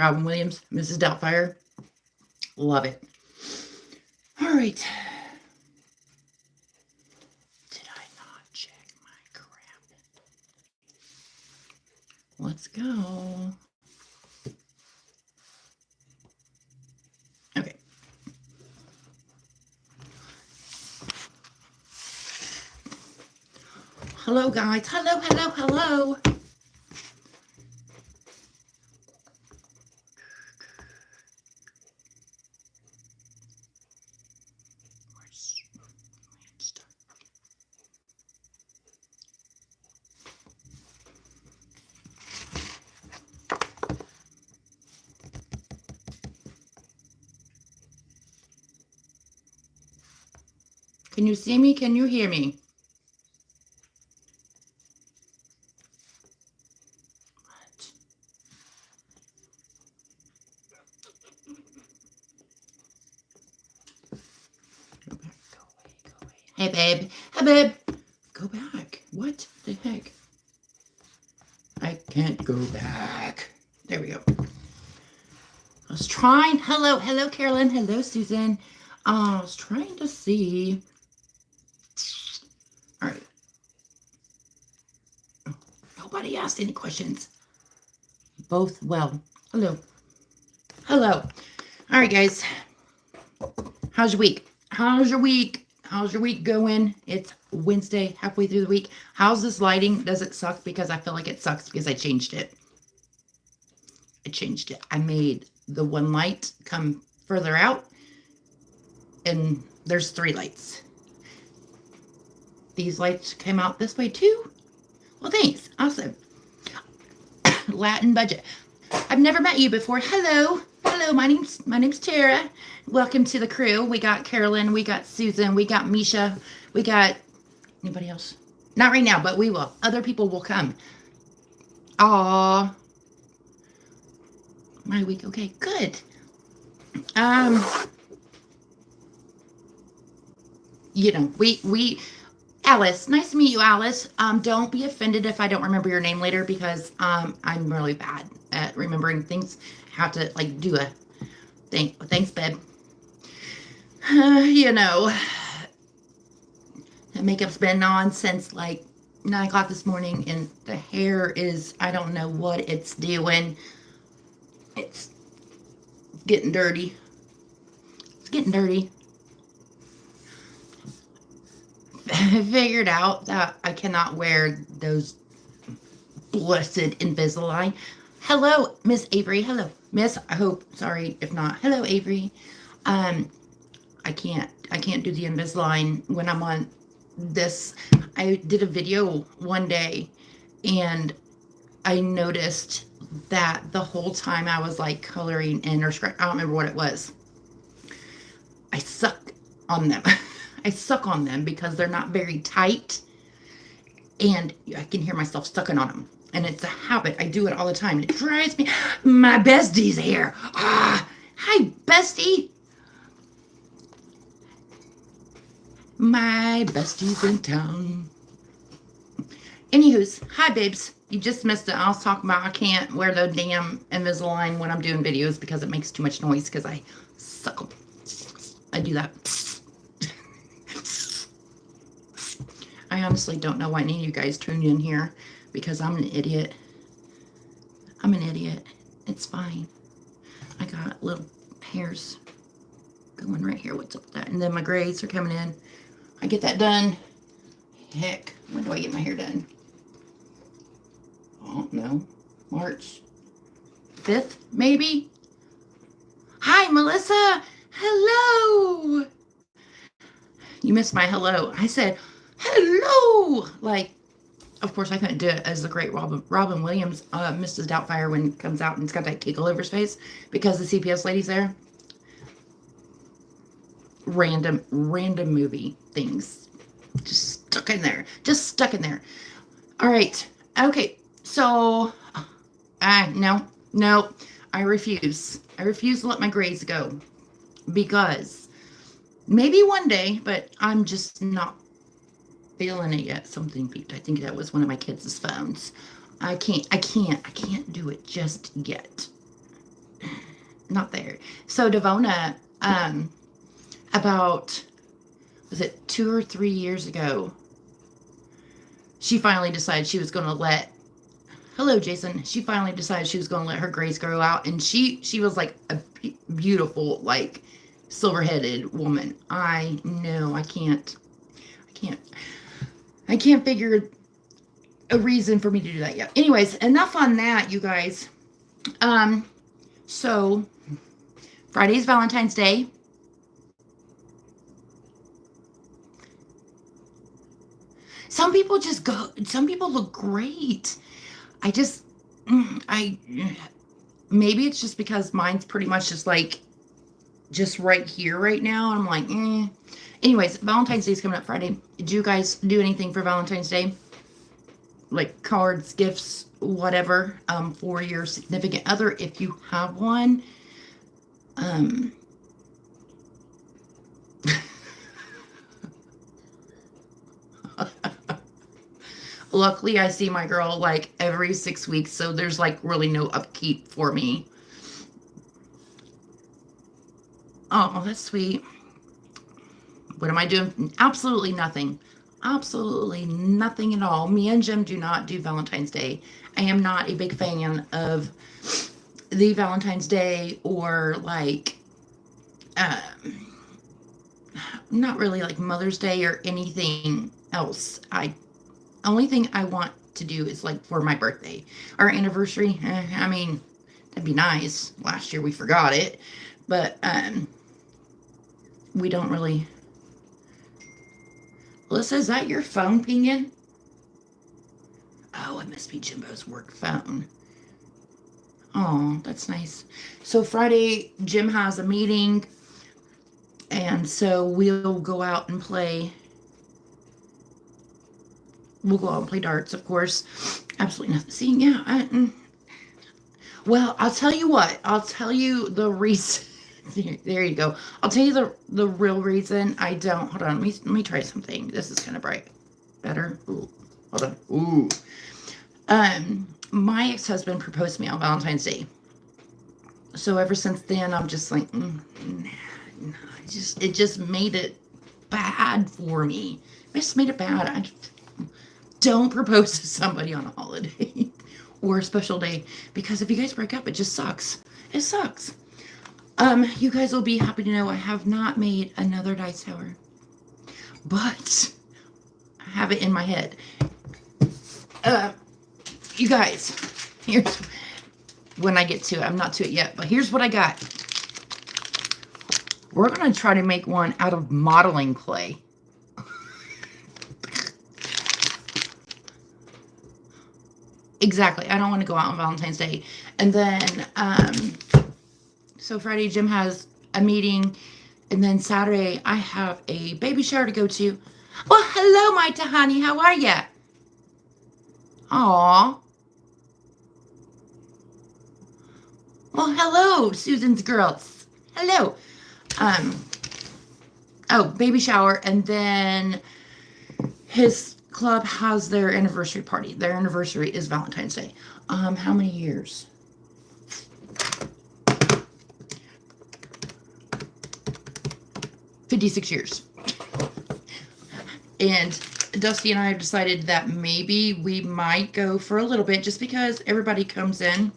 Robin Williams, Mrs. Doubtfire. Love it. All right. Did I not check my crap? Let's go. Okay. Hello, guys. Hello, hello, hello. Can you see me? Can you hear me? What? Go back. Go away. Go away. Hey, babe. Hey, babe. Go back. What the heck? I can't go back. There we go. I was trying. Hello, hello, Carolyn. Hello, Susan. I was trying to see. All right. Oh, nobody asked any questions. Both well. Hello. Hello. All right, guys. How's your week? How's your week? How's your week going? It's Wednesday, halfway through the week. How's this lighting? Does it suck? Because I feel like it sucks because I changed it. I made the one light come further out, and there's 3 lights. These lights came out this way too. Well, thanks. Awesome. Latin budget. I've never met you before. Hello. Hello, my name's Tara. Welcome to the crew. We got Carolyn, we got Susan, we got Misha, we got anybody else? Not right now, but we will. Other people will come. Aw. My week. Okay, good. We Alice, nice to meet you, Alice. Don't be offended if I don't remember your name later because I'm really bad at remembering things. Have to do a thing. Thanks, babe. The makeup's been on since 9 o'clock this morning, and the hair is, I don't know what it's doing. It's getting dirty. I figured out that I cannot wear those blessed Invisalign. Hello, Miss Avery. Hello, Miss. I hope. Sorry if not. Hello, Avery. I can't do the Invisalign when I'm on this. I did a video one day, and I noticed that the whole time I was coloring in or scratch. I don't remember what it was. I suck on them. I suck on them because they're not very tight, and I can hear myself sucking on them. And it's a habit. I do it all the time. And it drives me. My bestie's here. Hi, bestie. My bestie's in town. Anywho's, hi, babes. You just missed it. I was talking about I can't wear the damn Invisalign when I'm doing videos because it makes too much noise because I suck. I do that. I honestly don't know why any of you guys tuned in here because I'm an idiot. It's fine. I got little hairs going right here. What's up with that? And then my grays are coming in. I get that done. Heck, when do I get my hair done? I don't know. March 5th, maybe? Hi, Melissa. Hello. You missed my hello. I said, hello. Of course, I couldn't do it as the great Robin Williams, Mrs. Doubtfire, when it comes out and it's got that giggle over his face because the CPS lady's there. Random movie things. Just stuck in there. All right. Okay. So, no. I refuse. To let my grades go because maybe one day, but I'm just not feeling it yet. Something beeped. I think that was one of my kids' phones. I can't do it just yet. not there. So Devona, about, was it 2 or 3 years ago, she finally decided she was going to let, hello Jason, she finally decided she was going to let her grays grow out, and she was like a beautiful, like, silver-headed woman. I know, I can't figure a reason for me to do that yet. Anyways, enough on that, you guys. So Friday's Valentine's Day. Some people just go, some people look great. I just, I, maybe it's just because mine's pretty much just like, just right here right now. I'm like, eh. Anyways, Valentine's Day is coming up Friday. Did you guys do anything for Valentine's Day? Like cards, gifts, whatever, for your significant other, if you have one. Luckily, I see my girl like every 6 weeks, so there's like really no upkeep for me. Oh, that's sweet. What am I doing? Absolutely nothing. Absolutely nothing at all. Me and Jim do not do Valentine's Day. I am not a big fan of the Valentine's Day or like, not really like Mother's Day or anything else. Only thing I want to do is like for my birthday. Our anniversary, I mean, that'd be nice. Last year we forgot it, but we don't really. Alyssa, is that your phone pinging? Oh, it must be Jimbo's work phone. Oh, that's nice. So Friday, Jim has a meeting, and so we'll go out and play. We'll go out and play darts, of course. Absolutely nothing. See, yeah. Well, I'll tell you what. I'll tell you the reason. There you go. I'll tell you the real reason I don't. Hold on. Let me try something. This is kind of bright. Better. Ooh. Hold on. Ooh. My ex-husband proposed to me on Valentine's Day. So ever since then, I'm just like, it just made it bad for me. It just made it bad. Don't propose to somebody on a holiday or a special day, because if you guys break up, it just sucks. It sucks. You guys will be happy to know I have not made another dice tower, but I have it in my head. You guys, here's when I get to it. I'm not to it yet, but here's what I got. We're going to try to make one out of modeling clay. Exactly. I don't want to go out on Valentine's Day. And then, so Friday, Jim has a meeting. And then Saturday, I have a baby shower to go to. Well, hello, my Tahani. How are ya? Aw. Well, hello, Susan's girls. Hello. Oh, baby shower. And then his club has their anniversary party. Their anniversary is Valentine's Day. How many years? 56 years. And Dusty and I have decided that maybe we might go for a little bit, just because everybody comes in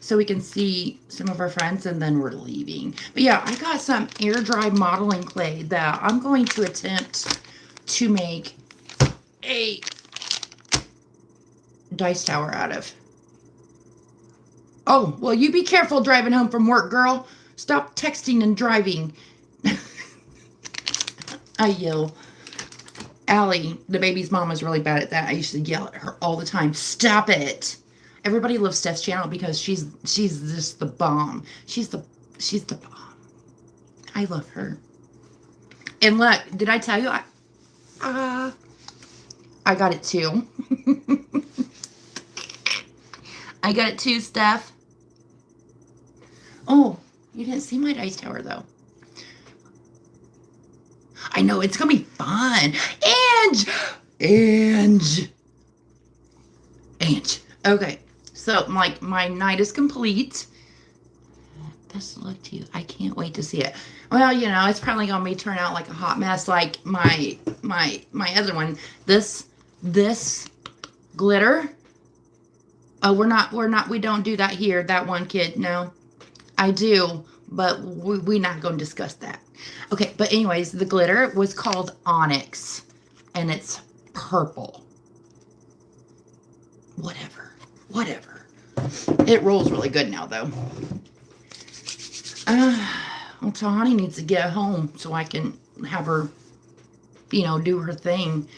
so we can see some of our friends, and then we're leaving. But yeah, I got some air dried modeling clay that I'm going to attempt to make a dice tower out of. Oh, well, you be careful driving home from work, girl. Stop texting and driving. I yell. Allie, the baby's mom, is really bad at that. I used to yell at her all the time. Stop it. Everybody loves Steph's channel because she's just the bomb. She's the bomb. I love her. And look, did I tell you I got it too. I got it too, Steph. Oh, you didn't see my dice tower though. I know, it's gonna be fun. Ange. Okay, so like my night is complete. this look to you? I can't wait to see it. Well, it's probably gonna be turn out like a hot mess, like my other one. This glitter. Oh, we don't do that here. That one kid, no. I do, but we're not going to discuss that. Okay, but anyways, the glitter was called Onyx, and it's purple. Whatever. It rolls really good now, though. Well, Tahani needs to get home so I can have her, do her thing.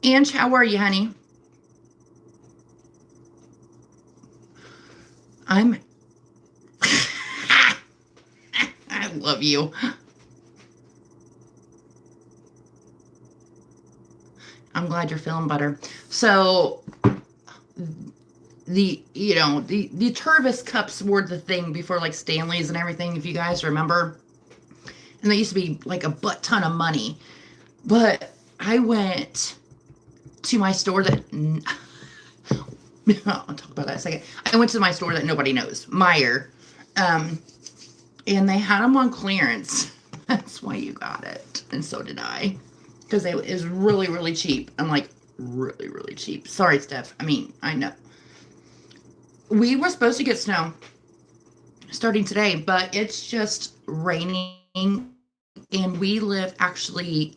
Ange, how are you, honey? I love you. I'm glad you're feeling better. So the Tervis cups were the thing before, like Stanley's and everything, if you guys remember. And they used to be like a butt ton of money. But I went to my store that I'll talk about that in a second. I went to my store that nobody knows, Meijer, and they had them on clearance. That's why you got it, and so did I, because it was really, really cheap. I'm like, really, really cheap. Sorry, Steph. I know. We were supposed to get snow starting today, but it's just raining, and we live actually,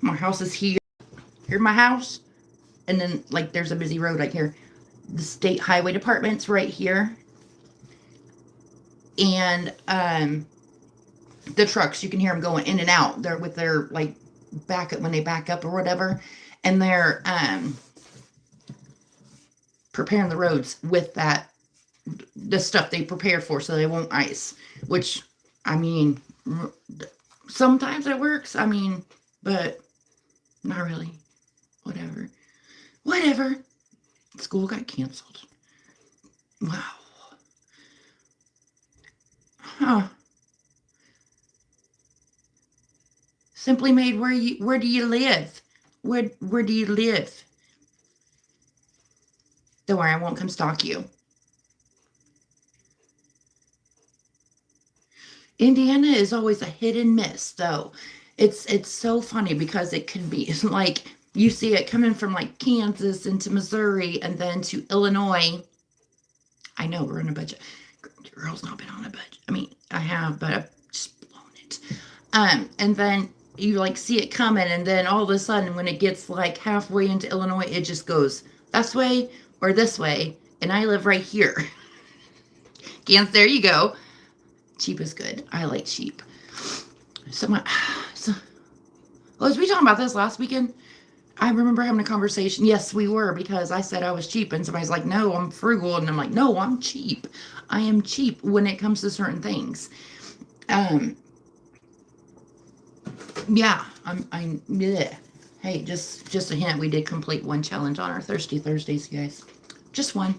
my house is here. Here's my house, and then like there's a busy road right here. The state highway department's right here, and the trucks, you can hear them going in and out. They're with their like back up when they back up or whatever, and they're preparing the roads with the stuff they prepare for, so they won't ice. Which sometimes it works. But not really. Whatever. School got canceled. Wow. Huh. Simply Made, where do you live? Where do you live? Don't worry, I won't come stalk you. Indiana is always a hit and miss, though. It's so funny because it can be like you see it coming from like Kansas into Missouri and then to Illinois. I know we're in a budget. Girl's not been on a budget. I have, but I've just blown it. And then you like see it coming, and then all of a sudden when it gets like halfway into Illinois, it just goes this way or this way. And I live right here. Kansas, there you go. Cheap is good. I like cheap. Was we talking about this last weekend? I remember having a conversation. Yes, we were, because I said I was cheap, and somebody's like, no, I'm frugal. And I'm like, no, I'm cheap. I am cheap when it comes to certain things. Yeah, yeah. Hey, just a hint. We did complete one challenge on our Thirsty Thursdays, you guys. Just one.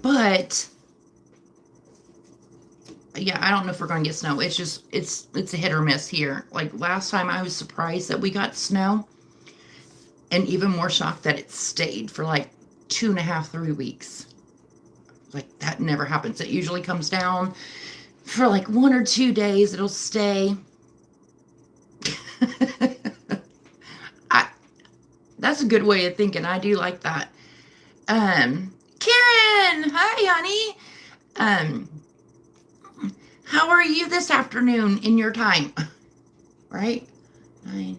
But yeah, I don't know if we're going to get snow. It's just, it's a hit or miss here. Like last time I was surprised that we got snow, and even more shocked that it stayed for like 2.5, 3 weeks. Like that never happens. It usually comes down for like 1 or 2 days. It'll stay. That's a good way of thinking. I do like that. Karen, hi, honey. How are you this afternoon in your time? Right? 9.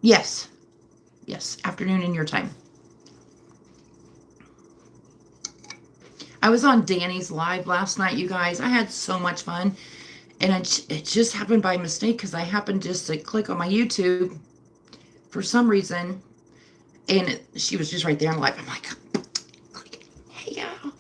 Yes, afternoon in your time. I was on Danny's live last night, you guys. I had so much fun, and it just happened by mistake because I happened just to click on my YouTube for some reason, and she was just right there in live. I'm like, click, hey, y'all.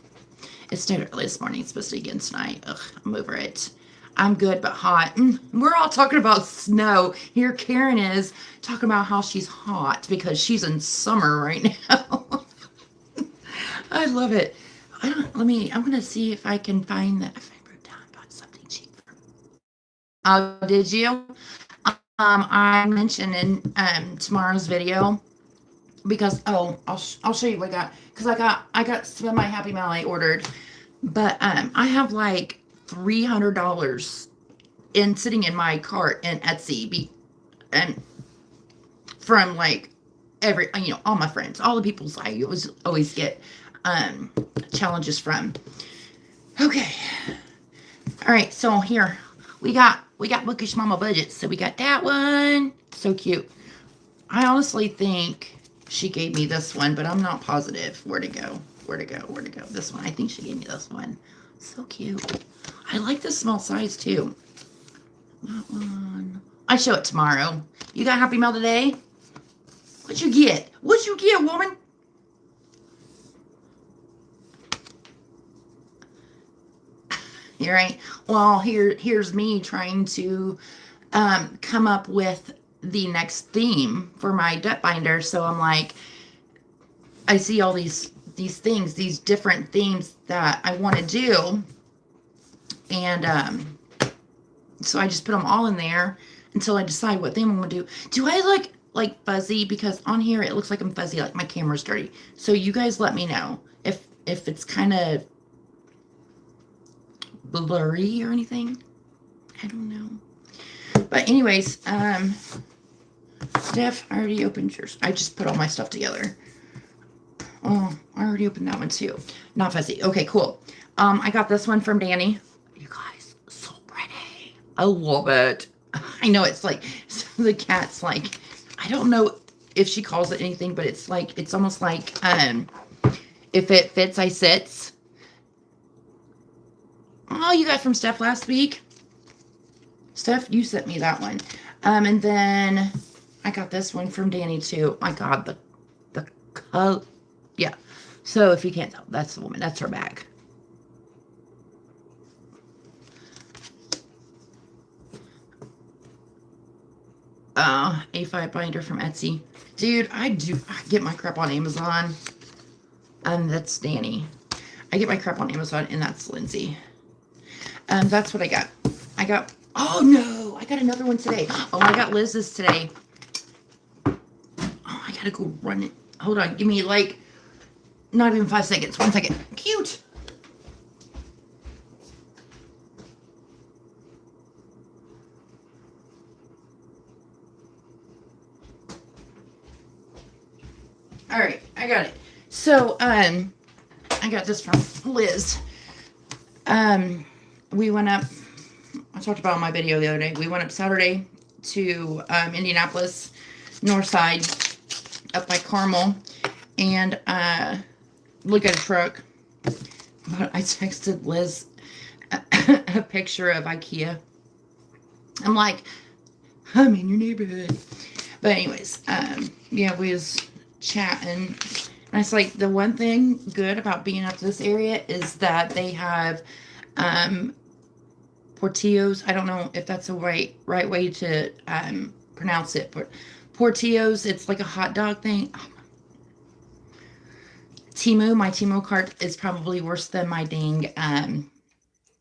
It stayed early this morning. It's supposed to be again tonight. Ugh, I'm over it. I'm good but hot. We're all talking about snow. Here Karen is talking about how she's hot because she's in summer right now. I love it. I'm going to see if I can find that. If I wrote down about something cheap. Oh, did you? I mentioned in tomorrow's video because I'll show you what I got, because I got some of my Happy Meal I ordered, but I have like $300 in sitting in my cart in Etsy, and from like every, all my friends, all the people's I always get challenges from. Okay, all right, so here we got Bookish Mama budgets, so we got that one, so cute. I honestly think she gave me this one, but I'm not positive. Where'd it go? Where'd it go? Where'd it go? This one. I think she gave me this one. So cute. I like the small size too. That one. I show it tomorrow. You got Happy Meal today? What'd you get? What'd you get, woman? You're right. Well, here's me trying to come up with the next theme for my debt binder. So I'm like, I see all these things, these different themes that I want to do, and so I just put them all in there until I decide what theme I'm gonna do. Do I look like fuzzy? Because on here it looks like I'm fuzzy, like my camera's dirty. So you guys let me know if it's kind of blurry or anything. I don't know. But anyways, Steph, I already opened yours. I just put all my stuff together. Oh, I already opened that one too. Not fuzzy. Okay, cool. I got this one from Danny. You guys, so pretty. I love it. I know it's like, the cat's like, I don't know if she calls it anything, but it's like, it's almost like, if it fits, I sits. Oh, you got from Steph last week. Steph, you sent me that one. And then I got this one from Danny too. My God, the color. Yeah. So if you can't tell, that's the woman. That's her bag. A5 binder from Etsy. Dude, I get my crap on Amazon. That's Danny. I get my crap on Amazon, and that's Lindsay. That's what I got. Oh no, I got another one today. Oh, I got Liz's today. Oh, I gotta go run it. Hold on, give me like, not even 5 seconds. 1 second. Cute. All right, I got it. So, I got this from Liz. We went up, I talked about in my video the other day, we went up Saturday to Indianapolis, north side, up by Carmel, and look at a truck. But I texted Liz a picture of IKEA. I'm like, I'm in your neighborhood. But anyways, yeah, we was chatting. And it's like, the one thing good about being up this area is that they have portillos. I don't know if that's the right way to pronounce it, but portillos, it's like a hot dog thing. Temu, my Temu cart is probably worse than my dang,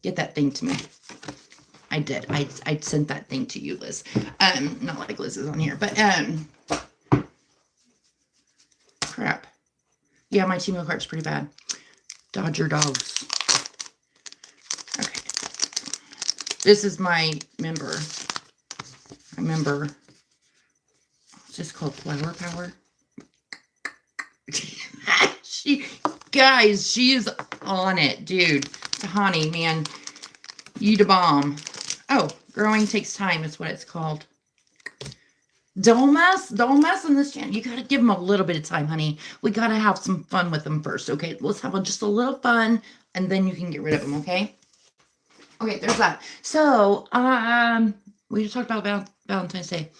get that thing to me. I did. I sent that thing to you, Liz. Not like Liz is on here, but, crap. Yeah, my Temu cart's pretty bad. Dodger dogs. Okay. This is my member. I remember. It's just called Flower Power. Guys, she's on it, dude. Tahani, man. You the bomb. Oh, growing takes time is what it's called. Don't mess in this channel. You gotta give them a little bit of time, honey. We gotta have some fun with them first, okay? Let's have just a little fun, and then you can get rid of them, okay? Okay, there's that. So, we just talked about Valentine's Day.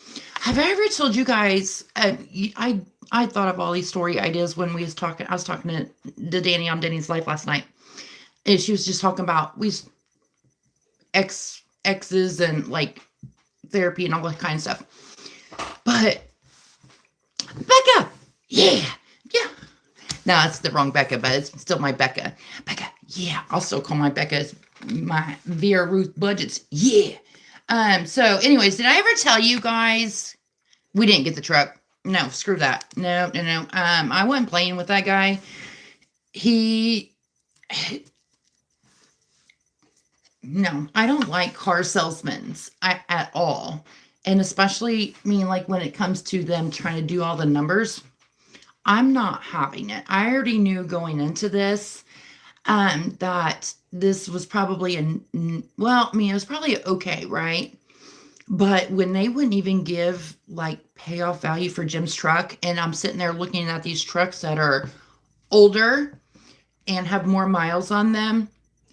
Have I ever told you guys? I thought of all these story ideas when we was talking. I was talking to Danny on Danny's Life last night, and she was just talking about exes and like therapy and all that kind of stuff. But Becca, yeah. No, that's the wrong Becca, but it's still my Becca. Becca, yeah. I'll still call my Becca my Vera Ruth Budgets, yeah. So anyways, did I ever tell you guys we didn't get the truck? No, screw that. No, no, no. I wasn't playing with that guy. He, no, I don't like car salesmen at all. And especially, I mean, like when it comes to them trying to do all the numbers, I'm not having it. I already knew going into this that this was probably well, I mean, it was probably okay, right? But when they wouldn't even give like payoff value for Jim's truck, and I'm sitting there looking at these trucks that are older and have more miles on them,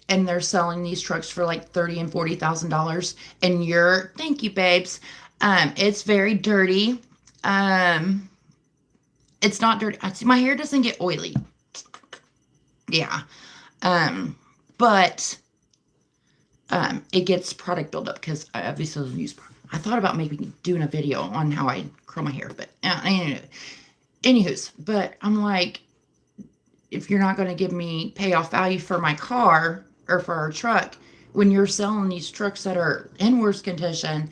and they're selling these trucks for like $30,000 and $40,000, and you're, thank you, babes. It's very dirty. Um, it's not dirty. My hair doesn't get oily. Yeah. Um, but it gets product buildup because I obviously don't use. I thought about maybe doing a video on how I curl my hair, but anywho's. But I'm like, if you're not going to give me payoff value for my car or for our truck, when you're selling these trucks that are in worse condition,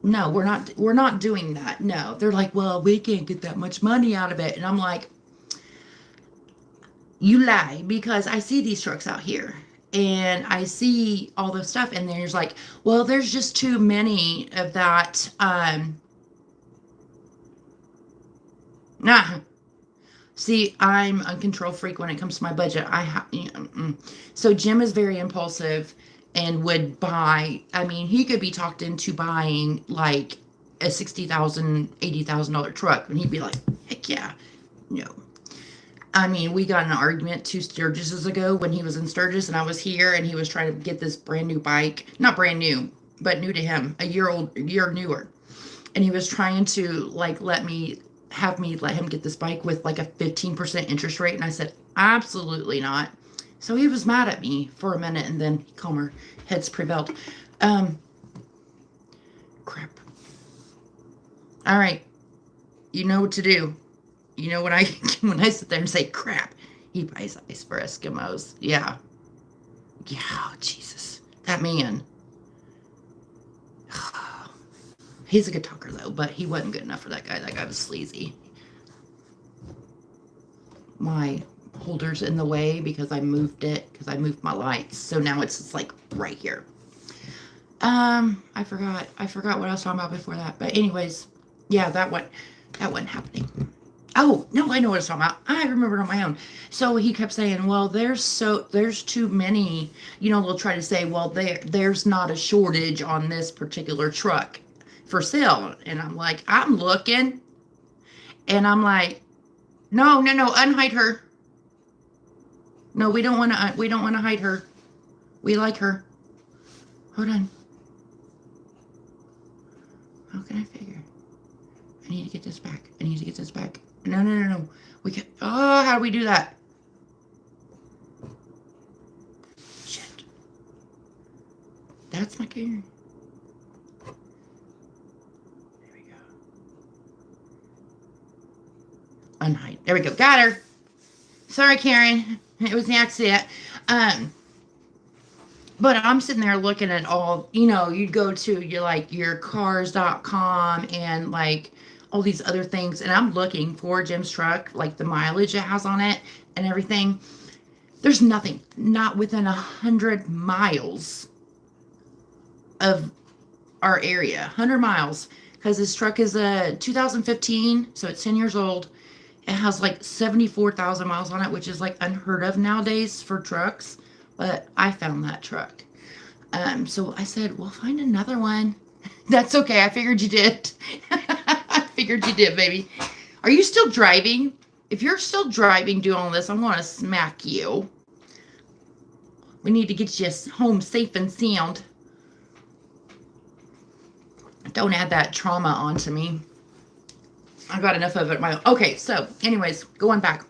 no, we're not doing that. No, they're like, well, we can't get that much money out of it, and I'm like, you lie, because I see these trucks out here and I see all the stuff, and there's like, well, there's just too many of that. Nah. See, I'm a control freak when it comes to my budget. So Jim is very impulsive and would buy. I mean, he could be talked into buying like a $60,000, $80,000 truck, and he'd be like, heck yeah, no. I mean, we got in an argument 2 Sturgises ago when he was in Sturgis and I was here, and he was trying to get this brand new bike. Not brand new, but new to him, a year newer. And he was trying to like let me let him get this bike with like a 15% interest rate. And I said, absolutely not. So he was mad at me for a minute, and then calmer heads prevailed. Crap. All right. You know what to do. You know, when I sit there and say crap, he buys ice for Eskimos. Yeah. Yeah, oh, Jesus. That man. He's a good talker, though, but he wasn't good enough for that guy. That guy was sleazy. My holder's in the way because I moved my lights. So now it's just like right here. I forgot what I was talking about before that. But anyways, yeah, that wasn't happening. Oh, no, I know what I was talking about. I remembered on my own. So he kept saying, well, there's too many, they'll try to say, well, there's not a shortage on this particular truck for sale. And I'm like, I'm looking. And I'm like, no, unhide her. No, we don't want to hide her. We like her. Hold on. How can I figure? I need to get this back. No. We can. Oh, how do we do that? Shit. That's my Karen. There we go. Unhide. There we go. Got her. Sorry, Karen. It was an accident. But I'm sitting there looking at all, you'd go to your cars.com and like all these other things. And I'm looking for Jim's truck, like the mileage it has on it and everything. There's nothing, not within 100 miles of our area, 100 miles. Because this truck is a 2015, so it's 10 years old. It has like 74,000 miles on it, which is like unheard of nowadays for trucks. But I found that truck. So I said, well, find another one. That's okay. I figured you did. I figured you did, baby. Are you still driving? If you're still driving doing all this, I'm going to smack you. We need to get you home safe and sound. Don't add that trauma onto me. I got enough of it. Okay, so anyways, going back.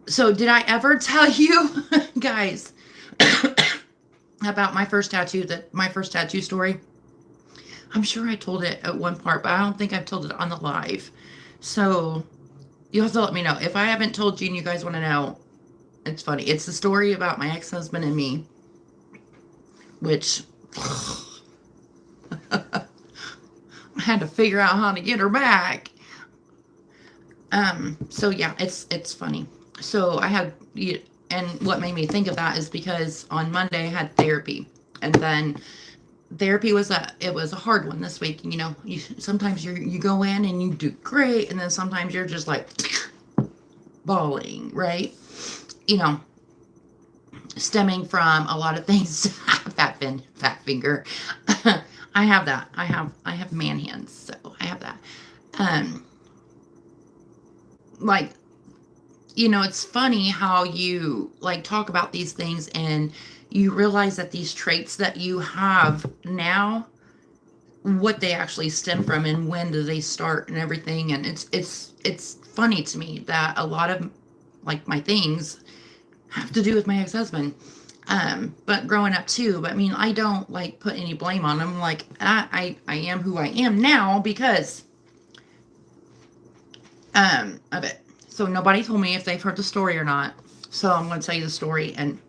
So did I ever tell you, guys, about my first tattoo story? I'm sure I told it at one part, but I don't think I've told it on the live. So you have to let me know. If I haven't told you and you guys want to know, it's funny. It's the story about my ex-husband and me, which had to figure out how to get her back. So yeah, it's funny. So I had, and what made me think of that is because on Monday I had therapy, and then therapy was a hard one this week. You know, sometimes you go in and you do great, and then sometimes you're just like bawling, right? You know, stemming from a lot of things. Fat finger. I have that. I have man hands, so I have that. Um, like, it's funny how you like talk about these things and you realize that these traits that you have now, what they actually stem from and when do they start and everything. And it's funny to me that a lot of like my things have to do with my ex-husband. But growing up too, but I mean, I don't like put any blame on him. Like I am who I am now because of it. So nobody told me if they've heard the story or not. So I'm going to tell you the story and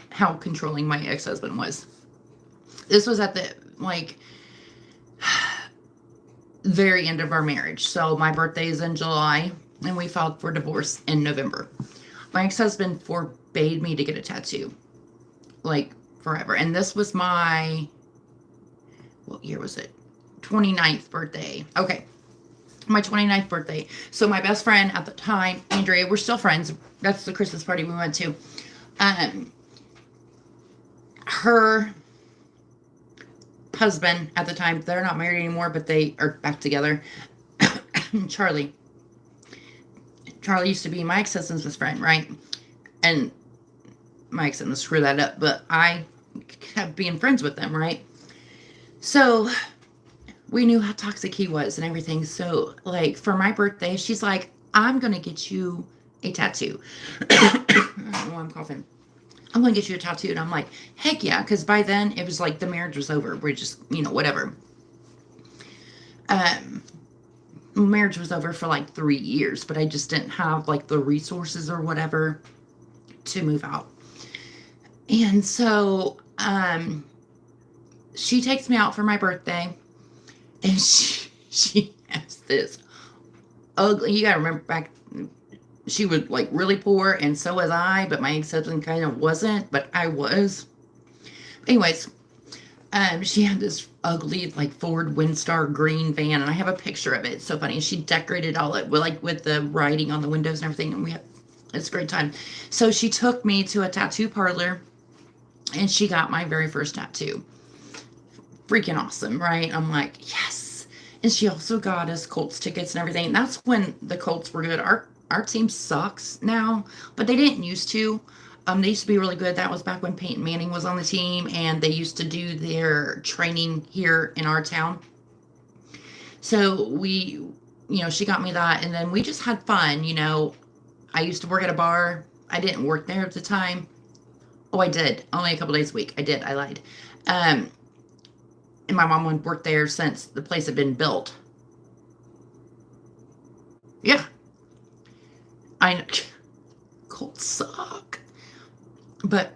how controlling my ex-husband was. This was at the like very end of our marriage. So my birthday is in July and we filed for divorce in November. My ex-husband forbade me to get a tattoo like forever. And this was my, what year was it? 29th birthday. Okay. My 29th birthday. So my best friend at the time, Andrea, we're still friends. That's the Christmas party we went to. Her husband at the time, they're not married anymore, but they are back together. Charlie used to be my ex-husband's best friend, right? And my ex-husband screwed that up, but I kept being friends with them, right? So we knew how toxic he was and everything. So like for my birthday, she's like, I'm going to get you a tattoo. Oh, I'm coughing. I'm going to get you a tattoo. And I'm like, heck yeah. Because by then it was like the marriage was over. We're just, whatever. Marriage was over for like 3 years, but I just didn't have like the resources or whatever to move out. And so she takes me out for my birthday. And she has this ugly, you gotta remember back, she was like really poor and so was I, but my ex-husband kind of wasn't, but I was. Anyways, she had this ugly like Ford Windstar green van and I have a picture of it. It's so funny. She decorated all it with the writing on the windows and everything, and it's a great time. So she took me to a tattoo parlor and she got my very first tattoo. Freaking awesome, right? I'm like, yes. And she also got us Colts tickets and everything. And that's when the Colts were good. Our team sucks now, but they didn't used to. They used to be really good. That was back when Peyton Manning was on the team, and they used to do their training here in our town. So she got me that, and then we just had fun. I used to work at a bar. I didn't work there at the time. Oh, I did. Only a couple days a week. I did. I lied. And my mom would work there since the place had been built. Yeah. I know. Colts suck. But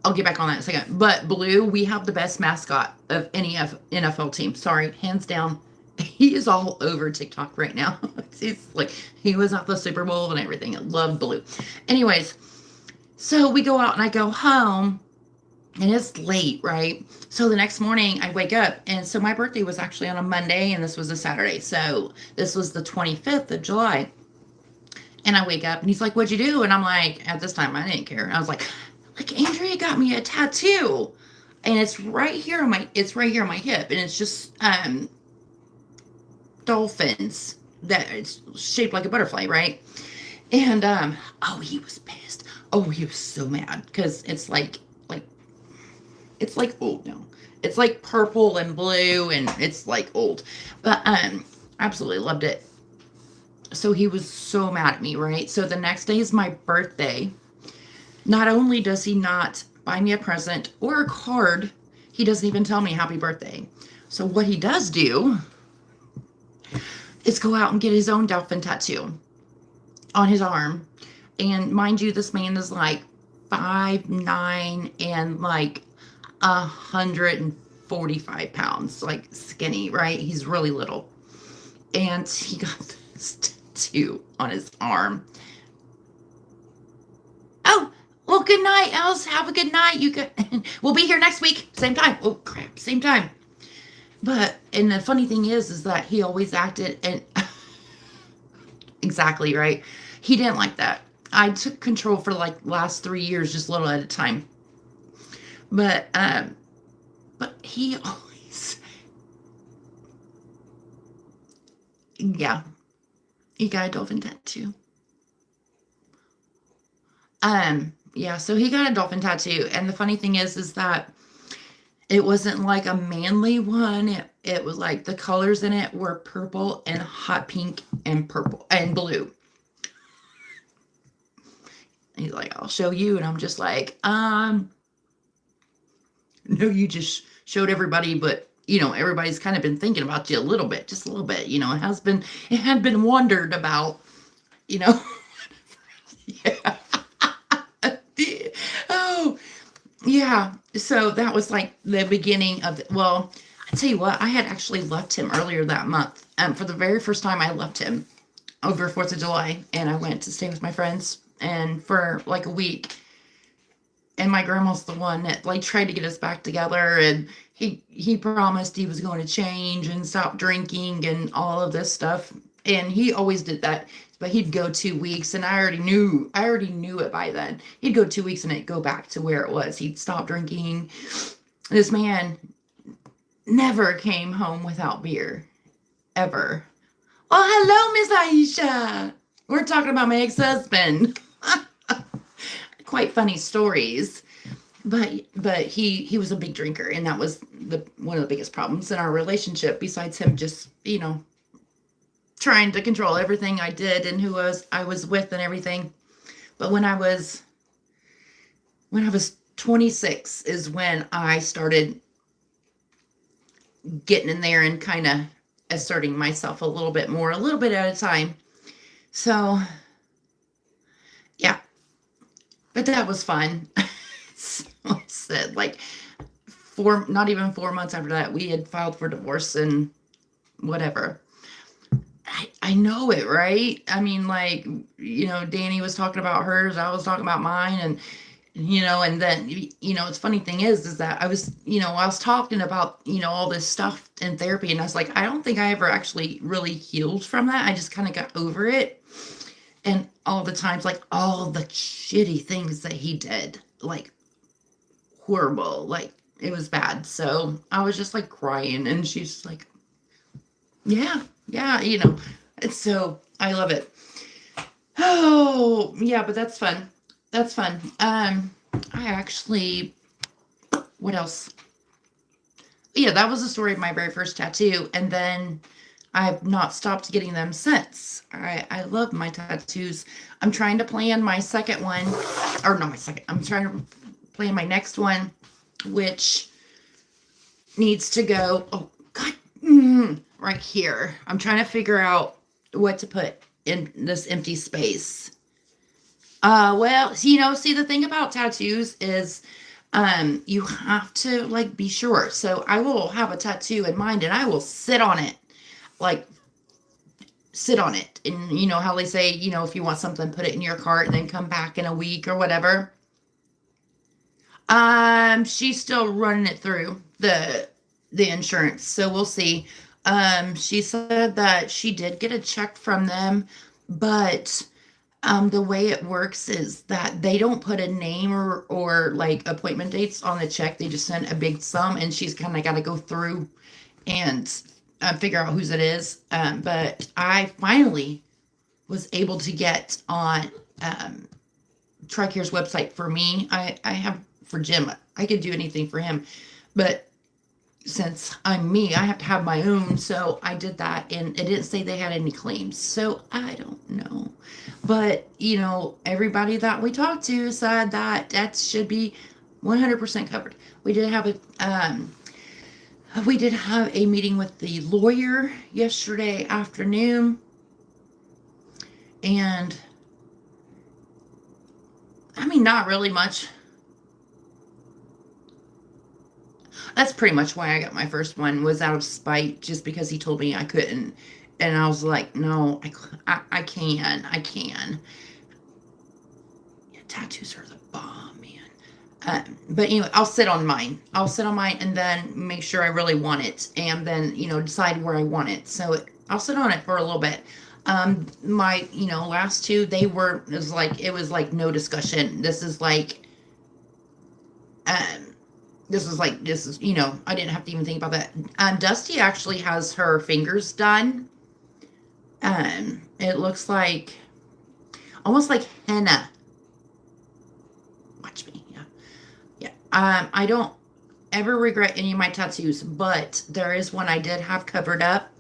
I'll get back on that in a second. But Blue, we have the best mascot of any NFL team. Sorry, hands down. He is all over TikTok right now. He's like, he was at the Super Bowl and everything. I love Blue. Anyways, so we go out and I go home. And it's late, right? So the next morning I wake up, and so my birthday was actually on a Monday and this was a Saturday. So this was the 25th of July. And I wake up and he's like, what'd you do? And I'm like, at this time I didn't care. I was like Andrea got me a tattoo. And it's right here on my hip. And it's just dolphins that it's shaped like a butterfly, right? And he was pissed. Oh, he was so mad because it's like old now. It's like purple and blue and it's like old. But absolutely loved it. So he was so mad at me, right? So the next day is my birthday. Not only does he not buy me a present or a card, he doesn't even tell me happy birthday. So what he does do is go out and get his own dolphin tattoo on his arm. And mind you, this man is like 5'9" and like 150 45 pounds, like skinny, right? He's really little. And he got this tattoo on his arm. Oh, well, good night, Els. Have a good night. We'll be here next week, same time. Oh crap, same time. But and the funny thing is that he always acted and exactly right. He didn't like that. I took control for like last 3 years, just a little at a time. But he always, yeah, he got a dolphin tattoo. Yeah, so he got a dolphin tattoo, and the funny thing is that it wasn't like a manly one. It was like the colors in it were purple and hot pink and purple and blue. He's like, I'll show you, and I'm just like, no, you just showed everybody, but everybody's kind of been thinking about you a little bit, just a little bit. It had been wondered about, you know. Yeah. Oh, yeah. So that was like the beginning of well, I tell you what, I had actually left him earlier that month. For the very first time, I left him over 4th of July, and I went to stay with my friends, and for like a week. And my grandma's the one that like tried to get us back together, and he promised he was going to change and stop drinking and all of this stuff, and he always did that. But he'd go 2 weeks, and I already knew it by then. He'd go 2 weeks and it'd go back to where it was. He'd stop drinking. This man never came home without beer, ever. Oh, hello, Miss Aisha. We're talking about my ex-husband. Quite funny stories, but he was a big drinker, and that was one of the biggest problems in our relationship, besides him just trying to control everything I did and who I was with and everything. But when I was 26 is when I started getting in there and kind of asserting myself a little bit more, a little bit at a time. So yeah, but that was fun. So I said, like, not even 4 months after that, we had filed for divorce and whatever. I know it, right? I mean, like, Danny was talking about hers, I was talking about mine, and and then it's funny thing is that I was talking about all this stuff in therapy, and I was like, I don't think I ever actually really healed from that. I just kind of got over it. And all the times, like, all the shitty things that he did, like, horrible, like, it was bad. So I was just like crying, and she's like, yeah, and so I love it. Oh yeah, but that's fun. I actually, what else? Yeah, that was the story of my very first tattoo, and then I've not stopped getting them since. I love my tattoos. I'm trying to plan my second one, or not my second. I'm trying to plan my next one, which needs to go. Oh God, right here. I'm trying to figure out what to put in this empty space. Well, see, the thing about tattoos is, you have to like be sure. So I will have a tattoo in mind, and I will sit on it. Like, sit on it. And you know how they say, if you want something, put it in your cart and then come back in a week or whatever. She's still running it through the insurance, so we'll see. She said that she did get a check from them, but the way it works is that they don't put a name or like appointment dates on the check. They just send a big sum, and she's kind of got to go through and figure out whose it is. But I finally was able to get on TRICARE's website for me. I have for Jim. I could do anything for him, but since I'm me, I have to have my own. So I did that, and it didn't say they had any claims. So I don't know. But, everybody that we talked to said that should be 100% covered. We did have a meeting with the lawyer yesterday afternoon, and I mean, not really much. That's pretty much why I got my first one, was out of spite, just because he told me I couldn't. And I was like, no, I can. I can. Yeah, tattoos are the bomb, man. But anyway, I'll sit on mine. I'll sit on mine and then make sure I really want it, and then decide where I want it. So I'll sit on it for a little bit. My last two, it was like no discussion. Um, this is I didn't have to even think about that. Dusty actually has her fingers done. It looks like almost like henna. Watch me, yeah, yeah. I don't ever regret any of my tattoos, but there is one I did have covered up,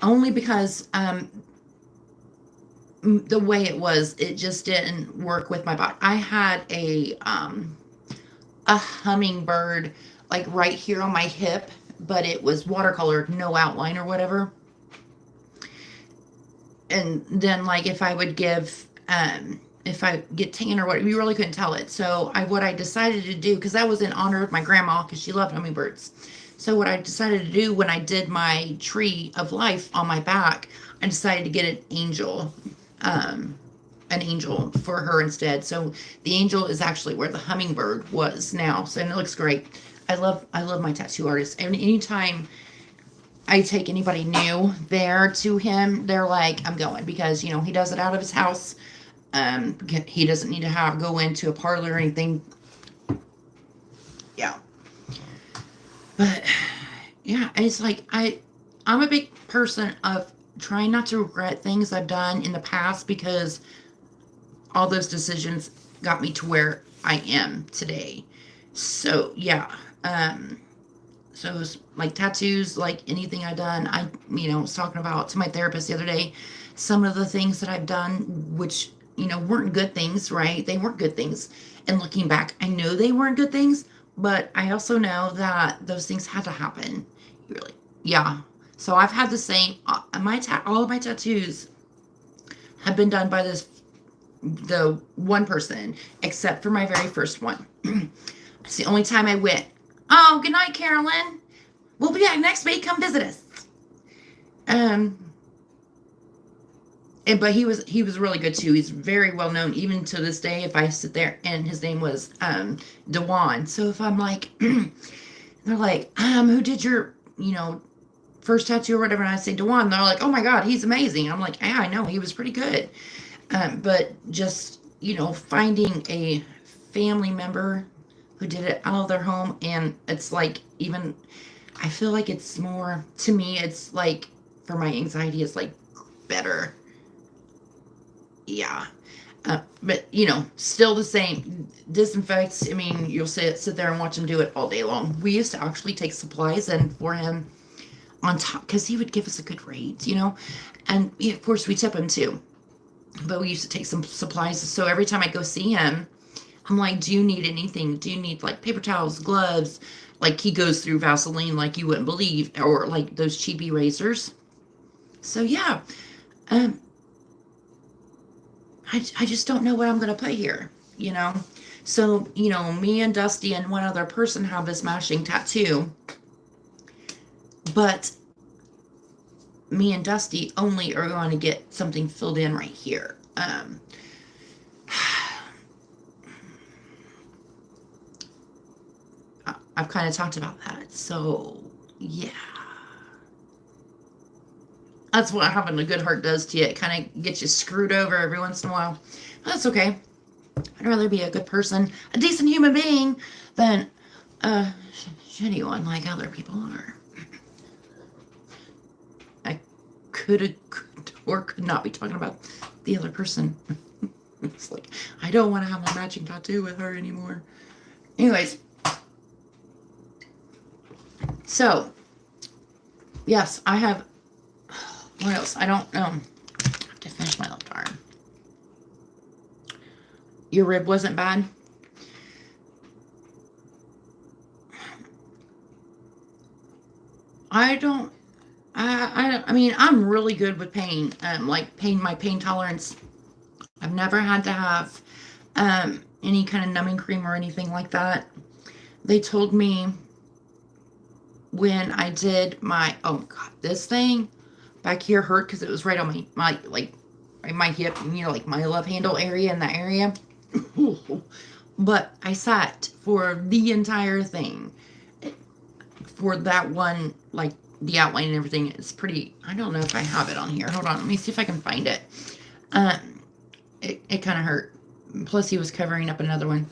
only because the way it just didn't work with my body. I had a hummingbird like right here on my hip, but it was watercolored, no outline or whatever. And then, like, if I get tan or what, you really couldn't tell it. So what I decided to do, because that was in honor of my grandma, because she loved hummingbirds. So what I decided to do when I did my tree of life on my back, I decided to get an angel for her instead. So the angel is actually where the hummingbird was now. So, and it looks great. I love my tattoo artist. And anytime I take anybody new there to him, they're like, I'm going, because he does it out of his house. He doesn't need to go into a parlor or anything. Yeah. But yeah, it's like I'm a big person of trying not to regret things I've done in the past, because all those decisions got me to where I am today. So yeah. So it was like tattoos, like anything I've done. I was talking about to my therapist the other day, some of the things that I've done, which, weren't good things, right? They weren't good things. And looking back, I know they weren't good things, but I also know that those things had to happen. Really. Yeah. So I've had the same, all of my tattoos have been done by the one person, except for my very first one. It's the only time I went, oh, good night, Carolyn. We'll be back next week. Come visit us. But he was really good too. He's very well known, even to this day. If I sit there, and his name was Dewan. So if I'm like, they're like, who did your first tattoo or whatever, and I say Dewan, they're like, oh my God, he's amazing. I'm like, yeah, I know, he was pretty good. But just finding a family member who did it out of their home, and it's like, even I feel like it's more, to me, it's like, for my anxiety, it's like better. Yeah. But still the same. Disinfects, I mean, you'll sit there and watch him do it all day long. We used to actually take supplies in for him on top, because he would give us a good rate, and of course we tip him too. But we used to take some supplies, so every time I go see him, I'm like, do you need anything? Do you need like paper towels, gloves? Like, he goes through Vaseline like you wouldn't believe, or like those cheap erasers. So yeah, I just don't know what I'm going to put here, So, me and Dusty and one other person have this matching tattoo, but me and Dusty only are going to get something filled in right here. I've kind of talked about that. So, yeah. That's what having a good heart does to you. It kind of gets you screwed over every once in a while. But that's okay. I'd rather be a good person, a decent human being, than a shitty one like other people are. I could or could not be talking about the other person. It's like, I don't want to have a matching tattoo with her anymore. Anyways. So, yes, I have, what else? I don't know. I have to finish my left arm. Your rib wasn't bad? I mean, I'm really good with pain. Like my pain tolerance. I've never had to have any kind of numbing cream or anything like that. they told me when I did my, oh God, this thing back here hurt because it was right on my like my hip, like my love handle area in that area. But I sat for the entire thing for that one, like the outline and everything. It's pretty, I don't know if I have it on here. Hold on, let me see if I can find it. It kind of hurt. Plus he was covering up another one.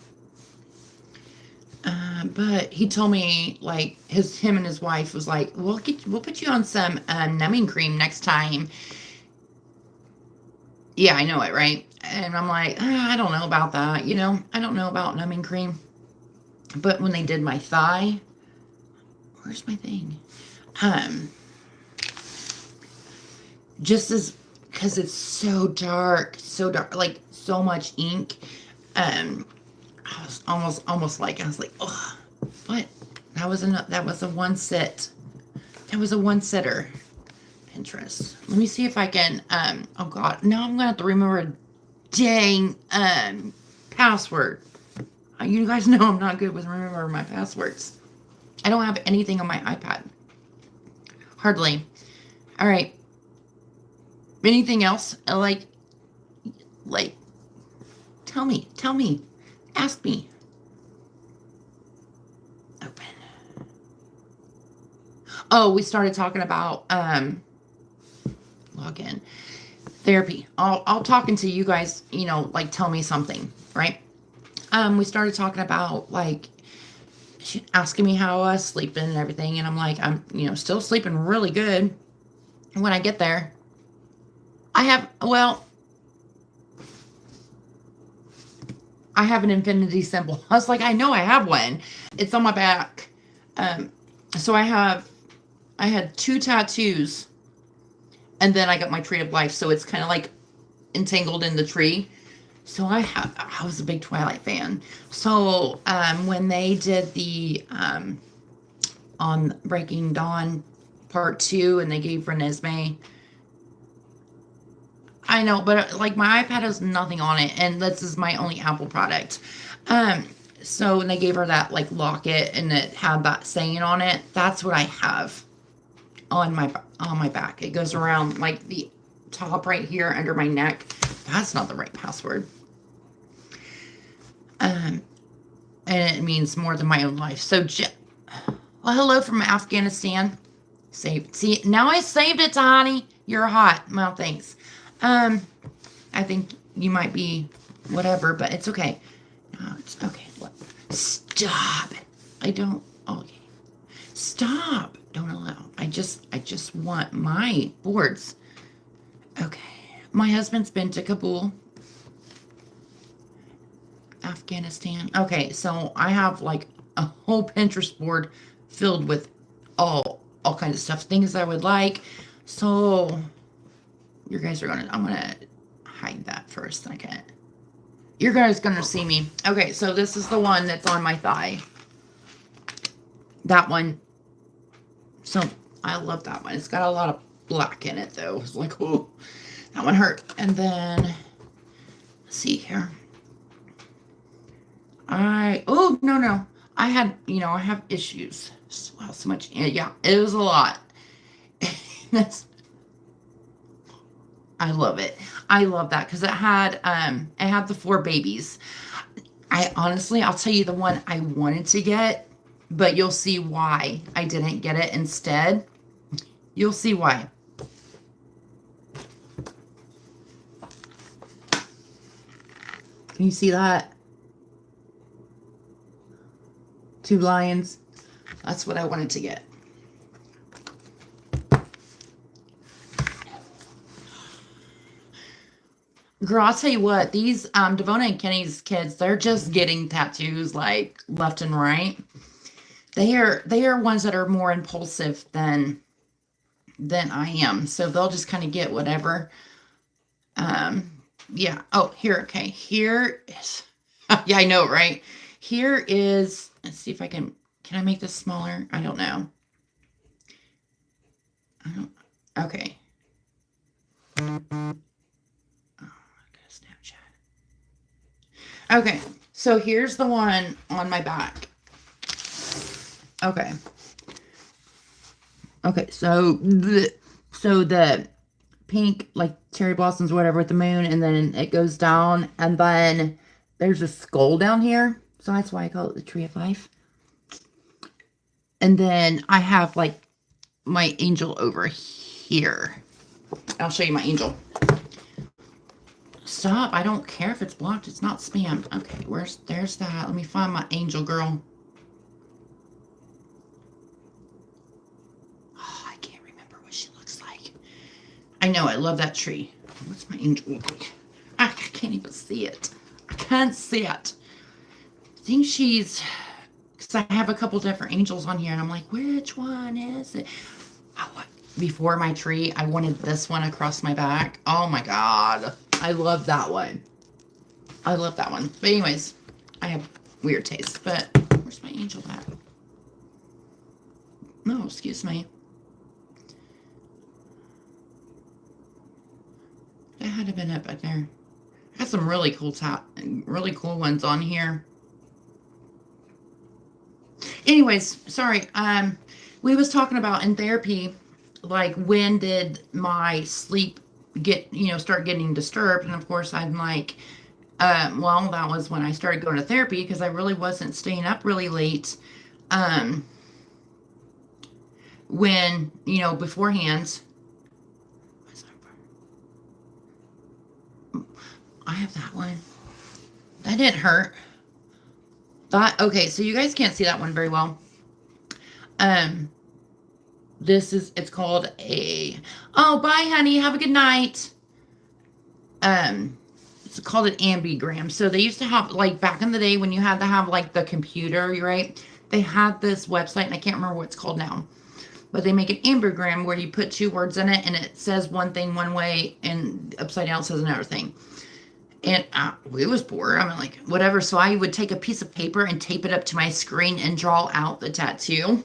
But he told me, like, him and his wife was like, we'll put you on some numbing cream next time. Yeah, I know it, right? And I'm like, I don't know about that, I don't know about numbing cream. But when they did my thigh, where's my thing? Just as, because it's so dark, like so much ink. I was almost like, I was like, oh, but that was a one sit. That was a one sitter. Pinterest. Let me see if I can, oh God, now I'm gonna have to remember a dang, password. You guys know I'm not good with remembering my passwords. I don't have anything on my iPad. Hardly. All right. Anything else? Like, tell me, ask me. Open. Oh, we started talking about, login. Therapy. I'll talking to you guys, like tell me something, right? We started talking about like asking me how I was sleeping and everything, and I'm like, I'm still sleeping really good. When I get there, I have an infinity symbol. I was like, I know I have one. It's on my back. So I had 2 tattoos, and then I got my tree of life. So it's kind of like entangled in the tree. So I was a big Twilight fan. So when they did the on Breaking Dawn Part 2, and they gave Renesmee, I know, but like my iPad has nothing on it, and this is my only Apple product. So when they gave her that like locket, and it had that saying on it, that's what I have on my back. It goes around like the top right here under my neck. That's not the right password. And it means more than my own life. So, well, hello from Afghanistan. Saved. See, now I saved it, Tahani. You're hot. Well, thanks. I think you might be whatever, but it's okay. No, it's okay. What? Stop. I don't. Okay. Stop. Don't allow. I just want my boards. Okay. My husband's been to Kabul, Afghanistan. Okay, so I have like a whole Pinterest board filled with all kinds of stuff, things I would like. So you guys are I'm gonna hide that for a second. You guys gonna see me. Okay, so this is the one that's on my thigh. That one. So I love that one. It's got a lot of black in it though. It's like, oh, that one hurt. And then let's see here. Oh no. I had, I have issues. Wow, so much. Yeah, it was a lot. I love it. I love that because it had the 4 babies. I'll tell you the one I wanted to get, but you'll see why I didn't get it instead. You'll see why. Can you see that? 2 lions. That's what I wanted to get. Girl, I'll tell you what, these Devona and Kenny's kids, they're just getting tattoos like left and right. They are ones that are more impulsive than I am. So they'll just kind of get whatever. Yeah. Oh, here. Okay. Here is. Yeah, I know, right? Here is. Let's see if I can I make this smaller? I don't know. Okay. Oh, I got Snapchat. Okay. So here's the one on my back. Okay. Okay, so the pink, like cherry blossoms, whatever, with the moon, and then it goes down, and then there's a skull down here, so that's why I call it the tree of life. And then I have like my angel over here. I'll show you my angel. Stop! I don't care if it's blocked. It's not spammed. Okay, there's that. Let me find my angel girl. Oh, I can't remember what she looks like. I know, I love that tree. What's my angel look like? I can't even see it. I can't see it. I think she's, because I have a couple different angels on here, and I'm like, which one is it? Oh, before my tree, I wanted this one across my back. Oh my God. I love that one. I love that one. But anyways, I have weird taste. But where's my angel at? No, excuse me. That had to have been up back there. I got some really cool ones on here. Anyways, sorry. We was talking about in therapy, like when did my sleep start getting disturbed? And of course, I'm like, well, that was when I started going to therapy because I really wasn't staying up really late. When, beforehand, I have that one. That didn't hurt. Okay, so you guys can't see that one very well. It's called oh, bye, honey. Have a good night. It's called an ambigram. So they used to have, like, back in the day when you had to have, like, the computer, right? They had this website, and I can't remember what it's called now. But they make an ambigram where you put two words in it, and it says one thing one way, and upside down says another thing. And we was bored. I mean, like, whatever. So I would take a piece of paper and tape it up to my screen and draw out the tattoo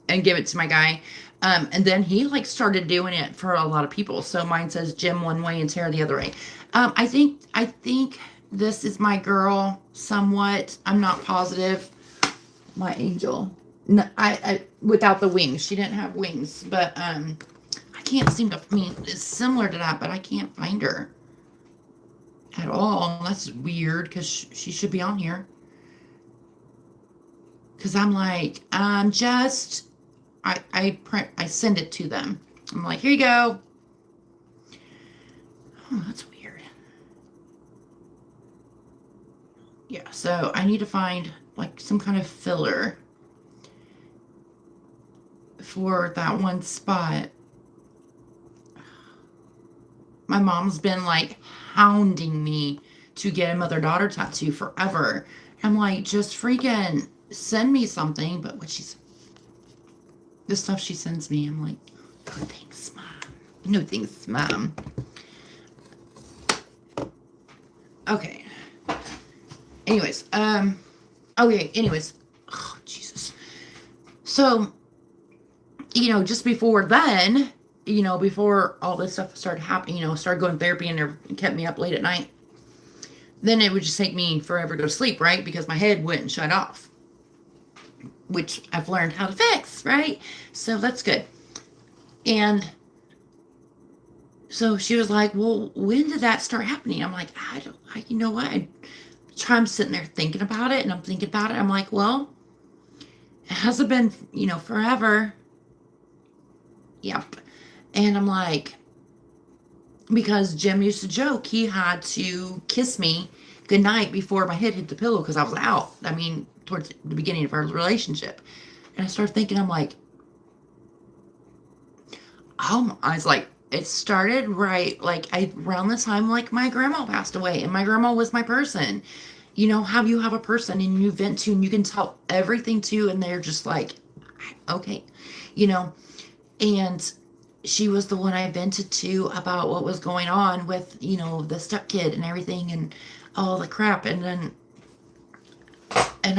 and give it to my guy. And then he, like, started doing it for a lot of people. So mine says Jim one way and Tara the other way. I think this is my girl somewhat. I'm not positive. My angel. No, I without the wings. She didn't have wings. But I can't seem to, it's similar to that, but I can't find her at all. That's weird because she should be on here. Because I'm like, I send it to them. I'm like, here you go. Oh, that's weird. Yeah, so I need to find like some kind of filler for that one spot. My mom's been like hounding me to get a mother-daughter tattoo forever. I'm like, just freaking send me something. But the stuff she sends me, I'm like, no thanks, Mom. No thanks, Mom. Okay. Anyways, anyways. Oh, Jesus. So, just before then, before all this stuff started happening, started going to therapy and it kept me up late at night, then it would just take me forever to go to sleep, right? Because my head wouldn't shut off, which I've learned how to fix, right? So that's good. And so she was like, well, when did that start happening? I'm like, you know what? I'm sitting there thinking about it, and I'm thinking about it. I'm like, well, it hasn't been, forever. Yep. And I'm like, because Jim used to joke he had to kiss me goodnight before my head hit the pillow because I was out. Towards the beginning of our relationship. And I started thinking, I'm like, I was like, it started right, like, around the time, like, my grandma passed away, and my grandma was my person. How you have a person and you vent to, and you can tell everything to, and they're just like, okay, and she was the one I vented to about what was going on with, the stepkid and everything and all the crap. And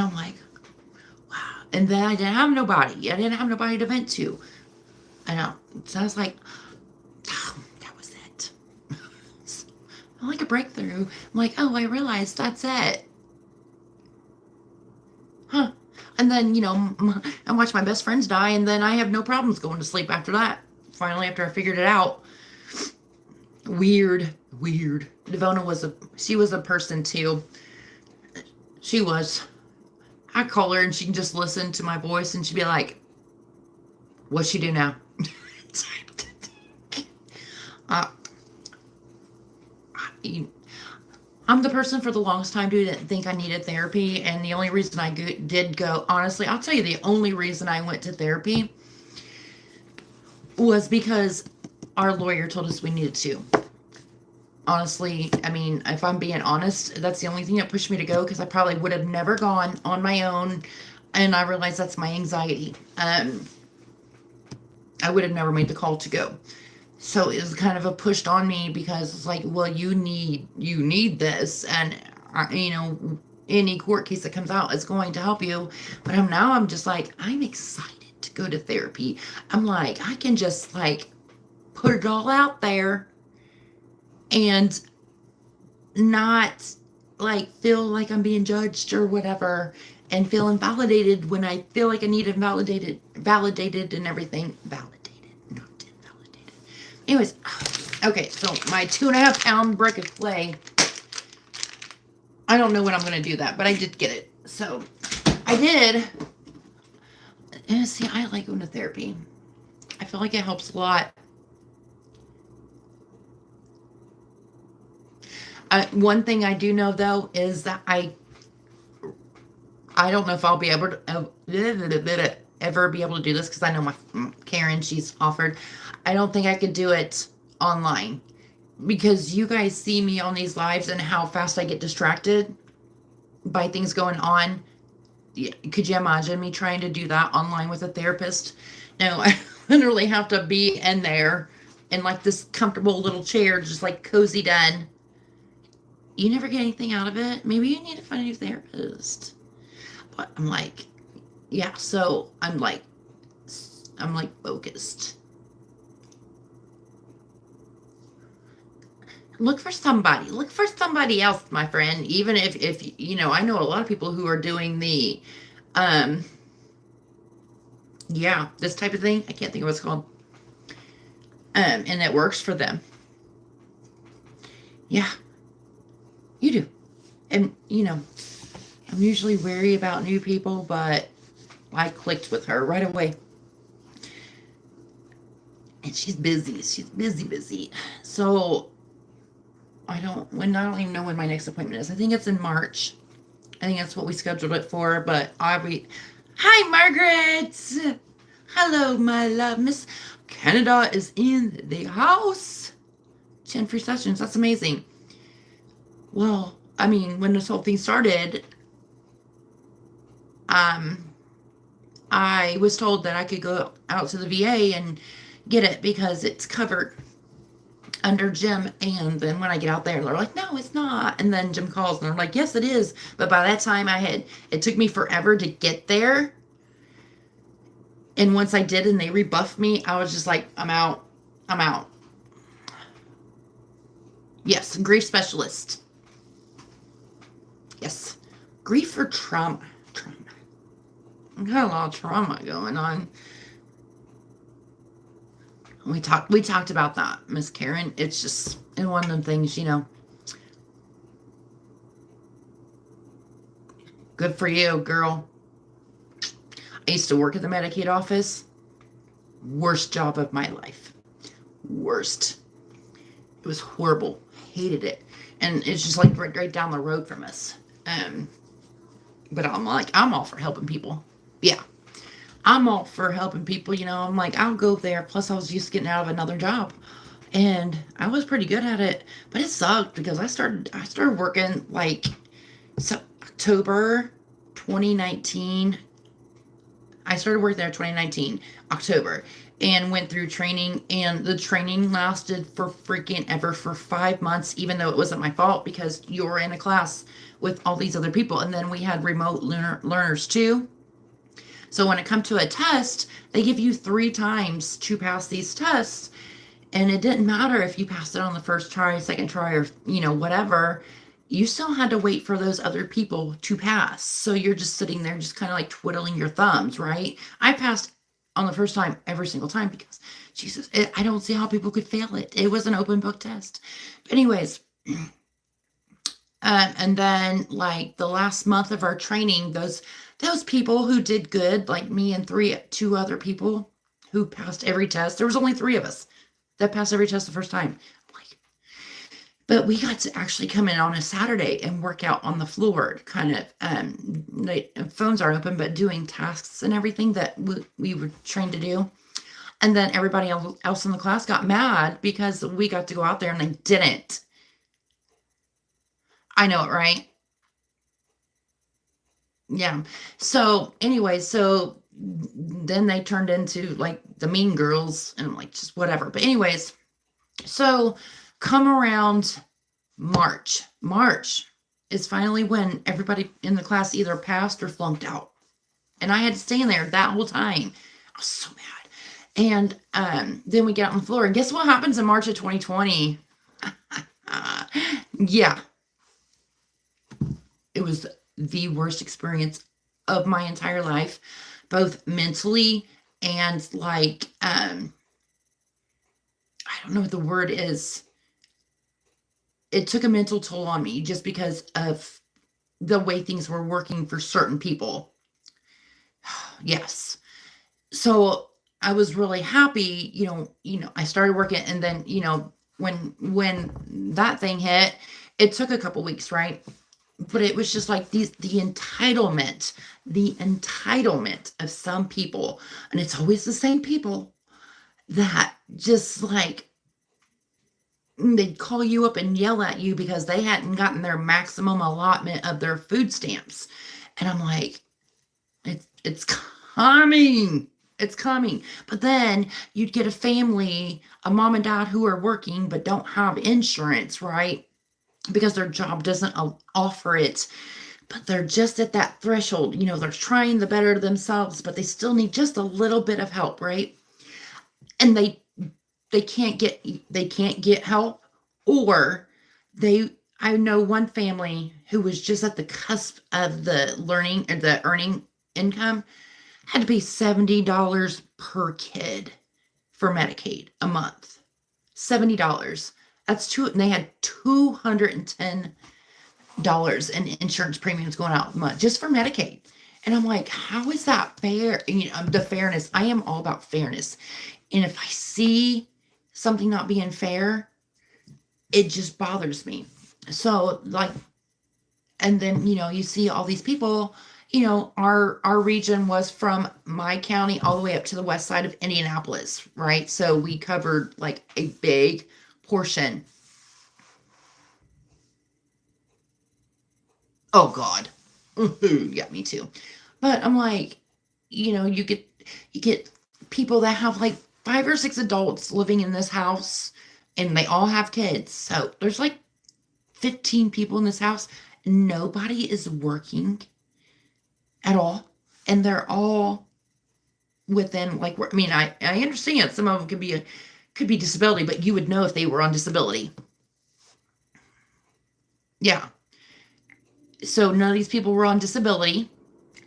I'm like, wow. And then I didn't have nobody. I didn't have nobody to vent to. I know. So I was like, oh, that was it. Like a breakthrough. I'm like, oh, I realized that's it. Huh. And then, I watch my best friends die, and then I have no problems going to sleep after that. Finally, after I figured it out. Weird, weird. Devona she was a person too. She was. I call her and she can just listen to my voice and she'd be like, what's she do now? uh, I'm the person for the longest time who didn't think I needed therapy. And the only reason I did go, honestly, I'll tell you the only reason I went to therapy was because our lawyer told us we needed to. Honestly, I mean, if I'm being honest, that's the only thing that pushed me to go, because I probably would have never gone on my own. And I realized that's my anxiety. I would have never made the call to go. So it was kind of a pushed on me, because it's like, well, you need this. And, any court case that comes out is going to help you. But I'm just like, I'm excited to go to therapy. I'm like, I can just like put it all out there and not like feel like I'm being judged or whatever, and feel invalidated when I feel like I need validated and everything. Validated, not invalidated. Anyways, okay, so my 2.5 pound brick of clay, I don't know when I'm going to do that, but I did get it. So I did. And see, I like going to therapy. I feel like it helps a lot. One thing I do know, though, is that I don't know if I'll be able to ever be able to do this, because I know my Karen, she's offered. I don't think I could do it online, because you guys see me on these lives and how fast I get distracted by things going on. Could you imagine me trying to do that online with a therapist? No, I literally have to be in there in like this comfortable little chair, just like cozied in. You never get anything out of it. Maybe you need to find a new therapist. But I'm like, yeah, so I'm like focused. Look for somebody else, my friend. Even if I know a lot of people who are doing the this type of thing. I can't think of what it's called. And it works for them. Yeah, you do. And I'm usually wary about new people, but I clicked with her right away. And she's busy. She's busy. So I don't even know when my next appointment is. I think it's in March. I think that's what we scheduled it for. But hi, Margaret. Hello, my love. Miss Canada is in the house. 10 free sessions. That's amazing. Well, I mean, when this whole thing started, I was told that I could go out to the VA and get it because it's covered under Jim. And then when I get out there, they're like, no, it's not. And then Jim calls and they're like, yes, it is. But by that time it took me forever to get there. And once I did and they rebuffed me, I was just like, I'm out. Yes, grief specialist. Yes. Grief or trauma. I got a lot of trauma going on. We talked about that, Miss Karen. It's just one of them things, Good for you, girl. I used to work at the Medicaid office. Worst job of my life. Worst. It was horrible. Hated it. And it's just like right down the road from us. But I'm all for helping people. Yeah. I'm all for helping people, I'm like, I'll go there. Plus I was just getting out of another job. And I was pretty good at it. But it sucked because I started working October 2019. I started working there in 2019, October, and went through training, and the training lasted for freaking ever, for 5 months, even though it wasn't my fault, because you were in a class with all these other people. And then we had remote learners too. So when it comes to a test, they give you 3 times to pass these tests. And it didn't matter if you passed it on the first try, second try, or, whatever. you still had to wait for those other people to pass. So you're just sitting there, just kind of like twiddling your thumbs, right? I passed on the first time every single time because, Jesus, I don't see how people could fail it. It was an open book test. But anyways, and then like the last month of our training, those people who did good, like me and two other people who passed every test. There was only three of us that passed every test the first time. Like, but we got to actually come in on a Saturday and work out on the floor, kind of. Phones are open, but doing tasks and everything that we were trained to do. And then everybody else in the class got mad because we got to go out there and they didn't. I know it, right? Yeah. So anyway, so then they turned into like the mean girls, and I'm like, just whatever. But anyways, so come around March is finally when everybody in the class either passed or flunked out. And I had to stay in there that whole time. I was so mad. And then we get out on the floor, and guess what happens in March of 2020? Yeah, it was the worst experience of my entire life, both mentally and like I don't know what the word is. It took a mental toll on me just because of the way things were working for certain people. Yes. So I was really happy, I started working, and then, when that thing hit, it took a couple weeks, right? But it was just like the entitlement of some people, and it's always the same people that just like they'd call you up and yell at you because they hadn't gotten their maximum allotment of their food stamps. And I'm like, it's coming. It's coming. But then you'd get a family, a mom and dad who are working but don't have insurance, right? Because their job doesn't offer it. But they're just at that threshold. They're trying the better themselves, but they still need just a little bit of help, right? And they can't get help, or I know one family who was just at the cusp of the earning income, had to pay $70 per kid for Medicaid a month. $70. And they had $210 in insurance premiums going out a month just for Medicaid. And I'm like, how is that fair? The fairness. I am all about fairness. And if I see something not being fair, it just bothers me. So like, and then, you see all these people, our region was from my county all the way up to the west side of Indianapolis, right? So we covered like a big portion. Oh God. Yeah, me too. But I'm like, you get people that have like 5 or 6 adults living in this house, and they all have kids. So there's like 15 people in this house. Nobody is working at all. And they're all within like, I understand some of them could be disability, but you would know if they were on disability. Yeah. So none of these people were on disability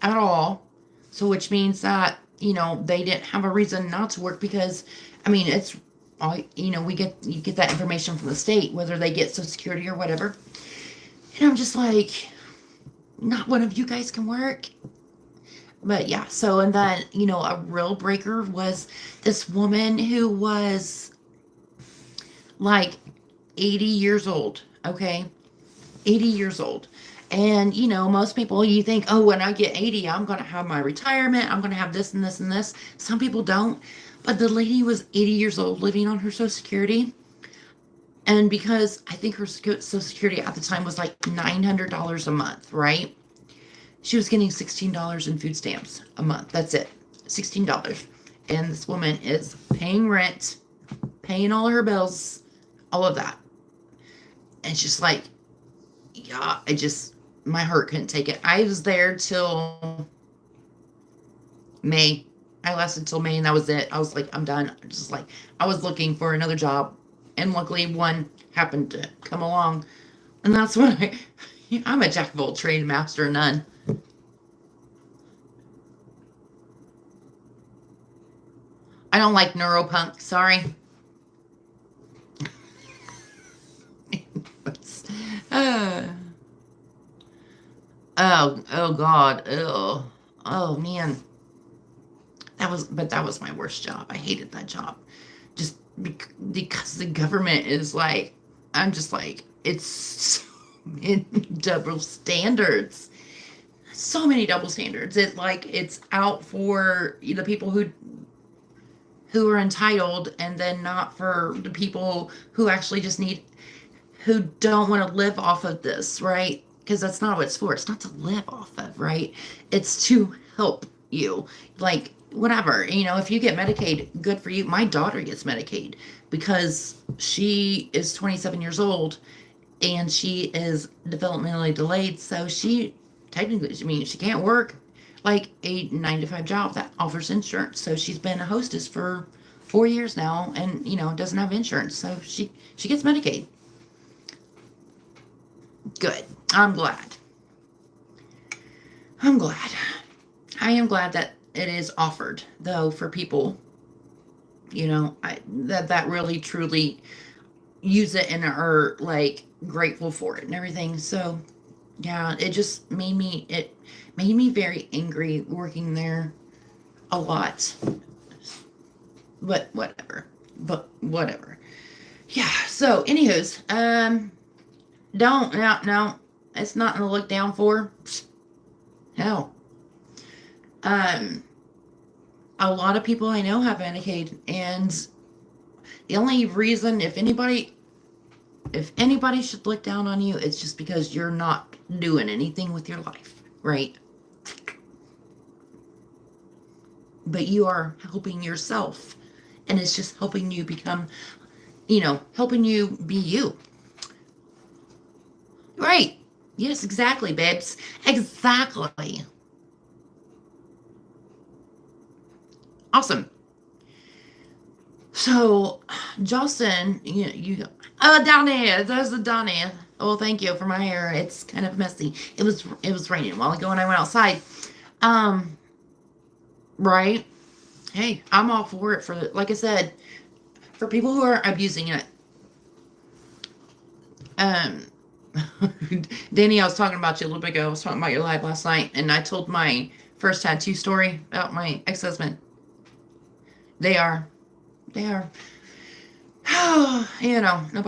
at all. So which means that, they didn't have a reason not to work because, it's all, you get that information from the state, whether they get Social Security or whatever. And I'm just like, not one of you guys can work. But yeah, so, and then, a real breaker was this woman who was like 80 years old, okay? 80 years old. And, most people, you think, oh, when I get 80, I'm going to have my retirement. I'm going to have this and this and this. Some people don't. But the lady was 80 years old living on her Social Security. And because I think her Social Security at the time was like $900 a month, right? She was getting $16 in food stamps a month. That's it. $16. And this woman is paying rent, paying all her bills, all of that. And it's just like, yeah, my heart couldn't take it. I was there till May. I lasted till May, and that was it. I was like, I'm done. Just like, I was looking for another job, and luckily one happened to come along. And that's what I'm a jack of all trades, master of none. I don't like neuropunk. Sorry. uh, oh God. Oh man. That was my worst job. I hated that job. Just because the government is like, I'm just like, it's so many double standards. So many double standards. It's out for the people who are entitled, and then not for the people who actually just need, who don't want to live off of this, right? Because that's not what it's for. It's not to live off of, right? It's to help you. Like, whatever, if you get Medicaid, good for you. My daughter gets Medicaid because she is 27 years old and she is developmentally delayed. So she technically, she can't work like a 9 to 5 job that offers insurance. So she's been a hostess for 4 years now, and doesn't have insurance. So she gets Medicaid. Good. I'm glad. I am glad that it is offered, though, for people, that really truly use it and are like grateful for it and everything. So yeah, it just made me very angry working there a lot. But whatever. Yeah. So anywho's, no, it's nothing to look down for. Hell. A lot of people I know have Medicaid, and the only reason, if anybody should look down on you, it's just because you're not doing anything with your life, right? But you are helping yourself, and it's just helping you become, helping you be you. Right. Yes, exactly, babes. Exactly. Awesome. So, Justin, down there, there's the down there. Oh, thank you for my hair. It's kind of messy. It was raining a while ago when I went outside. Right. Hey, I'm all for it. Like I said, for people who are abusing it. Danny, I was talking about you a little bit ago. I was talking about your live last night, and I told my first tattoo story about my ex-husband. They are. Nobody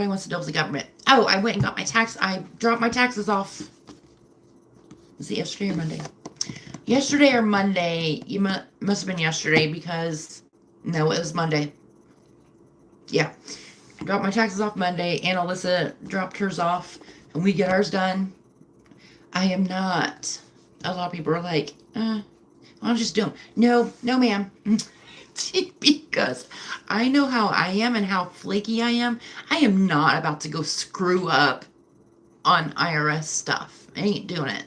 wants to deal with the government. Oh, I went and got I dropped my taxes off. Was it yesterday or Monday? Yesterday or Monday. You must have been yesterday, because, no, it was Monday. Yeah. I dropped my taxes off Monday, and Alyssa dropped hers off, and we get ours done. I am not. A lot of people are like, I'll just do them. No, ma'am. Because I know how I am and how flaky I am. I am not about to go screw up on IRS stuff. I ain't doing it.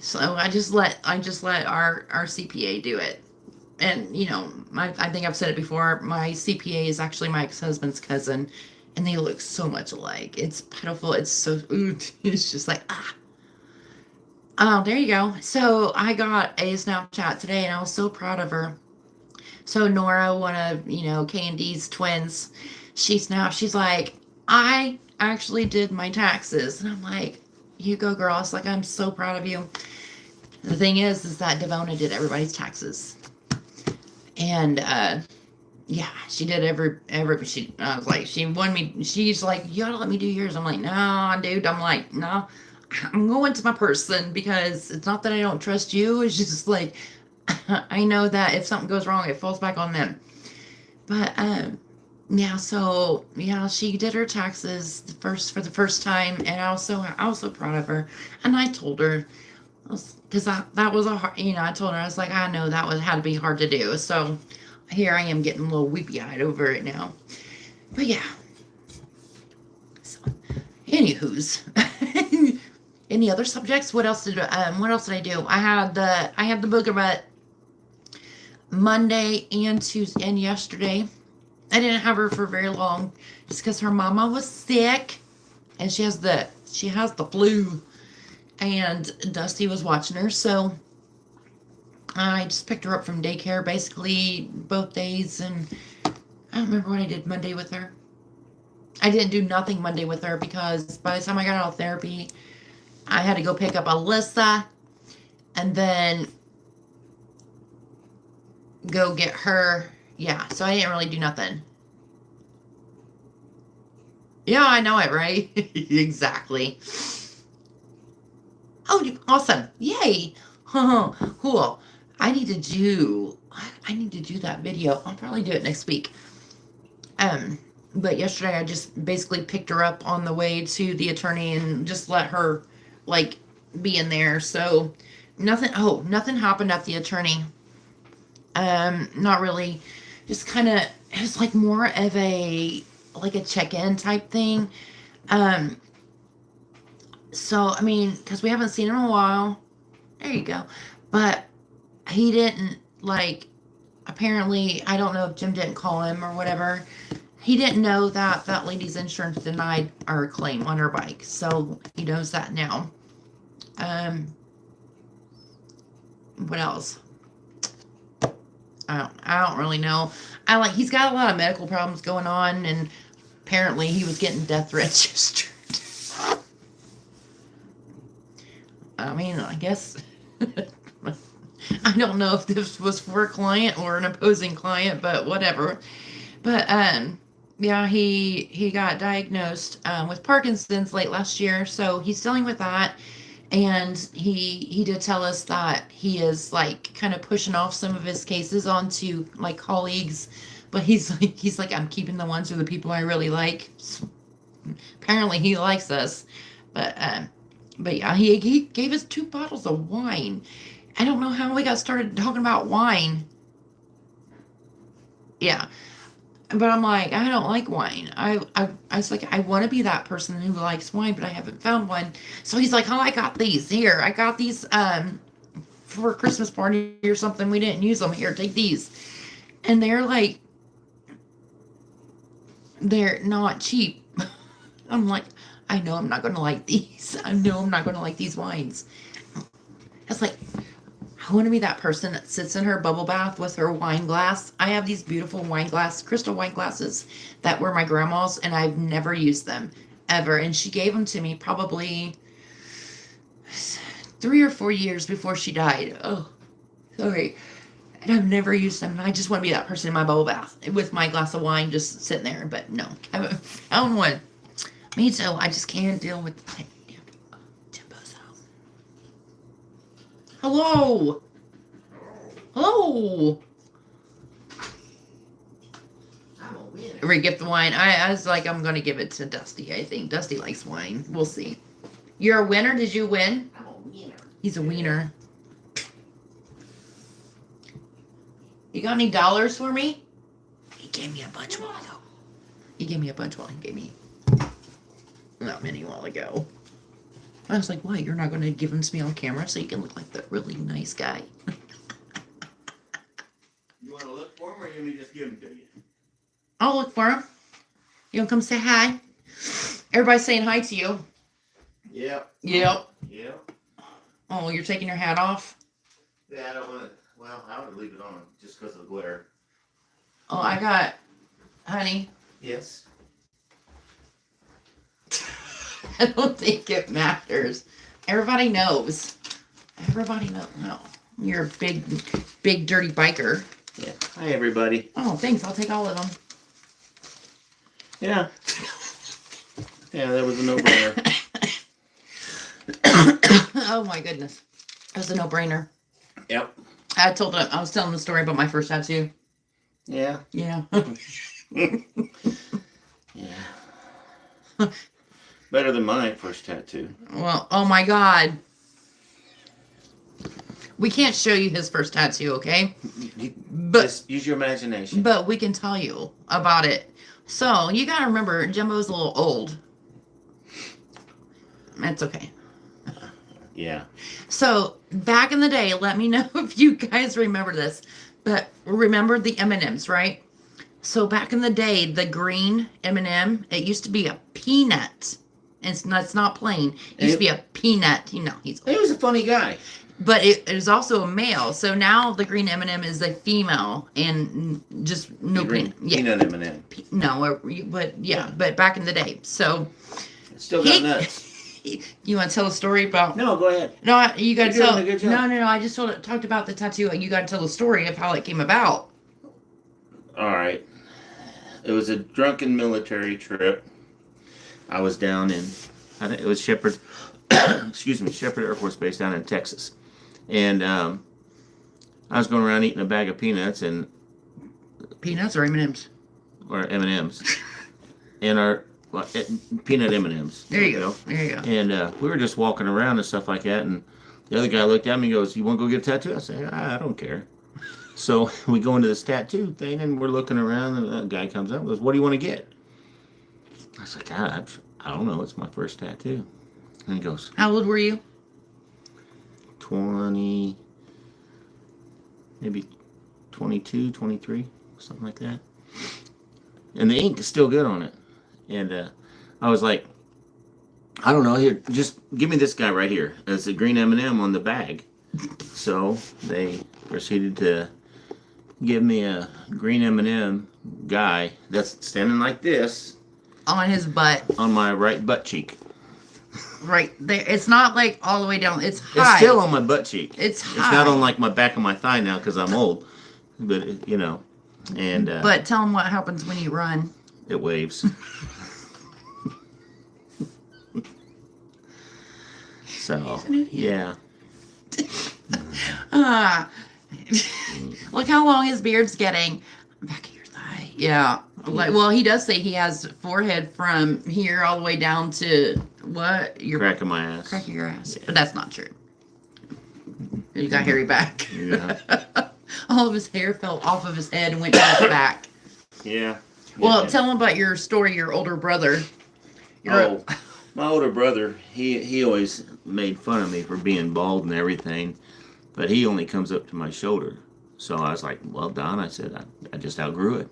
So I just let our CPA do it. And I think I've said it before. My CPA is actually my ex-husband's cousin, and they look so much alike. It's pitiful. It's so it's just like Oh, there you go. So I got a Snapchat today, and I was so proud of her. So Nora, one of, Candy's twins, she's like, I actually did my taxes. And I'm like, you go, girl. It's like, I'm so proud of you. The thing is that Devona did everybody's taxes. And, yeah, she did I was like, she wanted me, she's like, you gotta let me do yours. I'm like, no, dude. I'm like, no, I'm going to my person, because it's not that I don't trust you. It's just like, I know that if something goes wrong, it falls back on them. But yeah, so yeah, she did her taxes for the first time, and I was so proud of her. And I told her, because that was a hard, I told her, I was like, I know had to be hard to do. So here I am getting a little weepy eyed over it now. But yeah. So, anywho's. Any other subjects? What else did I do? I had the booger butt Monday and Tuesday and yesterday. I didn't have her for very long, just because her mama was sick, and she has the she has the flu, and Dusty was watching her, so I just picked her up from daycare basically both days, and I don't remember what I did Monday with her. I didn't do nothing Monday with her because by the time I got out of therapy, I had to go pick up Alyssa and then go get her. Yeah, so I didn't really do nothing. Yeah, I know it, right? Exactly. Oh, awesome. Yay. Cool. I need to do that video. I'll probably do it next week. But yesterday I just basically picked her up on the way to the attorney and just let her like be in there. So nothing happened at the attorney. Not really. Just kind of, it was like more of a check-in type thing. So I mean, because we haven't seen him in a while. There you go. But he didn't apparently, I don't know if Jim didn't call him or whatever. He didn't know that that lady's insurance denied our claim on her bike. So he knows that now. What else? I don't really know. He's got a lot of medical problems going on, and apparently he was getting death threats yesterday. I mean, I guess I don't know if this was for a client or an opposing client, but whatever. But yeah, he got diagnosed with Parkinson's late last year, so he's dealing with that. And he did tell us that he is kind of pushing off some of his cases onto colleagues, but he's like, I'm keeping the ones or the people I really like. So, apparently he likes us, but yeah, he gave us 2 bottles of wine. I don't know how we got started talking about wine. Yeah. But I'm like, I don't like wine. I was like, I want to be that person who likes wine, but I haven't found one. So he's like, oh, I got these. Here, I got these for a Christmas party or something. We didn't use them. Here, take these. And they're not cheap. I'm like, I know I'm not going to like these. I know I'm not going to like these wines. It's like, I want to be that person that sits in her bubble bath with her wine glass. I have these beautiful crystal wine glasses that were my grandma's, and I've never used them ever. And she gave them to me probably 3 or 4 years before she died. Oh, sorry. And I've never used them. I just want to be that person in my bubble bath with my glass of wine just sitting there. But no, I haven't found one. Me too. I just can't deal with Jimbo's house. Hello. Hello. I'm a winner. Re-gift the wine. I was like, I'm going to give it to Dusty. I think Dusty likes wine. We'll see. You're a winner? Did you win? I'm a winner. He's a wiener. You got any dollars for me? He gave me a bunch while ago. He gave me not many while ago. I was like, what? You're not going to give them to me on camera so you can look like that really nice guy? You want to look for him, or you want me to just give him to you? I'll look for him. You want to come say hi? Everybody's saying hi to you. Yep. Yep. Yep. Oh, you're taking your hat off? Yeah, I don't want to. Well, I would leave it on just because of the glare. Oh, I got, honey. Yes. I don't think it matters. Everybody knows. Everybody knows. No, you're a big, dirty biker. Yeah. Hi, everybody. Oh, thanks. I'll take all of them. Yeah. Yeah, that was a no-brainer. Oh my goodness, it was a no-brainer. Yep. I was telling the story about my first tattoo. Yeah. Yeah. Yeah. Better than my first tattoo. Well, oh my God. We can't show you his first tattoo, okay? But just use your imagination. But we can tell you about it. So you gotta remember, Jimbo's a little old. That's okay. Yeah. So back in the day, let me know if you guys remember this. But remember the M&Ms, right? So back in the day, the green M&M, it used to be a peanut It's not plain. It used to be a peanut. He's He was a funny guy. but it is also a male. So now the green M&M is a female and just no Green peanut. Yeah, peanut M&M. no, but yeah, but back in the day. So It's still got nuts. you want to tell a story about? No, go ahead. No, you got to You're tell. doing a good job. No. I just talked about the tattoo. You got to tell the story of how it came about. All right. It was a drunken military trip. I was down in, I think it was Shepherd, Shepherd Air Force Base down in Texas. And I was going around eating a bag of peanuts and Peanuts or M&Ms? or M&Ms. And peanut M&Ms. There you go. There you go. And we were just walking around and stuff like that. And the other guy looked at me and goes, "You want to go get a tattoo?" I said, I don't care. So we go into this tattoo thing and we're looking around and that guy comes up and goes, "What do you want to get?" I was like, I don't know. It's my first tattoo. And he goes, How old were you? 20, maybe 22, 23, something like that. And the ink is still good on it. And I was like, I don't know, here, just give me this guy right here. It's a green M&M on the bag. So they proceeded to give me a green M&M guy that's standing like this On his butt. on my right butt cheek. Right there. It's not like all the way down. It's high. It's still on my butt cheek. It's high. It's not on like my back of my thigh now because I'm old. But, and But tell them what happens when you run. it waves. So, yeah. Look how long his beard's getting. Back of your thigh. Yeah. Well, he does say he has forehead from here all the way down to what? Your Crack of my ass. crack of your ass. Yeah. But that's not true. You got hairy back. Yeah. All of his hair fell off of his head and went down his back. Yeah. Well, Yeah. tell him about your story, your older brother. My older brother, he always made fun of me for being bald and everything, but he only comes up to my shoulder. So I was like, "Well, Don," I said, I just outgrew it.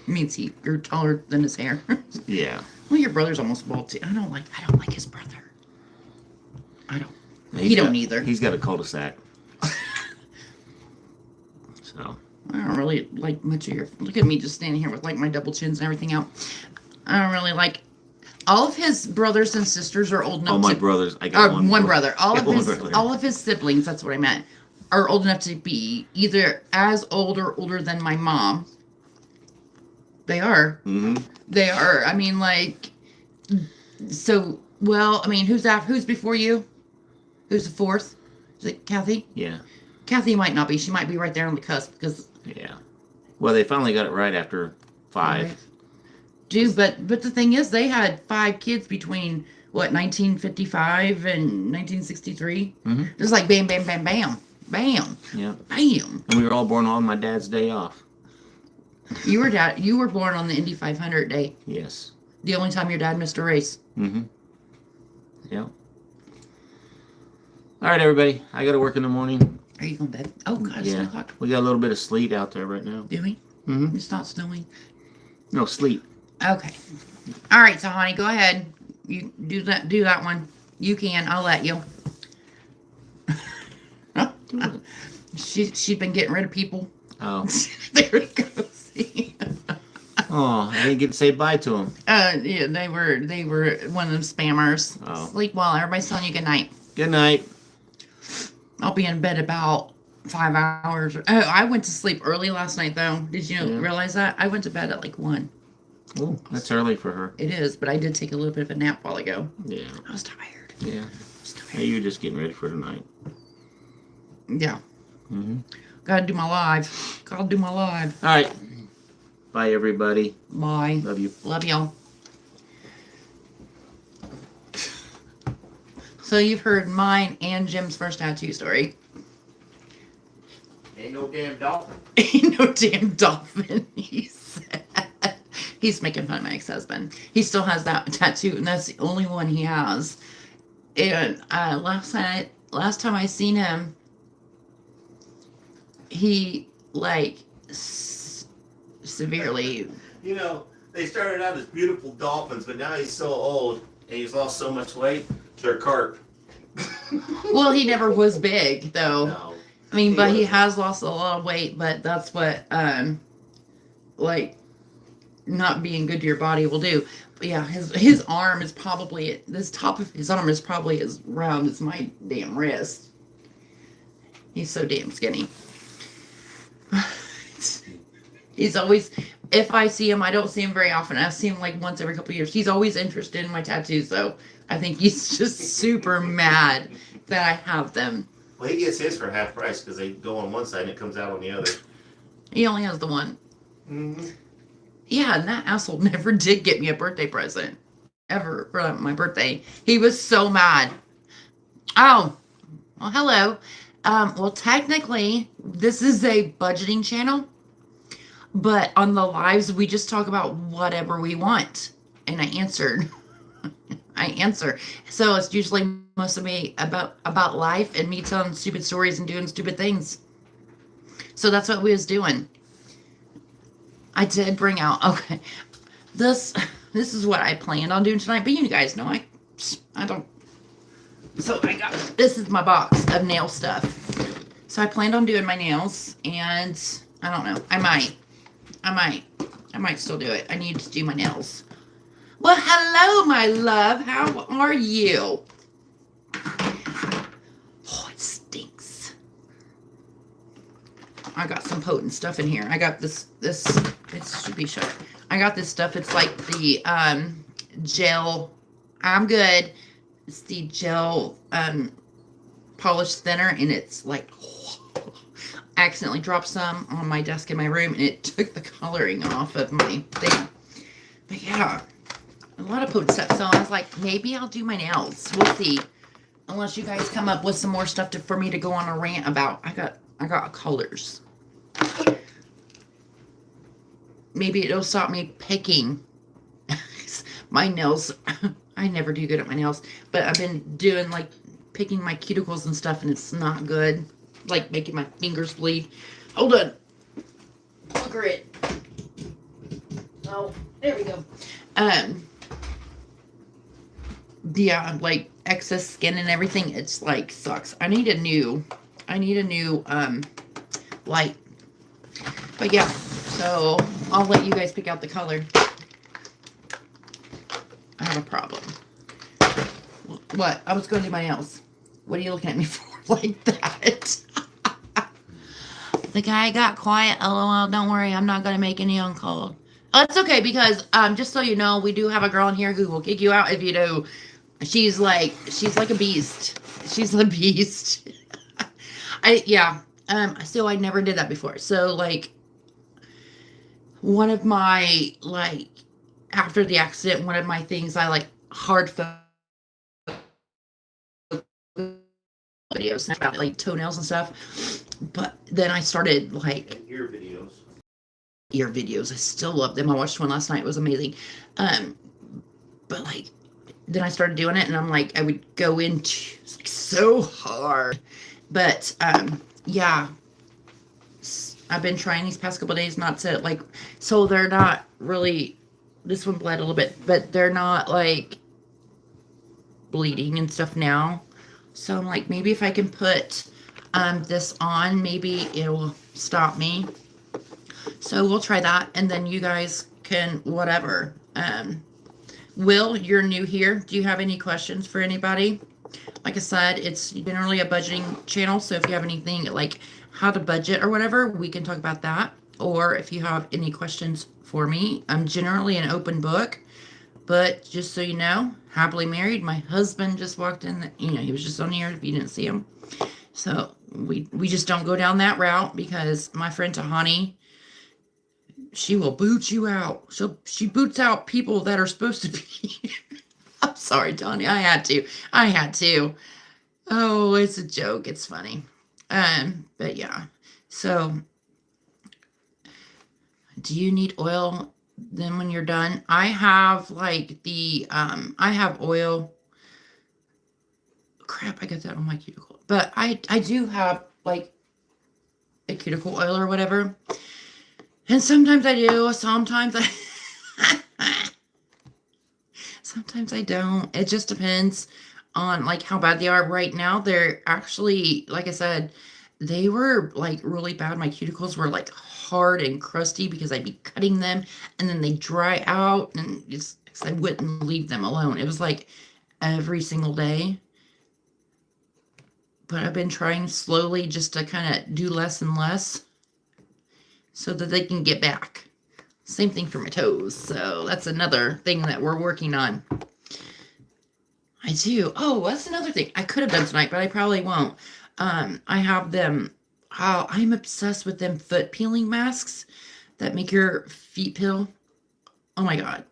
Means you're taller than his hair. Yeah. Well, your brother's almost bald too. I don't like his brother. I don't. He's don't either. He's got a cul-de-sac. So. I don't really like much of your. Look at me just standing here with like my double chins and everything out. I don't really like. All of his brothers and sisters are old enough. Oh, my brothers. I got one brother. All of one his brother. all of his siblings. That's what I meant. Are old enough to be either as old or older than my mom. They are. Mm-hmm. They are. I mean, like. So well. I mean, who's before you? Who's the fourth? Is it Kathy? Yeah. Kathy might not be. She might be right there on the cusp because. Yeah. Well, they finally got it right after 5. Right. Dude, but the thing is, they had 5 kids between what 1955 and 1963. Mm-hmm. Just like bam, bam, bam, bam, bam, Yeah. bam. And we were all born on my dad's day off. You were born on the Indy 500 day. Yes. The only time your dad missed a race. Mm-hmm. Yeah. All right, everybody. I got to work in the morning. Are you going to bed? Oh God, it's 10 o'clock. We got a little bit of sleet out there right now. Do we? Mm-hmm. It's not snowing. No, sleet. Okay. All right, so honey, go ahead. You do that one. You can. I'll let you. She's been getting rid of people. Oh. There we go. See. Oh, I didn't get to say bye to them. Yeah, they were one of them spammers. Oh. Sleep well. Everybody's telling you good night. Good night. I'll be in bed about 5 hours. Oh, I went to sleep early last night though. Did you realize that? I went to bed at like 1. Oh, that's early for her. It is, but I did take a little bit of a nap while ago. Yeah. I was tired. Yeah. Hey, you're just getting ready for tonight. Yeah. Mm-hmm. Gotta do my live. Gotta do my live. All right. Bye, everybody. Bye. Love you. Love y'all. So you've heard mine and Jim's first tattoo story. Ain't no damn dolphin. Ain't no damn dolphin, he said. He's making fun of my ex-husband. He still has that tattoo, and that's the only one he has. And last time I seen him, he like severely. You know, They started out as beautiful dolphins, but now he's so old and he's lost so much weight. They're carp. Well, he never was big though. No. I mean, but he wasn't. has lost a lot of weight. But that's what like not being good to your body will do. But yeah, his arm is probably this top of his arm is probably as round as my damn wrist. He's so damn skinny. He's always, if I see him, I don't see him very often. I see him like once every couple of years. He's always interested in my tattoos, though. I think he's just super mad that I have them. Well, he gets his for half price because they go on one side and it comes out on the other. He only has the one. Mm-hmm. Yeah, and that asshole never did get me a birthday present. Ever for my birthday. He was so mad. Oh, well, hello. Well, technically, this is a budgeting channel. But on the lives, we just talk about whatever we want. And I answered. I answer. So it's usually mostly about life and me telling stupid stories and doing stupid things. So that's what we was doing. I did bring out, okay, this is what I planned on doing tonight. But you guys know I don't. So this is my box of nail stuff. So I planned on doing my nails, and I don't know. I might still do it. I need to do my nails. Well, hello, my love. How are you? Oh, it stinks. I got some potent stuff in here. I got this, it should be shut. I got this stuff. It's like the gel. I'm good. It's the gel polish thinner, and it's like, I accidentally dropped some on my desk in my room, and it took the coloring off of my thing. But yeah, a lot of potent stuff. So I was like, maybe I'll do my nails. We'll see. Unless you guys come up with some more stuff for me to go on a rant about. I got colors. Maybe it'll stop me picking my nails. I never do good at my nails, but I've been doing like picking my cuticles and stuff, and it's not good. Like making my fingers bleed. Hold on. Look at it. Oh, there we go. Yeah, like excess skin and everything. It's like sucks. I need a new light. But yeah, so I'll let you guys pick out the color. I have a problem. What? I was going to do my nails. What are you looking at me for like that? The guy got quiet. LOL. Don't worry. I'm not going to make any on call. Oh, it's okay because just so you know, we do have a girl in here who will kick you out if you do. She's like a beast. She's a beast. So I never did that before. So like one of my after the accident, one of my things I like hard videos about like toenails and stuff. But then I started like ear videos. I still love them. I watched one last night. It was amazing. But like then I started doing it, and I'm like, I would go into like so hard. But yeah, I've been trying these past couple of days not to like, so they're not really, this one bled a little bit, but they're not like bleeding and stuff now. So I'm like, maybe if I can put this on, maybe it'll stop me. So we'll try that, and then you guys can whatever. Will, you're new here. Do you have any questions for anybody? Like I said, it's generally a budgeting channel, so if you have anything like how to budget or whatever, we can talk about that. Or if you have any questions for me, I'm generally an open book. But just so you know, happily married. My husband just walked in. He was just on here if you didn't see him. So we just don't go down that route because my friend Tahani, she will boot you out. She boots out people that are supposed to be. I'm sorry, Tony. I had to. Oh, it's a joke. It's funny. But yeah. So, do you need oil then when you're done? I have like I have oil. Crap, I got that on my cuticle. But I do have like a cuticle oil or whatever. And sometimes I do. Sometimes Sometimes I don't. It just depends on like how bad they are. Right now, they're actually, like I said, they were like really bad. My cuticles were like hard and crusty because I'd be cutting them and then they dry out and just 'cause I wouldn't leave them alone. It was like every single day. But I've been trying slowly just to kind of do less and less so that they can get back. Same thing for my toes. So that's another thing that we're working on. I do. Oh, that's another thing I could have done tonight, but I probably won't. I have them. Oh, I'm obsessed with them foot peeling masks that make your feet peel. Oh my god.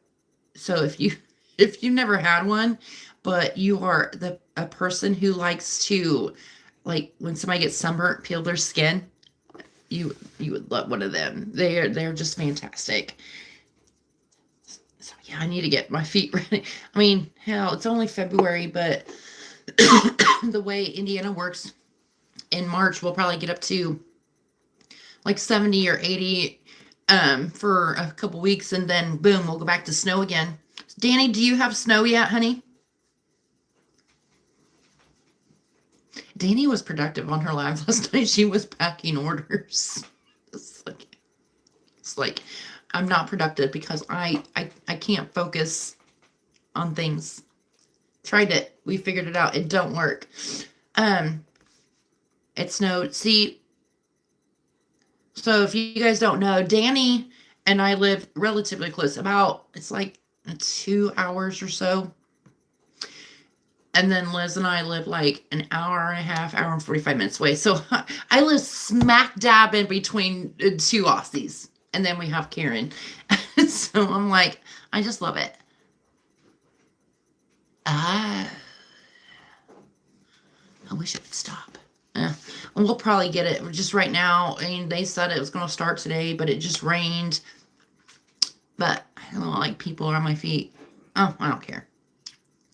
So if you never had one, but you are a person who likes to like when somebody gets sunburnt, peel their skin, you would love one of them. They're just fantastic. So yeah, I need to get my feet ready. I mean, hell, it's only February, but the way Indiana works, in March we'll probably get up to like 70 or 80 for a couple weeks, and then boom, we'll go back to snow again. Danny, do you have snow yet, honey? Danny was productive on her live last night. She was packing orders. It's like I'm not productive because I can't focus on things. Tried it. We figured it out. It don't work. It snowed. See, so if you guys don't know, Danny and I live relatively close. It's like 2 hours or so. And then Liz and I live like an hour and a half, hour and 45 minutes away. So I live smack dab in between two Aussies. And then we have Karen. So I'm like, I just love it. I wish it would stop. We'll probably get it just right now. I mean, they said it was going to start today, but it just rained. But I don't like people on my feet. Oh, I don't care.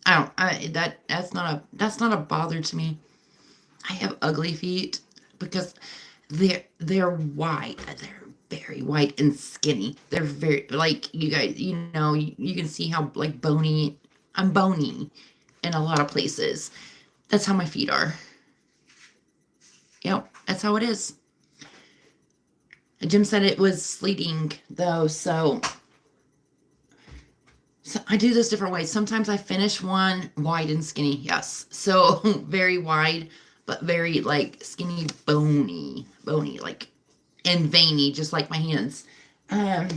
That's not a bother to me. I have ugly feet because they're white. They're very white and skinny. They're very like you guys, you can see how like bony. I'm bony in a lot of places. That's how my feet are. Yep, that's how it is. Jim said it was sleeting though, so I do this different ways. Sometimes I finish one wide and skinny. Yes. So very wide, but very like skinny, bony, like, and veiny, just like my hands. I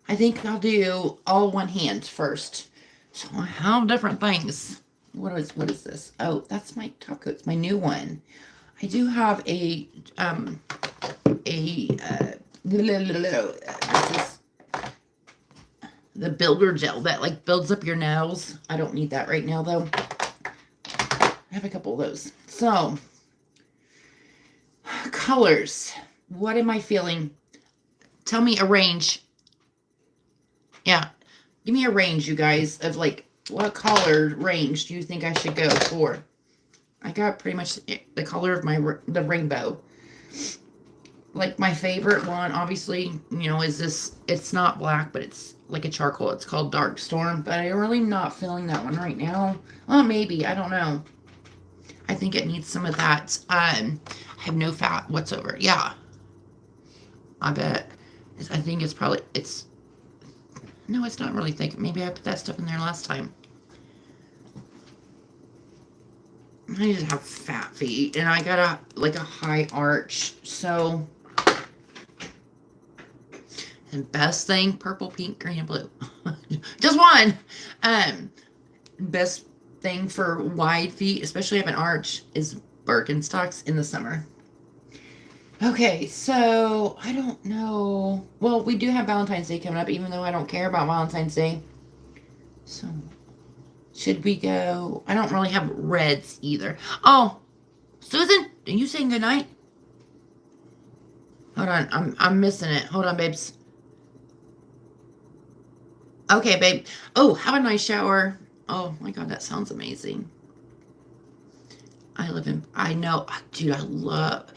think I'll do all one hand first. So I have different things. What is this? Oh, that's my top coat. It's my new one. I do have this is the builder gel that like builds up your nails. I don't need that right now though. I have a couple of those. So colors. What am I feeling? Tell me a range. Yeah. Give me a range, you guys, of like what color range do you think I should go for? I got pretty much the color of the rainbow. Like my favorite one, obviously, is this. It's not black, but it's like a charcoal. It's called Dark Storm, but I'm really not feeling that one right now. Oh, maybe. I don't know. I think it needs some of that. I have no fat whatsoever. Yeah. I bet. I think it's probably, no, it's not really thick. Maybe I put that stuff in there last time. I just have fat feet, and I got a high arch, so. And best thing, purple, pink, green, and blue. Just one. Best thing for wide feet, especially if an arch, is Birkenstocks in the summer. Okay, so I don't know. Well, we do have Valentine's Day coming up, even though I don't care about Valentine's Day. So, should we go? I don't really have reds either. Oh, Susan, are you saying goodnight? Hold on, I'm missing it. Hold on, babes. Okay, babe. Oh, have a nice shower. Oh my God, that sounds amazing. I know, dude, I love,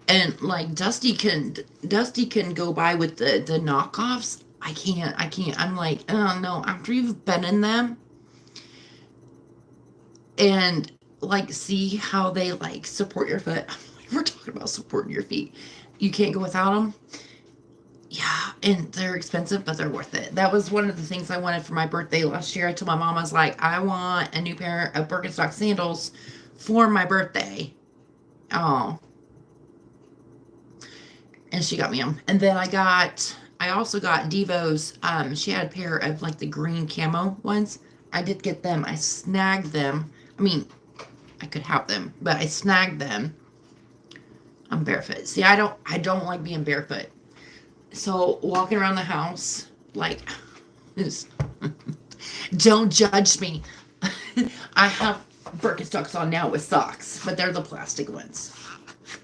and like Dusty can go by with the knockoffs. I can't. I'm like, oh no, after you've been in them and like see how they like support your foot. We're talking about supporting your feet. You can't go without them. Yeah, and they're expensive, but they're worth it. That was one of the things I wanted for my birthday last year. I told my mom, I was like, I want a new pair of Birkenstock sandals for my birthday. Oh, and she got me them. And then I also got Devo's. She had a pair of like the green camo ones. I did get them. I snagged them. I mean, I could have them, but I snagged them. I'm barefoot. See, I don't like being barefoot. So walking around the house, like, is, don't judge me. I have Birkenstocks on now with socks, but they're the plastic ones.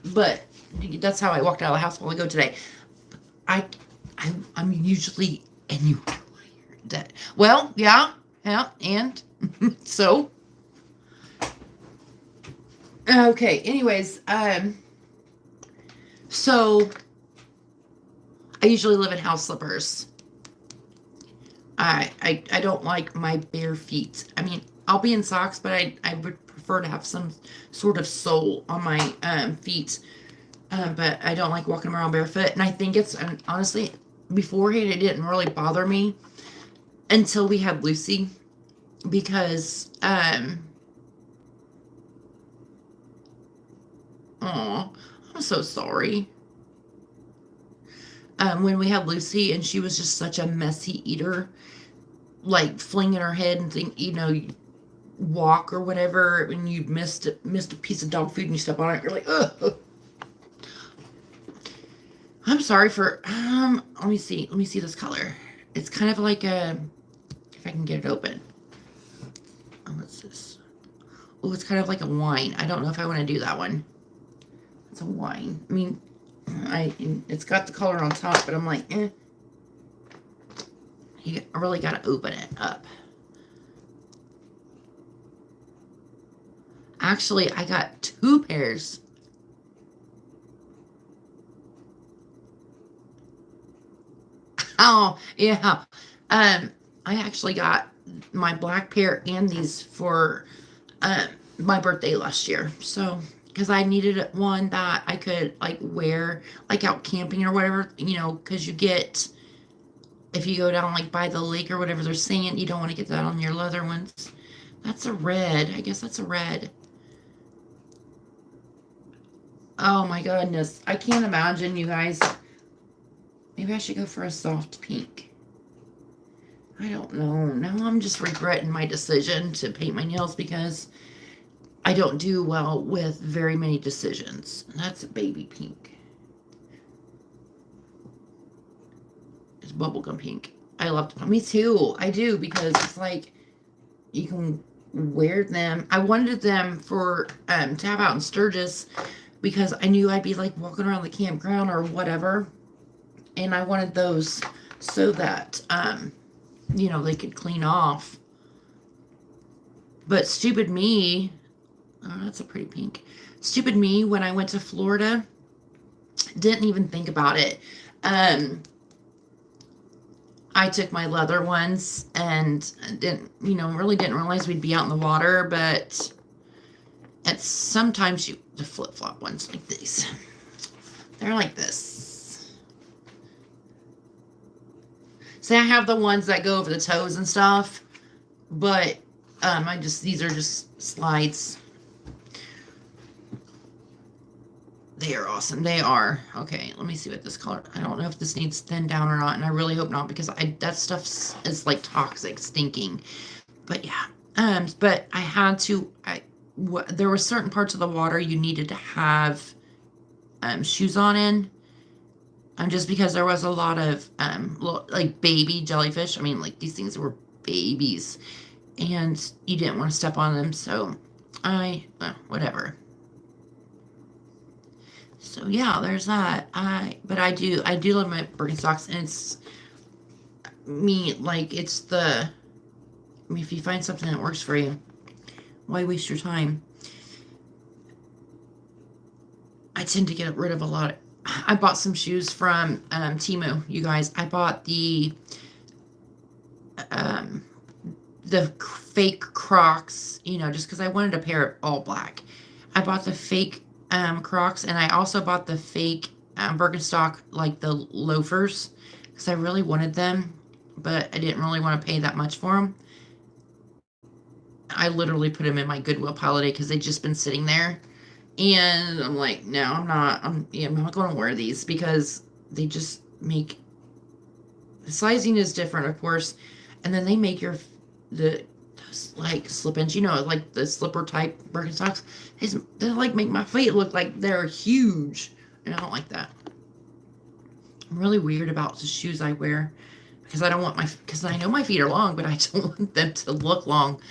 But that's how I walked out of the house while I go today. I, I'm usually anywhere. Well, yeah, and so okay. Anyways, so I usually live in house slippers. I don't like my bare feet. I mean, I'll be in socks, but I would prefer to have some sort of sole on my feet. But I don't like walking around barefoot. And I think it's, and honestly, beforehand, it didn't really bother me until we had Lucy. Because, oh, I'm so sorry. When we had Lucy and she was just such a messy eater, like flinging her head and think, walk or whatever, and you missed a piece of dog food and you step on it, you're like, ugh. I'm sorry for, let me see this color. It's kind of like a, if I can get it open. Oh, what's this? Oh, it's kind of like a wine. I don't know if I want to do that one. It's a wine. I mean, it's got the color on top, but I'm like, I really got to open it up. Actually, I got 2 pairs. Oh, yeah. I actually got my black pair and these for my birthday last year. So, because I needed one that I could like wear like out camping or whatever, because you get, if you go down like by the lake or whatever, there's sand. You don't want to get that on your leather ones. That's a red. I guess that's a red. Oh my goodness. I can't imagine, you guys. Maybe I should go for a soft pink. I don't know. Now I'm just regretting my decision to paint my nails because I don't do well with very many decisions. That's a baby pink. It's bubblegum pink. I love it. Me too. I do, because it's like you can wear them. I wanted them for to have out in Sturgis because I knew I'd be like walking around the campground or whatever. And I wanted those so that they could clean off. But stupid me, oh, that's a pretty pink. Stupid me, when I went to Florida, didn't even think about it. I took my leather ones and really didn't realize we'd be out in the water, but sometimes the flip-flop ones like these. They're like this. See, I have the ones that go over the toes and stuff, but these are just slides. They are awesome. They are. Okay, let me see what this color, I don't know if this needs thinned down or not, and I really hope not, because that stuff is like toxic, stinking. But yeah, but I had to, there were certain parts of the water you needed to have shoes on in. Just because there was a lot of like baby jellyfish. I mean, like these things were babies, and you didn't want to step on them. So whatever. So yeah, there's that. But I do love my Birkenstocks, and it's if you find something that works for you, why waste your time? I tend to get rid of a lot I bought some shoes from Temu, you guys. I bought um, the fake Crocs, just because I wanted a pair of all black. I bought the fake Crocs, and I also bought the fake Birkenstock, like the loafers, because I really wanted them, but I didn't really want to pay that much for them. I literally put them in my Goodwill pile today because they'd just been sitting there. And I'm like, no, I'm not. I'm not going to wear these because they just make the sizing is different, of course, and then they make the those like slip-ins, like the slipper type Birkenstocks. They like make my feet look like they're huge, and I don't like that. I'm really weird about the shoes I wear because I don't want because I know my feet are long, but I don't want them to look long.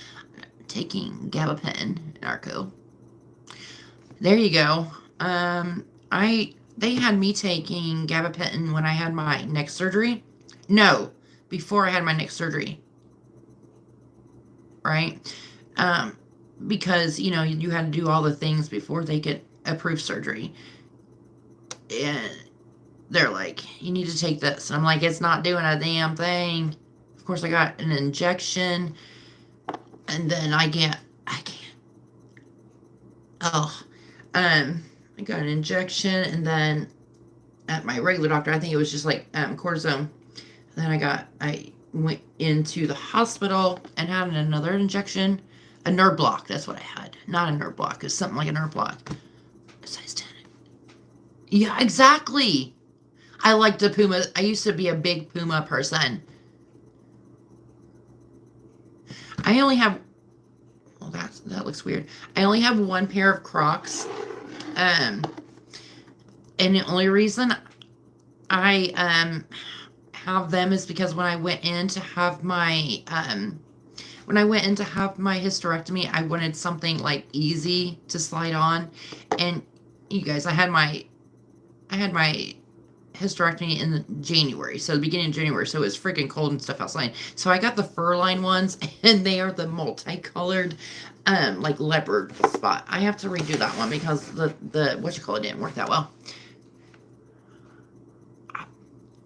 Taking gabapentin, narco. There you go. They had me taking gabapentin when I had my neck surgery. No, before I had my neck surgery, right? Um, because you had to do all the things before they could approve surgery, and they're like, you need to take this, and I'm like, it's not doing a damn thing. Of course, I got an injection, and then I can't. Oh, I got an injection, and then at my regular doctor, I think it was just like cortisone. And then I went into the hospital and had another injection, a nerve block. That's what I had, not a nerve block. It's something like a nerve block. Size 10. Yeah, exactly. I like the Puma. I used to be a big Puma person. I only have. Well, that looks weird. I only have one pair of Crocs. And the only reason I have them is because when I went in to have my hysterectomy, I wanted something like easy to slide on. And you guys, I had my hysterectomy in January, so the beginning of January, so it was freaking cold and stuff outside. So I got the fur-lined ones, and they are the multicolored, like leopard spot. I have to redo that one because the didn't work that well.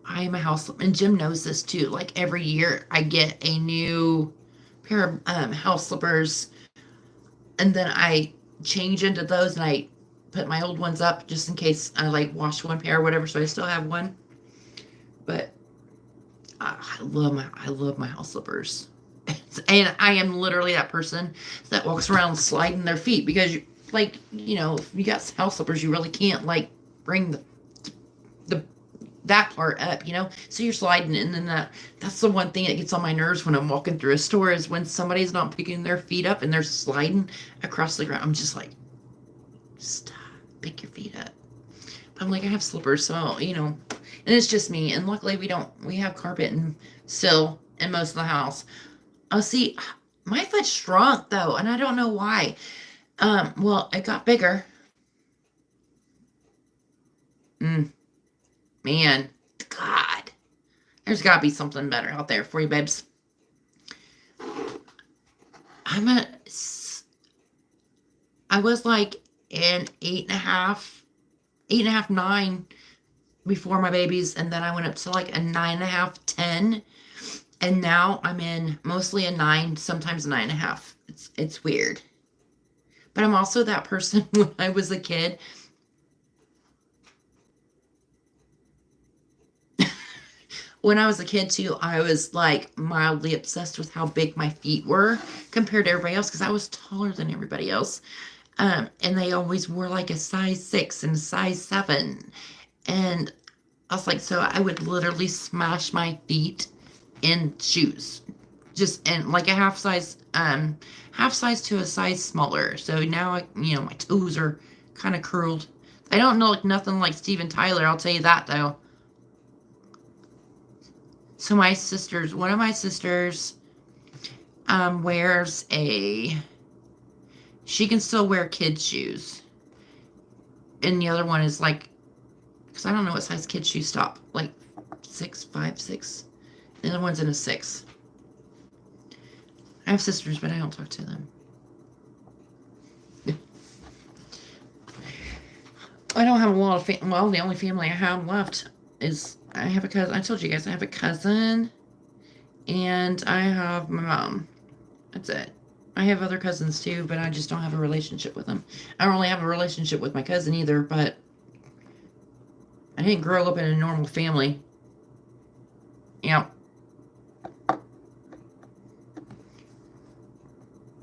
I am a house, and Jim knows this too. Like every year, I get a new pair of house slippers, and then I change into those, and I put my old ones up just in case I like wash one pair or whatever. So I still have one, but I love my house slippers, and I am literally that person that walks around sliding their feet because if you got house slippers, you really can't like bring the that part up, so you're sliding, and then that's the one thing that gets on my nerves when I'm walking through a store is when somebody's not picking their feet up and they're sliding across the ground. I'm just like, stop, pick your feet up. But I'm like, I have slippers, so and it's just me, and luckily we have carpet and sill in most of the house. Oh, see, my foot shrunk though, and I don't know why. Well, it got bigger. Man, God, there's got to be something better out there for you, babes. I was like an 8.5, 9 before my babies, and then I went up to like a 9.5, 10, and now I'm in mostly a 9, sometimes a 9.5. It's weird, but I'm also that person when I was a kid. When I was a kid too, I was like mildly obsessed with how big my feet were compared to everybody else because I was taller than everybody else. And they always wore like a size 6 and a size 7. And I was like, so I would literally smash my feet in shoes. Just and like a half size to a size smaller. So now my toes are kind of curled. I don't know like nothing like Steven Tyler, I'll tell you that though. So one of my sisters wears she can still wear kids shoes. And the other one is like, because I don't know what size kids shoes stop, like 6, 5, 6. The other one's in a 6. I have sisters, but I don't talk to them. I don't have a lot of well, the only family I have left is I have a cousin. I told you guys I have a cousin, and I have my mom. That's it. I have other cousins too, but I just don't have a relationship with them. I don't really have a relationship with my cousin either, but I didn't grow up in a normal family. Yeah.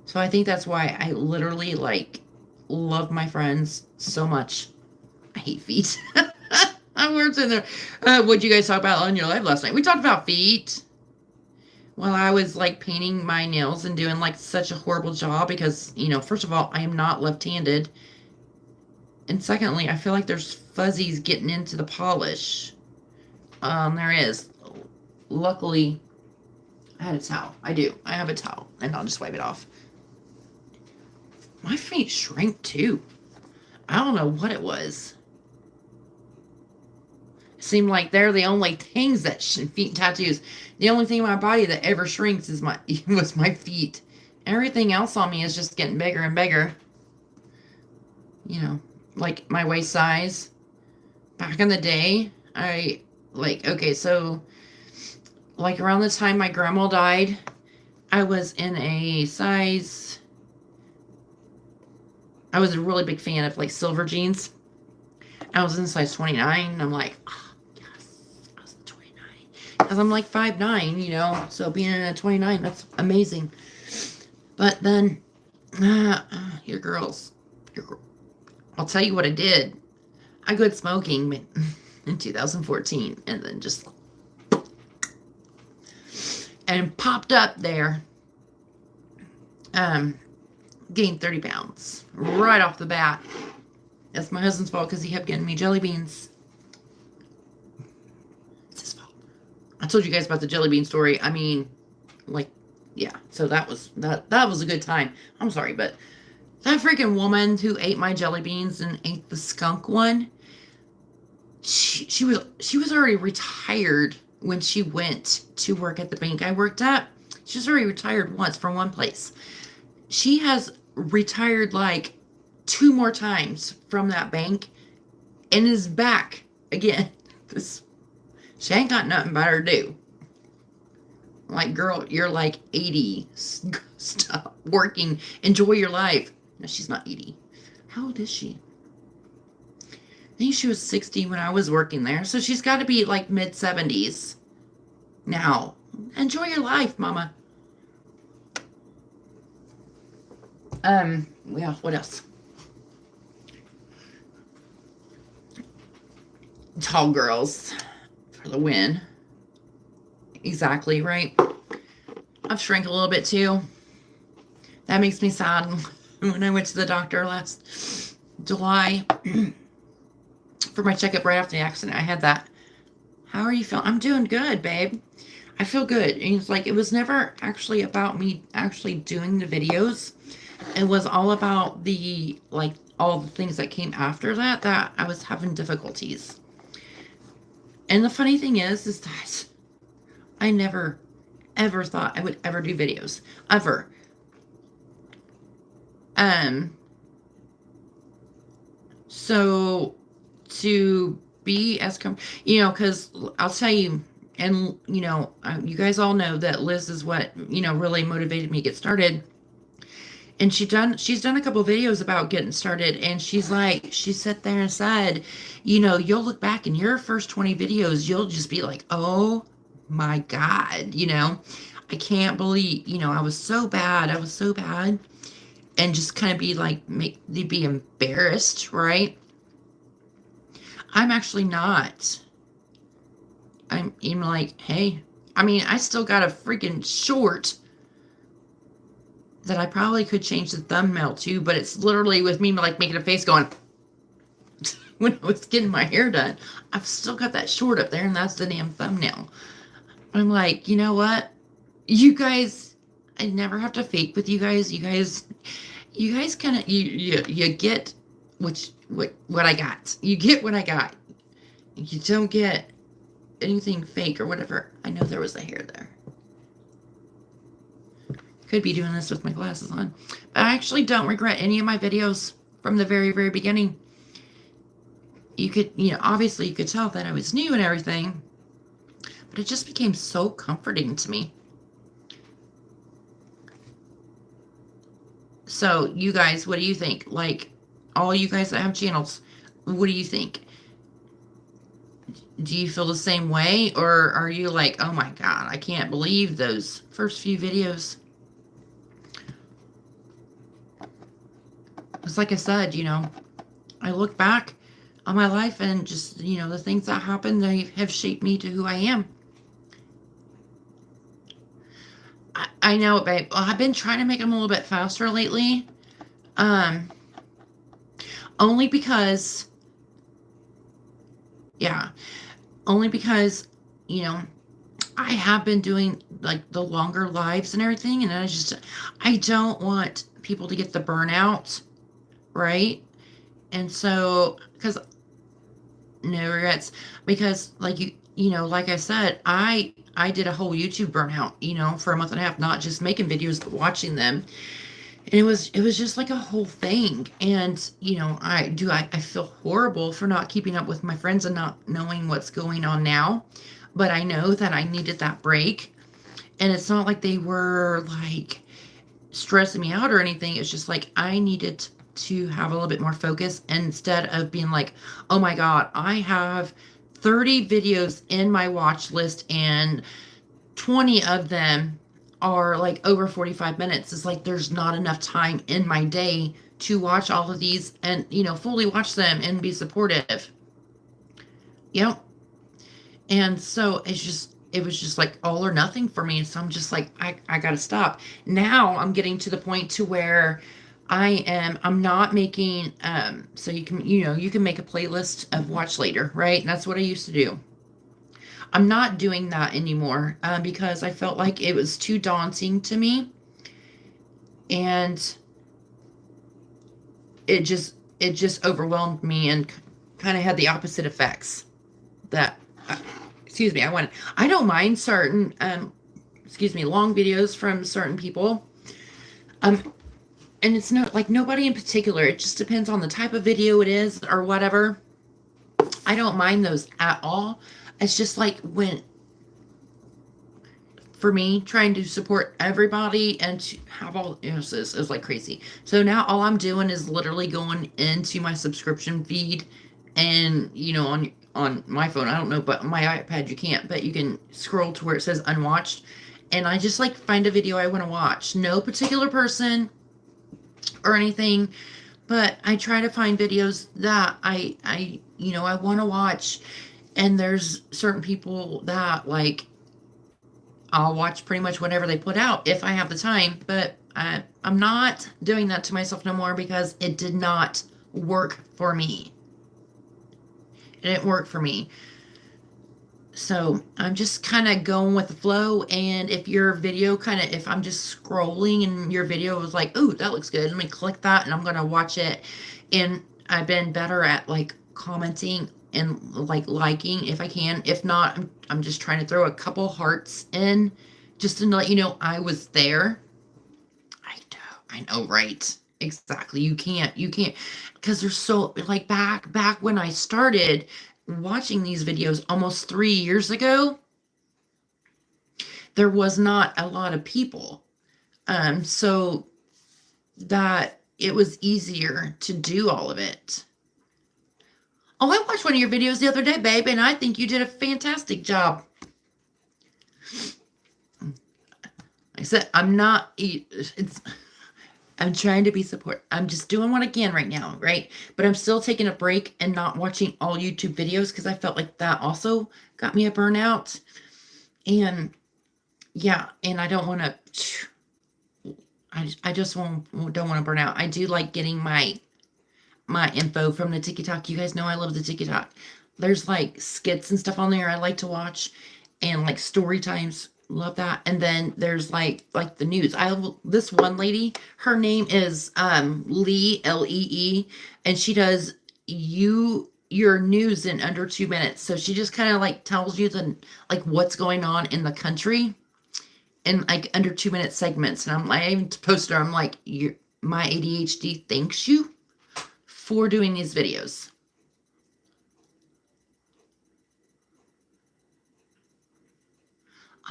So I think that's why I literally love my friends so much. I hate feet. I'm words in there. What'd you guys talk about on your live last night? We talked about feet. While I was painting my nails and doing such a horrible job because, first of all, I am not left-handed. And secondly, I feel like there's fuzzies getting into the polish. There is. Luckily, I had a towel. I do. I have a towel, and I'll just wipe it off. My feet shrank too. I don't know what it was. It seemed like they're the only things that feet tattoos. The only thing in my body that ever shrinks is my feet. Everything else on me is just getting bigger and bigger. Like my waist size. Back in the day, okay, so around the time my grandma died, I was in a size. I was a really big fan of silver jeans. I was in size 29. And I'm like, oh, yes, I was 29. Because I'm 5'9", so being in a 29, that's amazing. But then, your girls, I'll tell you what I did. I quit smoking in 2014 and then just and popped up there. Gained 30 pounds right off the bat. That's my husband's fault because he kept getting me jelly beans. It's his fault. I told you guys about the jelly bean story. I mean, yeah. So that was a good time. I'm sorry, but that freaking woman who ate my jelly beans and ate the skunk one, she was already retired when she went to work at the bank I worked at. She was already retired once from one place. She has retired 2 more times from that bank and is back again. She ain't got nothing better to do. Girl, you're 80. Stop working. Enjoy your life. No, she's not 80. How old is she? I think she was 60 when I was working there. So she's got to be mid-70s now. Enjoy your life, mama. Yeah, what else? Tall girls for the win. Exactly, right? I've shrank a little bit too. That makes me sad. When I went to the doctor last July for my checkup right after the accident, I had that. How are you feeling? I'm doing good, babe. I feel good. And it's it was never actually about me actually doing the videos. It was all about the all the things that came after that I was having difficulties. And the funny thing is that I never ever thought I would ever do videos ever. So to be as because I'll tell you, and you guys all know that Liz is what really motivated me to get started. And she's done a couple videos about getting started, and she sat there and said, you'll look back in your first 20 videos, you'll just be like, oh my God, I can't believe, I was so bad. And just kind of be be embarrassed, right? I'm actually not. I'm hey, I still got a freaking short that I probably could change the thumbnail to, but it's literally with me making a face going when I was getting my hair done. I've still got that short up there, and that's the damn thumbnail. I'm you know what? You guys, I never have to fake with you guys. You guys kind of you get what I got. You get what I got. You don't get anything fake or whatever. I know there was a hair there. Could be doing this with my glasses on. But I actually don't regret any of my videos from the very, very beginning. you could, obviously you could tell that I was new and everything, but it just became so comforting to me. So, you guys, what do you think? Like, all you guys that have channels, what do you think? Do you feel the same way? Or are you like, oh my God, I can't believe those first few videos? It's like I said, I look back on my life and just, the things that happened, they have shaped me to who I am. I know, babe. Well, I've been trying to make them a little bit faster lately. Um, only because, yeah, only because, you know, I have been doing like the longer lives and everything, and I don't want people to get the burnout, right? And so, because no regrets, because like like I said, I did a whole YouTube burnout, for a month and a half, not just making videos but watching them, and it was just like a whole thing. And I feel horrible for not keeping up with my friends and not knowing what's going on now, but I know that I needed that break. And it's not like they were like stressing me out or anything. It's just like I needed to have a little bit more focus instead of being like, oh my God, I have 30 videos in my watch list and 20 of them are like over 45 minutes. It's like there's not enough time in my day to watch all of these and, fully watch them and be supportive. Yep. And so it was just like all or nothing for me. So I'm just like, I gotta stop. Now I'm getting to the point to where I'm not making, so you can make a playlist of watch later, right? And that's what I used to do. I'm not doing that anymore, because I felt like it was too daunting to me. And it just overwhelmed me and kind of had the opposite effects that, excuse me, I don't mind certain, long videos from certain people. And it's not like nobody in particular. It just depends on the type of video it is or whatever. I don't mind those at all. It's just like for me, trying to support everybody and to have all, this is like crazy. So now all I'm doing is literally going into my subscription feed and, on my phone, I don't know, but on my iPad you can't, but you can scroll to where it says unwatched. And I just like find a video I want to watch. No particular person or anything, but I try to find videos that I want to watch. And there's certain people that like I'll watch pretty much whatever they put out if I have the time, but I'm not doing that to myself no more because it did not work for me. It didn't work for me. So I'm just kind of going with the flow. And if your video if I'm just scrolling and your video was like, ooh, that looks good, let me click that and I'm going to watch it. And I've been better at like commenting and like liking if I can. If not, I'm just trying to throw a couple hearts in just to let you know I was there. I know, right? Exactly. You can't, because there's so like back when I started watching these videos almost 3 years ago, there was not a lot of people. So that it was easier to do all of it. Oh, I watched one of your videos the other day, babe, and I think you did a fantastic job. I said, I'm trying to be support. I'm just doing what I can right now, right? But I'm still taking a break and not watching all YouTube videos because I felt like that also got me a burnout. And yeah, and I don't want to, I just don't want to burn out. I do like getting my info from the TikTok. You guys know I love the TikTok. There's like skits and stuff on there I like to watch, and like story times. Love that. And then there's like the news. I have this one lady, her name is Lee, Lee, and she does your news in under 2 minutes. So she just kind of like tells you what's going on in the country in like under 2 minute segments. And I even posted her, I'm like, my ADHD thanks you for doing these videos.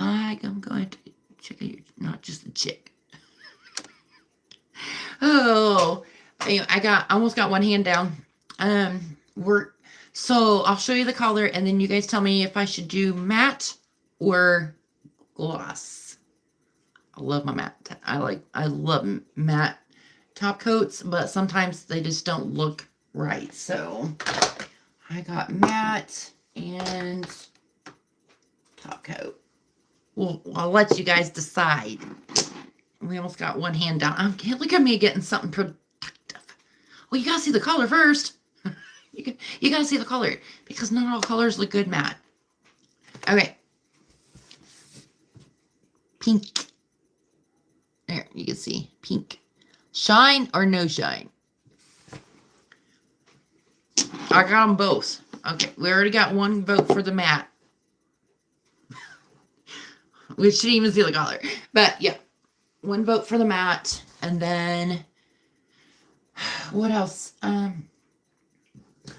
I'm going to check out your, not just a chick. Oh, anyway, I almost got one hand down. We're so I'll show you the color, and then you guys tell me if I should do matte or gloss. I love my matte. I love matte top coats, but sometimes they just don't look right. So I got matte and top coat. Well, I'll let you guys decide. We almost got one hand down. Look at me getting something productive. Well, you gotta see the color first. You gotta see the color because not all colors look good matte. Okay. Pink. There, you can see pink. Shine or no shine? I got them both. Okay, we already got one vote for the matte. We shouldn't even see the color. But yeah, one vote for the matte. And then what else?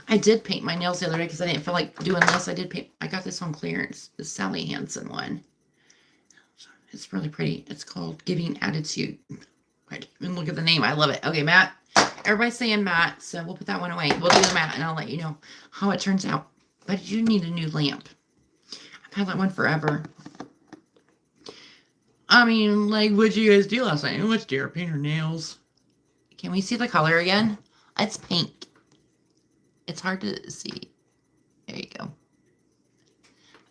I did paint my nails the other day because I didn't feel like doing this. I got this on clearance, the Sally Hansen one. It's really pretty. It's called Giving Attitude. I didn't even look at the name. I love it. Okay, matte. Everybody's saying matte, so we'll put that one away. We'll do the matte, and I'll let you know how it turns out. But you need a new lamp. I've had that one forever. I mean, like, what'd you guys do last night? Let's do our paint our nails. Can we see the color again? It's pink. It's hard to see. There you go.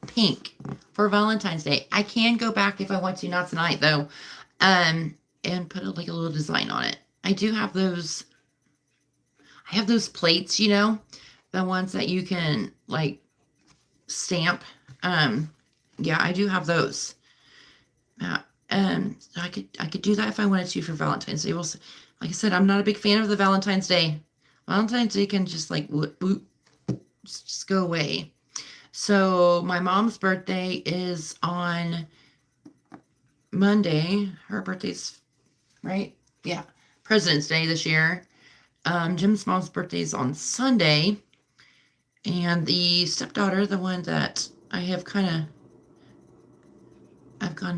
Pink for Valentine's Day. I can go back if I want to, not tonight though, and put like a little design on it. I do have those. I have those plates, you know, the ones that you can like stamp. Yeah, I do have those. So I could do that if I wanted to for Valentine's Day. Well, like I said, I'm not a big fan of the Valentine's Day. Valentine's Day can just like just go away. So my mom's birthday is on Monday. Her birthday's right. Yeah, President's Day this year. Jim's mom's birthday is on Sunday, and the stepdaughter, the one that I've gone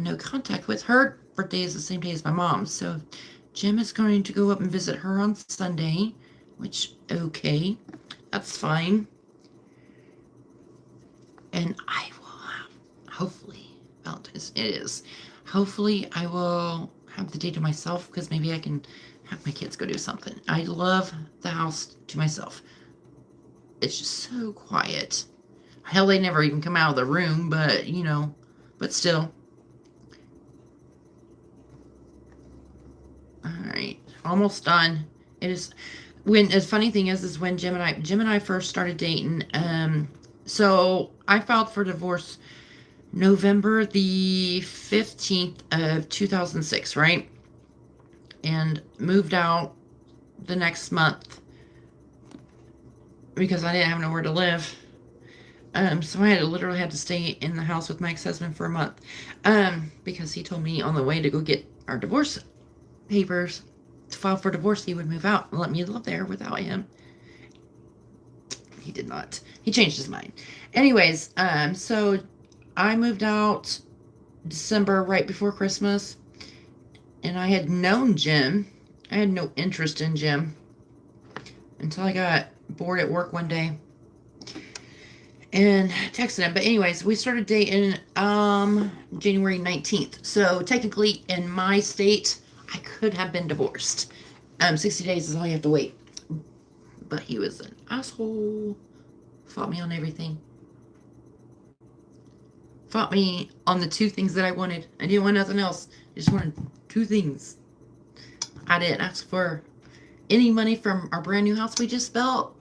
no contact with, her birthday is the same day as my mom's. So Jim is going to go up and visit her on Sunday, which, okay, that's fine. And I will have, hopefully, Valentine's, it is. Hopefully I will have the day to myself because maybe I can have my kids go do something. I love the house to myself. It's just so quiet. Hell, they never even come out of the room, but, you know, but still. All right, almost done. It is, when, the funny thing is when Jim and I first started dating, so I filed for divorce November the 15th of 2006, right? And moved out the next month because I didn't have nowhere to live. So I literally had to stay in the house with my ex-husband for a month, because he told me on the way to go get our divorce papers to file for divorce, he would move out and let me live there without him. He did not. He changed his mind. Anyways, so I moved out December, right before Christmas, and I had known Jim. I had no interest in Jim until I got bored at work one day and texted him. But anyways, we started dating January 19th. So technically in my state, I could have been divorced. 60 days is all you have to wait. But he was an asshole. Fought me on everything. Fought me on the two things that I wanted. I didn't want nothing else. I just wanted two things. I didn't ask for any money from our brand new house we just built.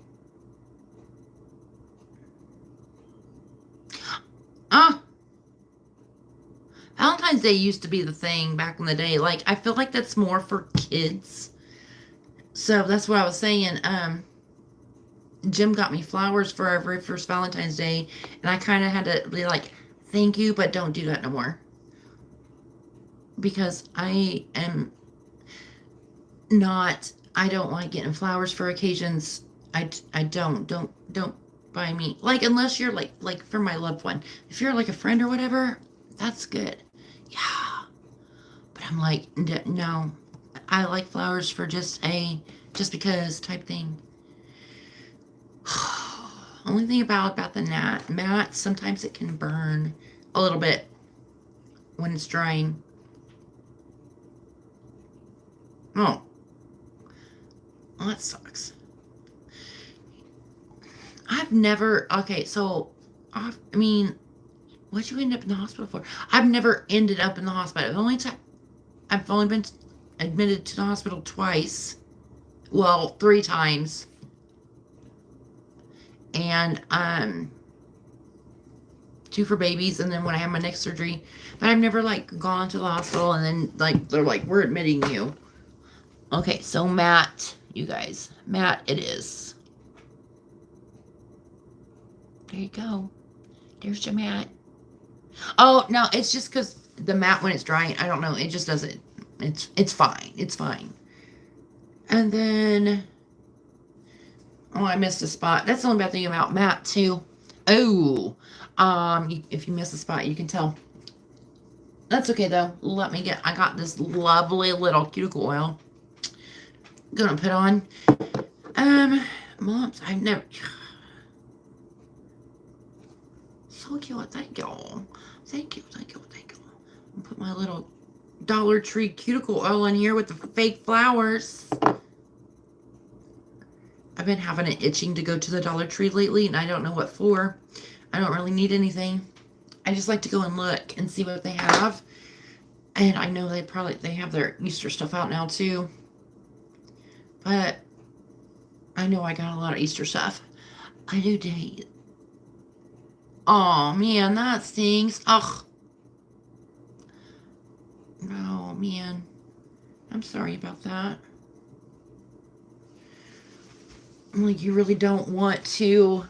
Valentine's Day used to be the thing back in the day. Like, I feel like that's more for kids. So that's what I was saying. Jim got me flowers for our very first Valentine's Day, and I kind of had to be like, thank you, but don't do that no more. Because I am not, I don't like getting flowers for occasions. I don't buy me, like, unless you're like for my loved one. If you're like a friend or whatever, That's good. Yeah. But I'm like, no. I like flowers for just because type thing. Only thing about the mat, sometimes it can burn a little bit when it's drying. Oh, well, that sucks. I've never. Okay, so I mean, what'd you end up in the hospital for? I've never ended up in the hospital. I've only been admitted to the hospital twice. Well, three times, and two for babies, and then when I had my neck surgery. But I've never like gone to the hospital and then like they're like, we're admitting you. Okay, so Matt, you guys, Matt, it is. There you go. There's your mat. Oh no, it's just because the mat when it's drying, I don't know, it just doesn't. It's fine. It's fine. And then, oh, I missed a spot. That's the only bad thing about Matt too. Oh, if you miss a spot, you can tell. That's okay though. I got this lovely little cuticle oil. Gonna put on. Moms, I've never. So cute. Thank y'all. Thank you. I'll put my little Dollar Tree cuticle oil in here with the fake flowers. I've been having an itching to go to the Dollar Tree lately, and I don't know what for. I don't really need anything. I just like to go and look and see what they have. And I know they have their Easter stuff out now too. But I know I got a lot of Easter stuff. I do date. Oh man, that stings. Ugh. Oh man. I'm sorry about that. I'm like, you really don't want to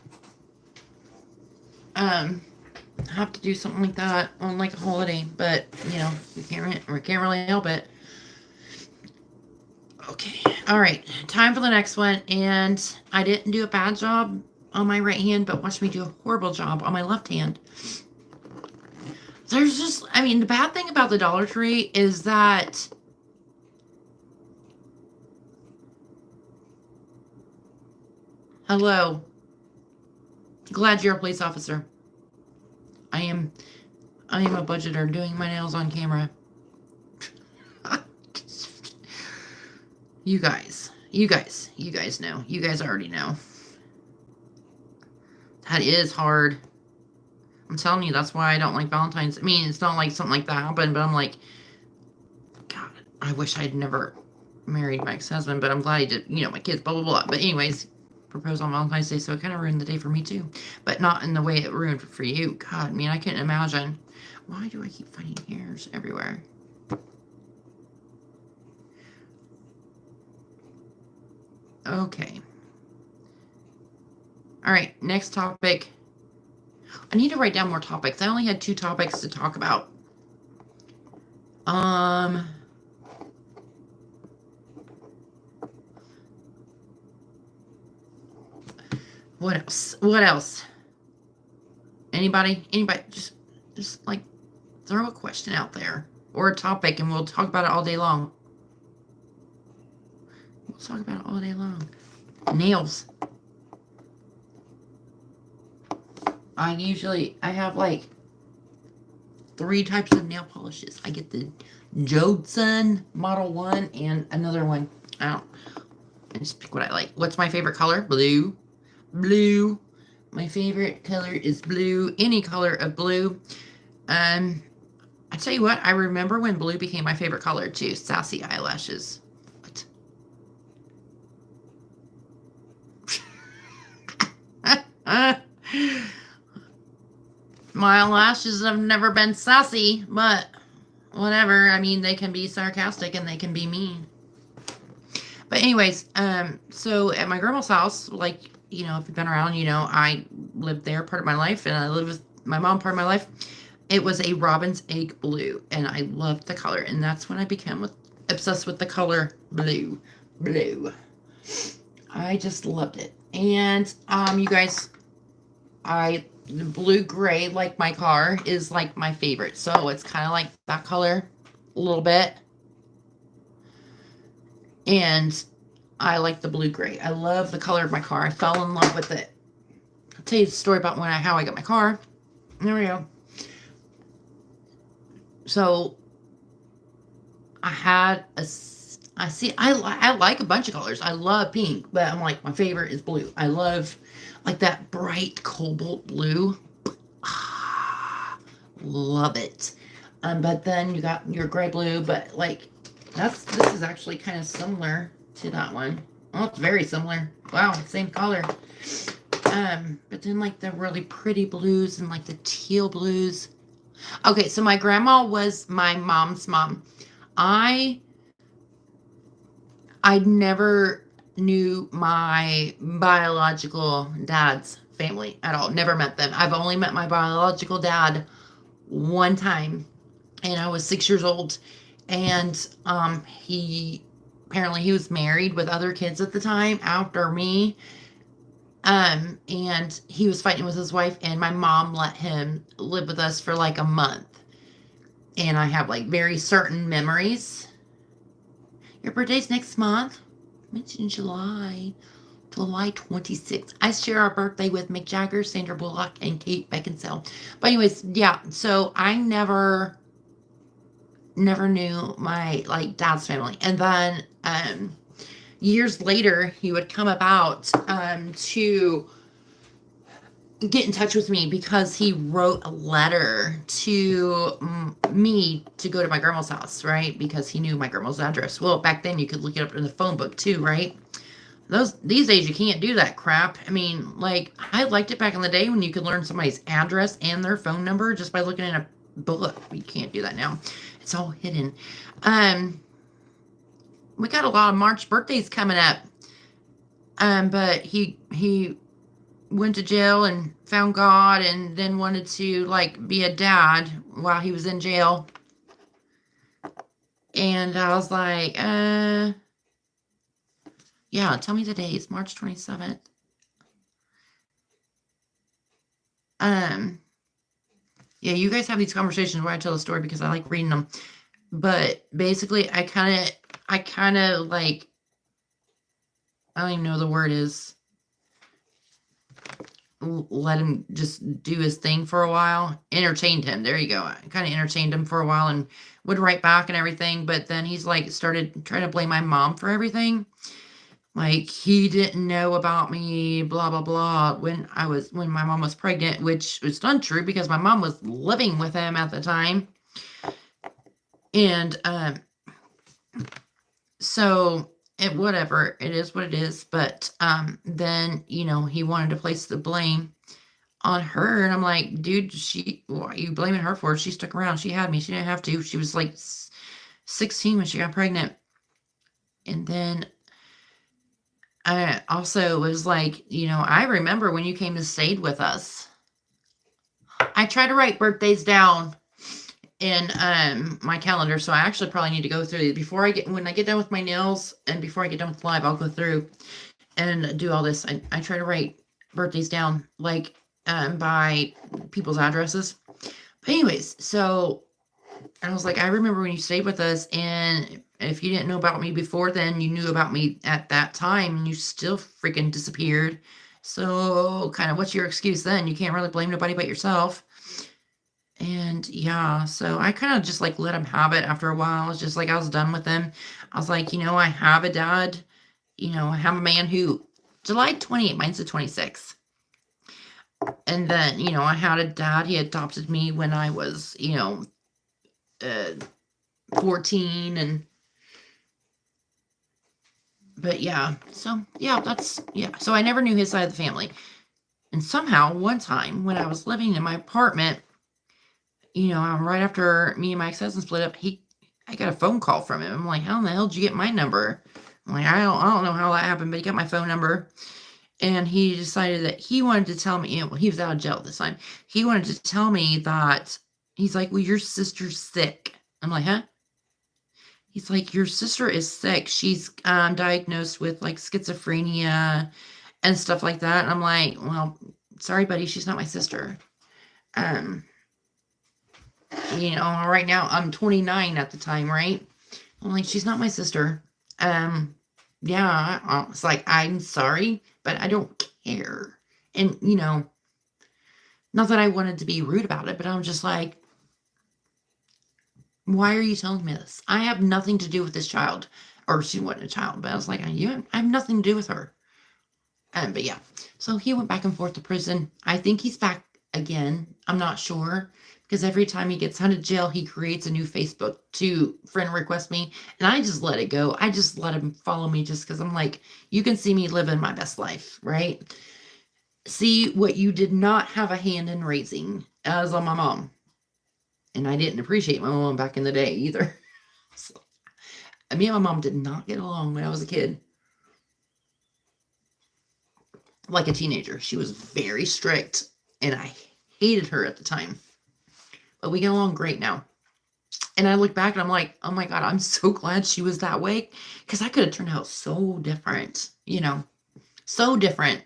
have to do something like that on like a holiday, but you know, we can't really help it. Okay, all right, time for the next one. And I didn't do a bad job on my right hand, but watch me do a horrible job on my left hand. There's just, I mean, the bad thing about the Dollar Tree is that hello, glad you're a police officer. I am a budgeter doing my nails on camera. You guys know. You guys already know. That is hard. I'm telling you, that's why I don't like Valentine's. I mean, it's not like something like that happened, but I'm like, God, I wish I'd never married my ex-husband, but I'm glad he did, you know, my kids, blah, blah, blah. But anyways, proposed on Valentine's Day, so it kind of ruined the day for me too. But not in the way it ruined for you. God, I mean, I couldn't imagine. Why do I keep finding hairs everywhere? Okay. All right, next topic. I need to write down more topics. I only had 2 topics to talk about. What else? What else? Anybody? Just like throw a question out there or a topic and we'll talk about it all day long. We'll talk about it all day long. Nails. I have like 3 types of nail polishes. I get the Jodson Model 1 and another one. I just pick what I like. What's my favorite color? Blue. Blue. My favorite color is blue. Any color of blue. I tell you what, I remember when blue became my favorite color too. Sassy eyelashes. What? My lashes have never been sassy, but whatever. I mean, they can be sarcastic and they can be mean. But anyways, so at my grandma's house, like, you know, if you've been around, you know, I lived there part of my life, and I lived with my mom part of my life. It was a robin's egg blue, and I loved the color, and that's when I became obsessed with the color blue. Blue. I just loved it. And, you guys, the blue gray, like my car, is like my favorite. So it's kind of like that color a little bit. And I like the blue gray. I love the color of my car. I fell in love with it. I'll tell you the story about how I got my car. There we go. So I had a. I like a bunch of colors. I love pink, but I'm like, my favorite is blue. I love like that bright cobalt blue. Ah, love it. But then you got your gray blue, but like this is actually kind of similar to that one. Oh, it's very similar. Wow, same color. But then like the really pretty blues and like the teal blues. Okay, so my grandma was my mom's mom. I I never knew my biological dad's family at all. Never met them. I've only met my biological dad one time, and I was 6 years old. And he apparently he was married with other kids at the time after me. And he was fighting with his wife, and my mom let him live with us for like a month. And I have like very certain memories. Your birthday's next month. Mentioned July 26th. I share our birthday with Mick Jagger, Sandra Bullock, and Kate Beckinsale. But anyways, yeah. So I never knew my like dad's family, and then years later he would come about to get in touch with me because he wrote a letter to me to go to my grandma's house, right? Because he knew my grandma's address. Well, back then you could look it up in the phone book too, right? These days you can't do that crap. I mean, like I liked it back in the day when you could learn somebody's address and their phone number just by looking in a book. You can't do that now. It's all hidden. We got a lot of March birthdays coming up. But he went to jail and found God and then wanted to like be a dad while he was in jail. And I was like, yeah, tell me the days, March 27th. Yeah, you guys have these conversations where I tell the story because I like reading them. But basically I kind of like, I don't even know the word is, let him just do his thing for a while. Entertained him. There you go. I kind of entertained him for a while and would write back and everything. But then he's like started trying to blame my mom for everything. Like he didn't know about me, blah blah blah. When my mom was pregnant, which was untrue because my mom was living with him at the time. And so whatever, it is what it is. But then he wanted to place the blame on her, and I'm like, dude, what are you blaming her for? She stuck around. She had me. She didn't have to. She was like 16 when she got pregnant. And then I also was like, I remember when you came and stayed with us. I try to write birthdays down in my calendar, so I actually probably need to go through it when I get done with my nails and before I get done with live. I'll go through and do all this. I try to write birthdays down like by people's addresses. But anyways, so I was like, I remember when you stayed with us, and if you didn't know about me before then, you knew about me at that time, and you still freaking disappeared. So kind of what's your excuse then? You can't really blame nobody but yourself. And yeah, so I kind of just like let him have it after a while. It's just like I was done with him. I was like, I have a dad. I have a man who July 28th, mine's the 26th. And then, I had a dad. He adopted me when I was, 14. But yeah, so yeah, so I never knew his side of the family. And somehow one time when I was living in my apartment, right after me and my ex-husband split up, I got a phone call from him. I'm like, how in the hell did you get my number? I'm like, I don't know how that happened, but he got my phone number. And he decided that he wanted to tell me, he was out of jail at this time. He wanted to tell me that, he's like, well, your sister's sick. I'm like, huh? He's like, your sister is sick. She's diagnosed with like schizophrenia and stuff like that. And I'm like, well, sorry, buddy, she's not my sister. Um, right now I'm 29 at the time, right? I'm like, she's not my sister. Yeah, it's like, I'm sorry, but I don't care. And, not that I wanted to be rude about it, but I'm just like, why are you telling me this? I have nothing to do with this child. Or she wasn't a child, but I was like, I have nothing to do with her. But yeah, so he went back and forth to prison. I think he's back again. I'm not sure because every time he gets out of jail, he creates a new Facebook to friend request me, and I just let it go. I just let him follow me just because I'm like, you can see me living my best life, right? See what you did not have a hand in raising as on my mom, and I didn't appreciate my mom back in the day either. So, me and my mom did not get along when I was a kid. Like a teenager. She was very strict, and I hated her at the time. But we get along great now. And I look back and I'm like, oh my God, I'm so glad she was that way because I could have turned out so different, so different.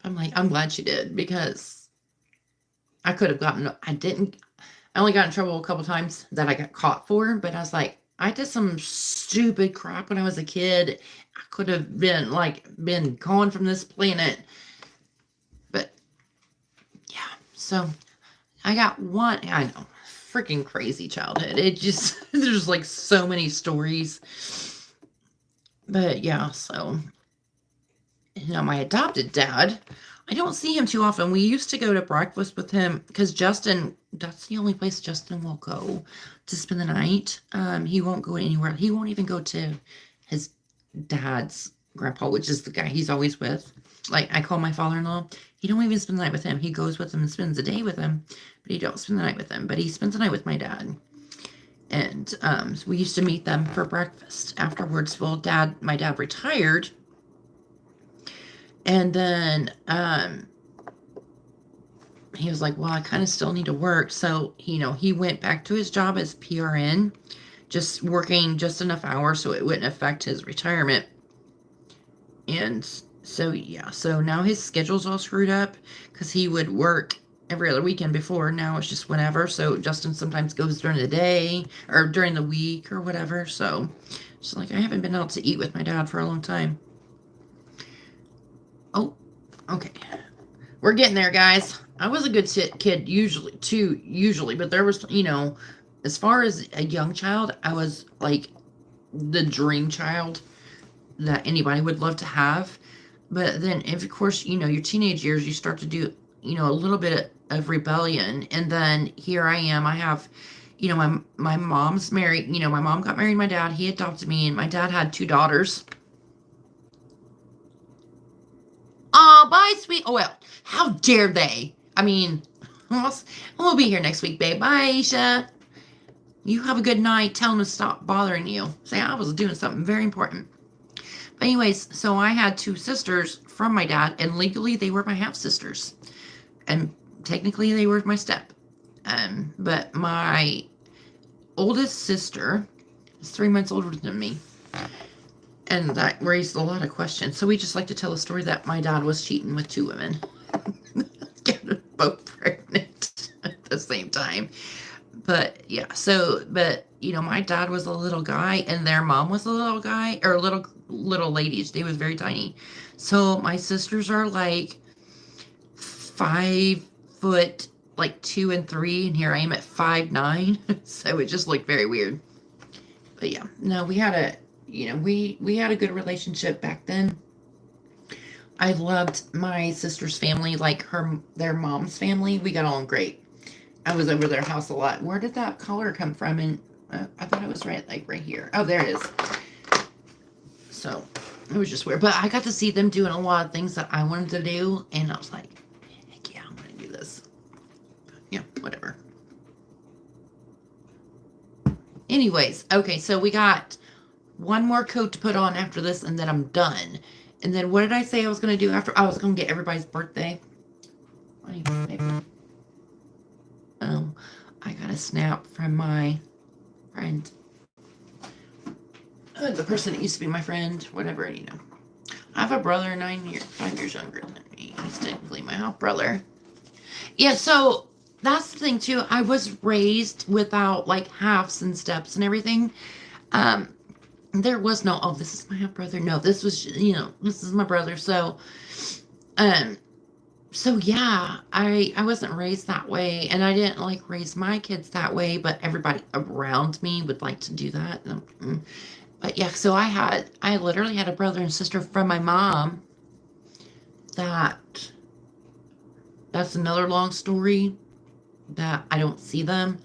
I'm like, I'm glad she did because I could have I only got in trouble a couple times that I got caught for, but I was like, I did some stupid crap when I was a kid. I could have been gone from this planet. But yeah, so I got one, I know, freaking crazy childhood. It just, there's like so many stories. But yeah, so, my adopted dad, I don't see him too often. We used to go to breakfast with him because Justin, that's the only place Justin will go to spend the night. He won't go anywhere. He won't even go to his dad's grandpa, which is the guy he's always with. Like I call my father-in-law. He don't even spend the night with him. He goes with him and spends the day with him, but he don't spend the night with him. But he spends the night with my dad. And so we used to meet them for breakfast afterwards. Well, my dad retired. And then he was like, well, I kind of still need to work. So, he went back to his job as PRN, just working just enough hours so it wouldn't affect his retirement. And so, yeah, so now his schedule's all screwed up because he would work every other weekend before. Now it's just whenever. So Justin sometimes goes during the day or during the week or whatever. So it's like I haven't been out to eat with my dad for a long time. Oh, okay. We're getting there, guys. I was a good kid usually, but there was, as far as a young child, I was like the dream child that anybody would love to have. But then, of course, your teenage years, you start to do, a little bit of rebellion. And then here I am. I have, my mom's married. My mom got married to my dad. He adopted me, and my dad had 2 daughters. Oh, bye, sweet. Oh, well, how dare they? I mean, we'll be here next week, babe. Bye, Aisha. You have a good night. Tell them to stop bothering you. Say I was doing something very important. But anyways, so I had 2 sisters from my dad, and legally they were my half sisters, and technically they were my step. But my oldest sister is 3 months older than me. And that raised a lot of questions. So we just like to tell a story that my dad was cheating with 2 women. Getting them both pregnant at the same time. But yeah, my dad was a little guy and their mom was a little guy, or little ladies. They was very tiny. So my sisters are like 5 foot, like 2 and 3, and here I am at 5'9". So it just looked very weird. But yeah, no, we had a we had a good relationship back then. I loved my sister's family, like their mom's family. We got along great. I was over their house a lot. Where did that color come from? And I thought it was right here. Oh, there it is. So it was just weird. But I got to see them doing a lot of things that I wanted to do, and I was like, heck yeah, I'm gonna do this. But yeah, whatever. Anyways, okay, so we got one more coat to put on after this, and then I'm done. And then what did I say I was going to do after? I was going to get everybody's birthday. Oh, I got a snap from my friend. The person that used to be my friend, whatever, I have a brother 5 years younger than me. He's technically my half brother. Yeah, so that's the thing too. I was raised without like halves and steps and everything. Um, there was no, oh, this is my half brother. No, this was, this is my brother. Um, so yeah, I wasn't raised that way, and I didn't like raise my kids that way, but everybody around me would like to do that. But yeah, so I literally had a brother and sister from my mom. That that's another long story that I don't see them.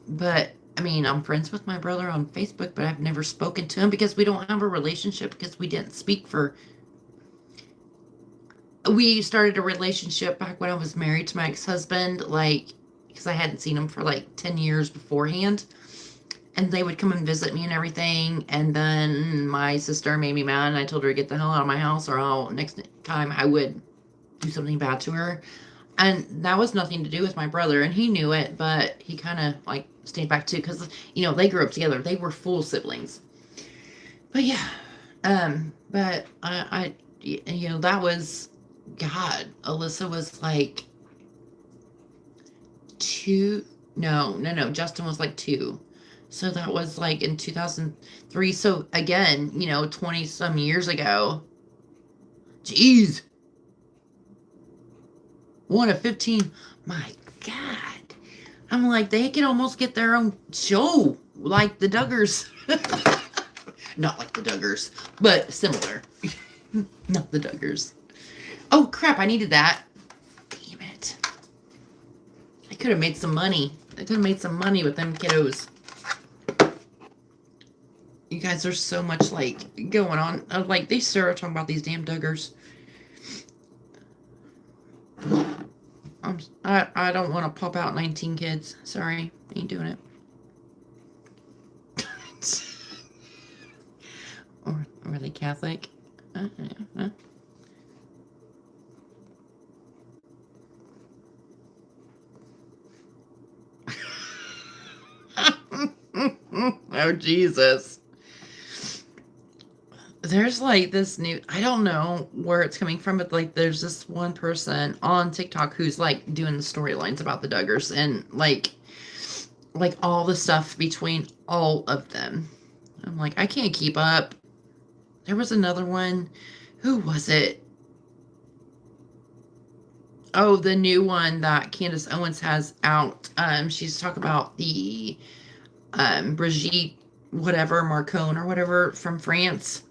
But I mean, I'm friends with my brother on Facebook, but I've never spoken to him because we don't have a relationship because we didn't speak for. We started a relationship back when I was married to my ex-husband, like, because I hadn't seen him for like 10 years beforehand. And they would come and visit me and everything. And then my sister made me mad, and I told her to get the hell out of my house, or next time I would do something bad to her. And that was nothing to do with my brother, and he knew it, but he kind of like stayed back too, because they grew up together. They were full siblings. But yeah, but I that was God. Alyssa was like 2. No. Justin was like 2. So that was like in 2003. So again, 20 some years ago. Jeez. 1 of 15. My God. I'm like, they could almost get their own show, like the Duggars. Not like the Duggars, but similar. Not the Duggars. Oh, crap, I needed that. Damn it. I could have made some money. I could have made some money with them kiddos. You guys, there's so much, like, going on. Like, they started talking about these damn Duggars. I don't want to pop out 19 kids. Sorry, ain't doing it. or are they Catholic? Oh, Jesus. There's like this new, I don't know where it's coming from, but like there's this one person on TikTok who's like doing the storylines about the Duggars, and like all the stuff between all of them. I'm like, I can't keep up. There was another one. Who was it? Oh, the new one that Candace Owens has out. She's talking about the Brigitte whatever Marcon or whatever from France.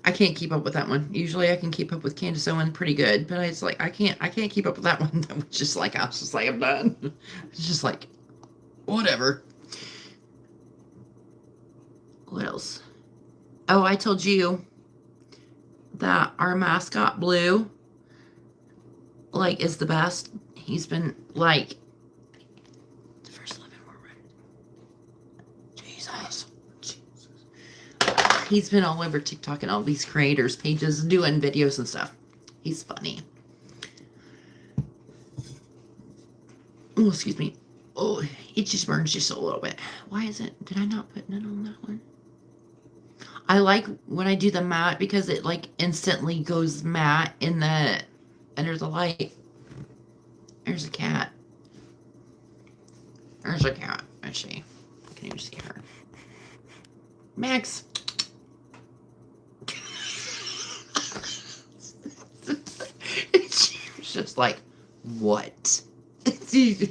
I can't keep up with that one. Usually I can keep up with Candace Owens pretty good, but it's like I can't keep up with that one. That was just like, I was just like, I'm done. It's just like, whatever. What else? Oh, I told you that our mascot Blue, like, is the best. He's been like the first 11 were red. Jesus. He's been all over TikTok and all these creators' pages doing videos and stuff. He's funny. Oh, excuse me. Oh, it just burns just a little bit. Why is it? Did I not put none on that one? I like when I do the matte because it like instantly goes matte in the under the light. There's a cat. There's a cat. I see. Can you see her? Max. She was just like, what? Do you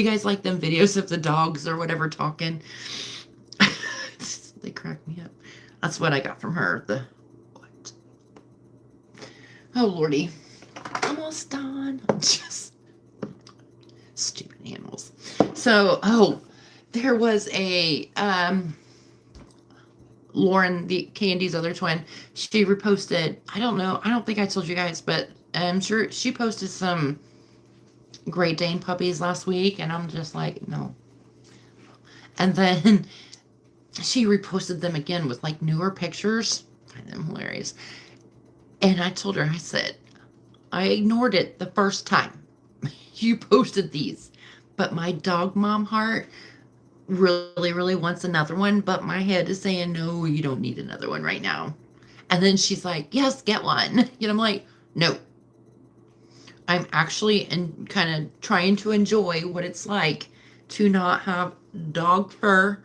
guys like them videos of the dogs or whatever talking? They crack me up. That's what I got from her. The what? Oh, Lordy. Almost done. Just stupid animals. So, there was a Lauren, the Candy's other twin, she reposted, I don't think I told you guys, but I'm sure she posted some Great Dane puppies last week, and I'm just like, no. And then she reposted them again with like newer pictures. I find them hilarious. And I told her, I said, I ignored it the first time you posted these, but my dog mom heart really, really wants another one, but my head is saying, no, you don't need another one right now. And then she's like, yes, get one. And I'm like, no. I'm actually kind of trying to enjoy what it's like to not have dog fur,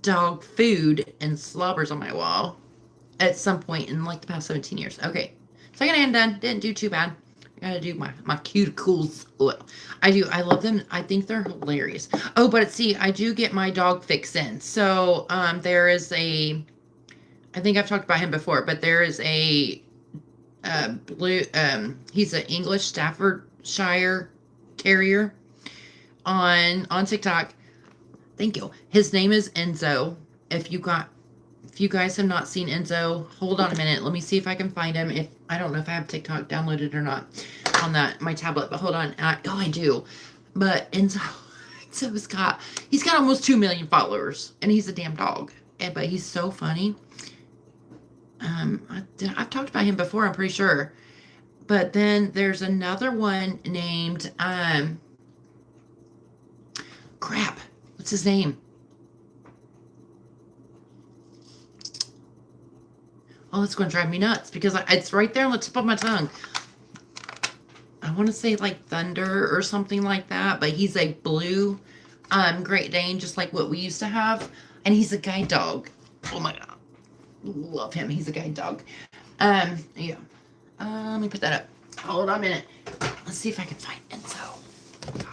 dog food, and slobbers on my wall at some point in like the past 17 years. Okay. Second hand done. Didn't do too bad. I gotta do my cuticles. I do. I love them. I think they're hilarious. Oh, but see, I do get my dog fix in. So there is a, I think I've talked about him before, but there is a blue, he's an English Staffordshire Terrier on TikTok. Thank you. His name is Enzo. If you guys have not seen Enzo, hold on a minute. Let me see if I can find him. If I don't know if I have TikTok downloaded or not on my tablet, but hold on. I do. But Enzo's he's got almost 2 million followers, and he's a damn dog. But he's so funny. I've talked about him before, I'm pretty sure. But then there's another one named crap. What's his name? Oh, it's going to drive me nuts because it's right there on the tip of my tongue. I want to say like Thunder or something like that, but he's a blue Great Dane, just like what we used to have. And he's a guide dog. Oh my God. Love him. He's a guide dog. Yeah. Let me put that up. Hold on a minute. Let's see if I can find Enzo.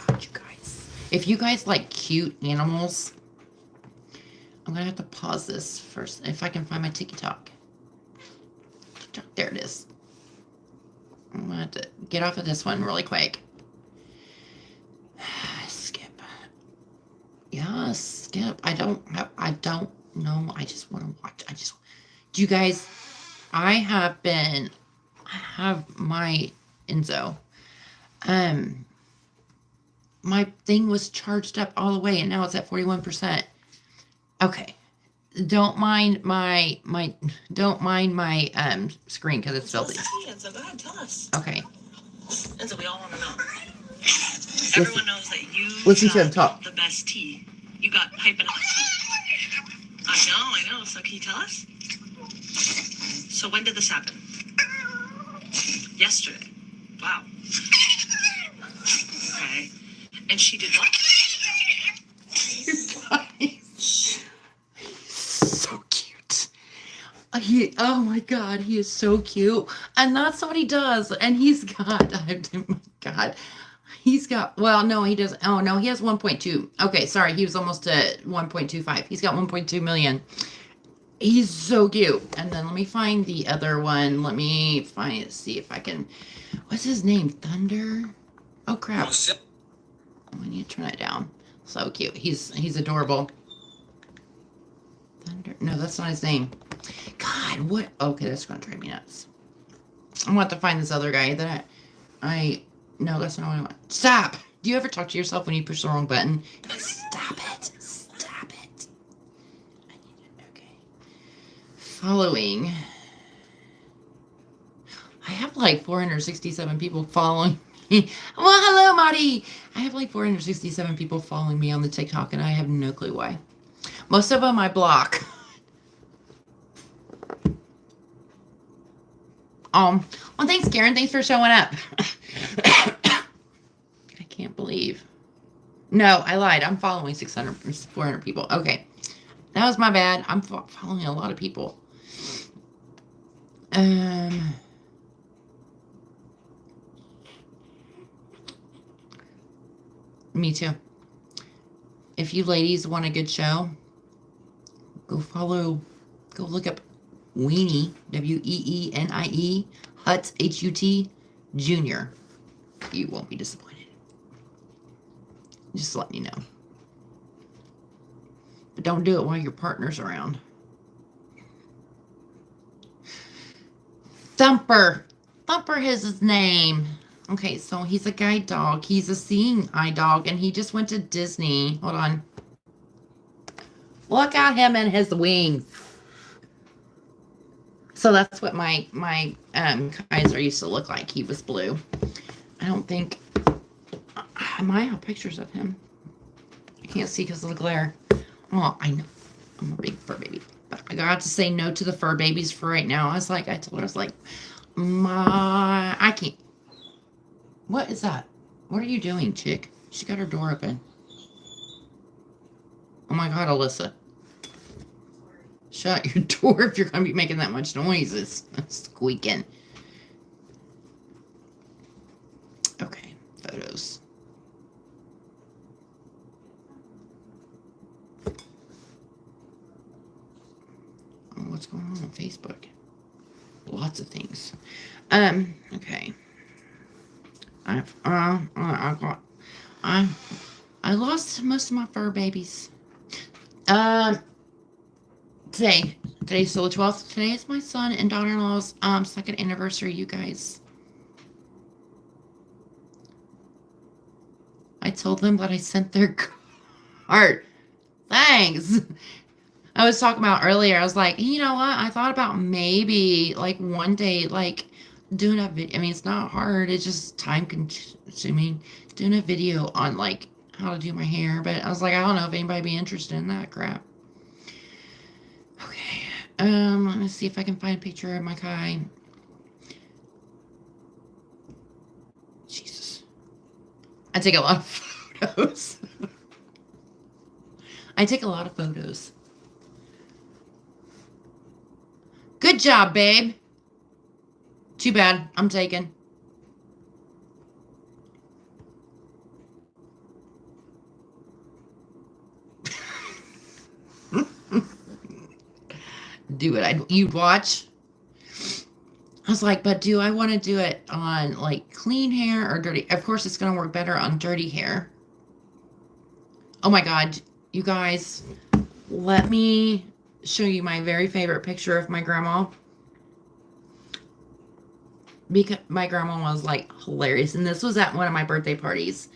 God, you guys. If you guys like cute animals, I'm going to have to pause this first. If I can find my TikTok. There it is. I'm going to have to get off of this one really quick. Skip. Yeah, skip. I don't know. I just want to watch. Do you guys, I have my Enzo. My thing was charged up all the way and now it's at 41%. Okay. Don't mind my screen because it's filthy. Enzo, go ahead, tell us. Okay. Enzo, we all want to know. Everyone knows that you listen to him talk. The best tea. You got piping hot tea. I know. So can you tell us? So when did this happen? Yesterday. Wow. Okay. And she did what? So cute. Oh my God, he is so cute. And that's what he does. And he's got, oh my God. He's got, well, no, he doesn't. Oh, no, he has 1.2. Okay, sorry. He was almost at 1.25. He's got 1.2 million. He's so cute. And then let me find the other one. Let me find it, see if I can, what's his name? Thunder? Oh, crap. I need to turn it down. So cute. He's adorable. Thunder. No, that's not his name. God, what? Okay, that's going to drive me nuts. I want to find this other guy that no, that's not what I want. Stop! Do you ever talk to yourself when you push the wrong button? Stop it. Stop it. I need it. Okay. Following. I have like 467 people following me. Well, hello, Marty. I have like 467 people following me on the TikTok, and I have no clue why. Most of them I block. Well, thanks, Karen. Thanks for showing up. I can't believe. No, I lied. I'm following 400 people. Okay. That was my bad. I'm following a lot of people. Me too. If you ladies want a good show, go look up Weenie, Weenie, Hut, Hut, Jr. You won't be disappointed. Just letting you know. But don't do it while your partner's around. Thumper. Thumper is his name. Okay, so he's a guide dog. He's a seeing eye dog, and he just went to Disney. Hold on. Look at him and his wings. So that's what my Kaiser used to look like. He was blue. I don't think... I might have pictures of him. I can't see because of the glare. Oh, I know. I'm a big fur baby. I got to say no to the fur babies for right now. I told her, I was like, I can't. What is that? What are you doing, chick? She got her door open. Oh my God, Alyssa. Shut your door if you're going to be making that much noise. It's squeaking. Okay, photos. Oh, what's going on Facebook? Lots of things. Okay. I lost most of my fur babies. Today's still the 12th. Today is my son and daughter-in-law's second anniversary, you guys. I told them that I sent their card. Thanks. I was talking about earlier. I was like, you know what? I thought about maybe like one day, like doing a video. I mean, it's not hard. It's just time consuming. Doing a video on like how to do my hair. But I was like, I don't know if anybody be interested in that crap. Okay. Let me see if I can find a picture of my Kai. Jesus. I take a lot of photos. I take a lot of photos. Good job, babe. Too bad. I'm taken. Do it. You'd watch. I was like, but do I want to do it on like clean hair or dirty? Of course, it's going to work better on dirty hair. Oh my God, you guys, let me show you my very favorite picture of my grandma. Because my grandma was like hilarious. And this was at one of my birthday parties.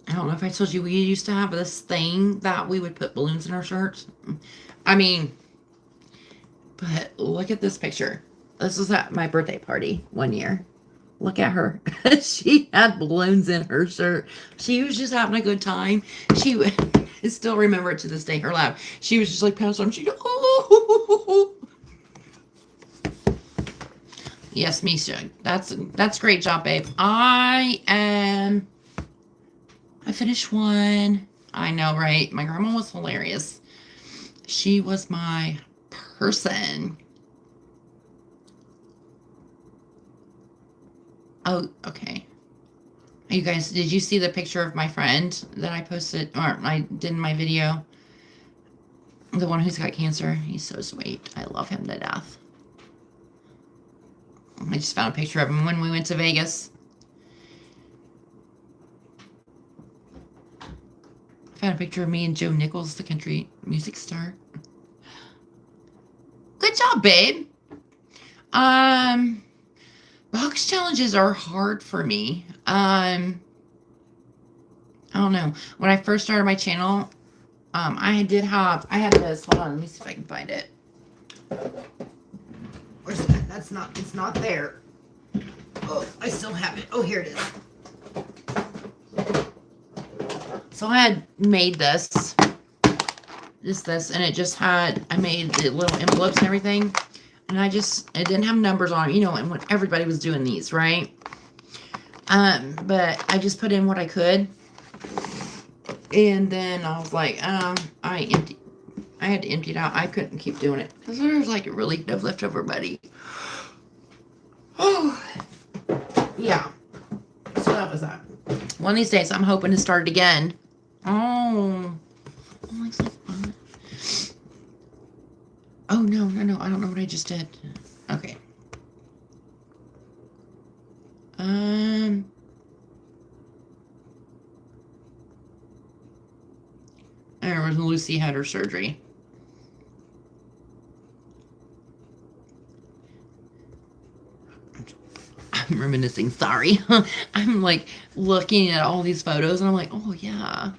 I don't know if I told you, we used to have this thing that we would put balloons in our shirts. I mean, but look at this picture. This was at my birthday party one year. Look at her. She had balloons in her shirt. She was just having a good time. I still remember it to this day, her laugh. She was just like pouncing on. She go, oh. Yes, Misha. That's great job, babe. I finished one. I know, right? My grandma was hilarious. She was my person. Oh, okay. You guys, did you see the picture of my friend that I posted, or I did in my video? The one who's got cancer. He's so sweet. I love him to death. I just found a picture of him when we went to Vegas. I found a picture of me and Joe Nichols, the country music star. Good job, babe. Box challenges are hard for me. I don't know. When I first started my channel, I had this. Hold on, let me see if I can find it. Where's that? It's not there. Oh, I still have it. Oh, here it is. So I had made this, and it just had, I made the little envelopes and everything. And it didn't have numbers on it, you know, and when everybody was doing these, right? But I just put in what I could. And then I was like, I had to empty it out. I couldn't keep doing it. Because there was like really no leftover money. Oh, yeah. So that was that. One of these days, I'm hoping to start it again. Oh, like so fun. Oh, no. I don't know what I just did. Okay. There was Lucy had her surgery. I'm reminiscing. Sorry. I'm like looking at all these photos and I'm like, oh, yeah.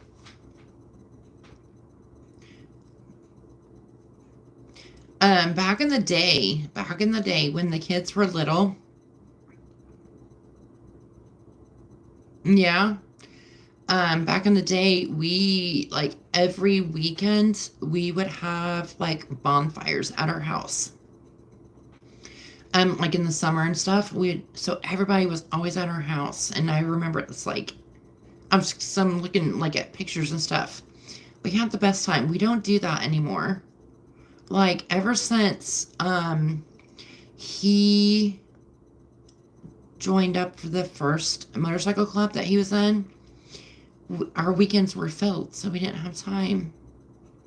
Back in the day when the kids were little. Yeah. back in the day, we like every weekend we would have like bonfires at our house. Like in the summer and stuff, so everybody was always at our house, and I remember it's like I'm looking like at pictures and stuff. We had the best time. We don't do that anymore. Like ever since he joined up for the first motorcycle club that he was in, our weekends were filled, so we didn't have time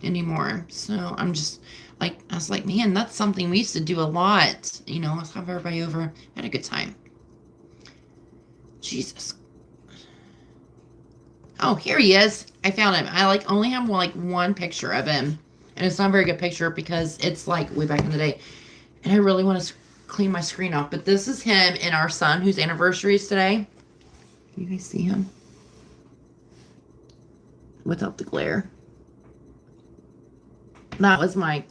anymore. So I'm just like, I was like, man, that's something we used to do a lot. You know, let's have everybody over. Had a good time. Jesus. Oh, here he is. I found him. I like only have like one picture of him, and it's not a very good picture because it's like way back in the day, and I really want to clean my screen off. But this is him and our son, whose anniversary is today. Can you guys see him? Without the glare. That was my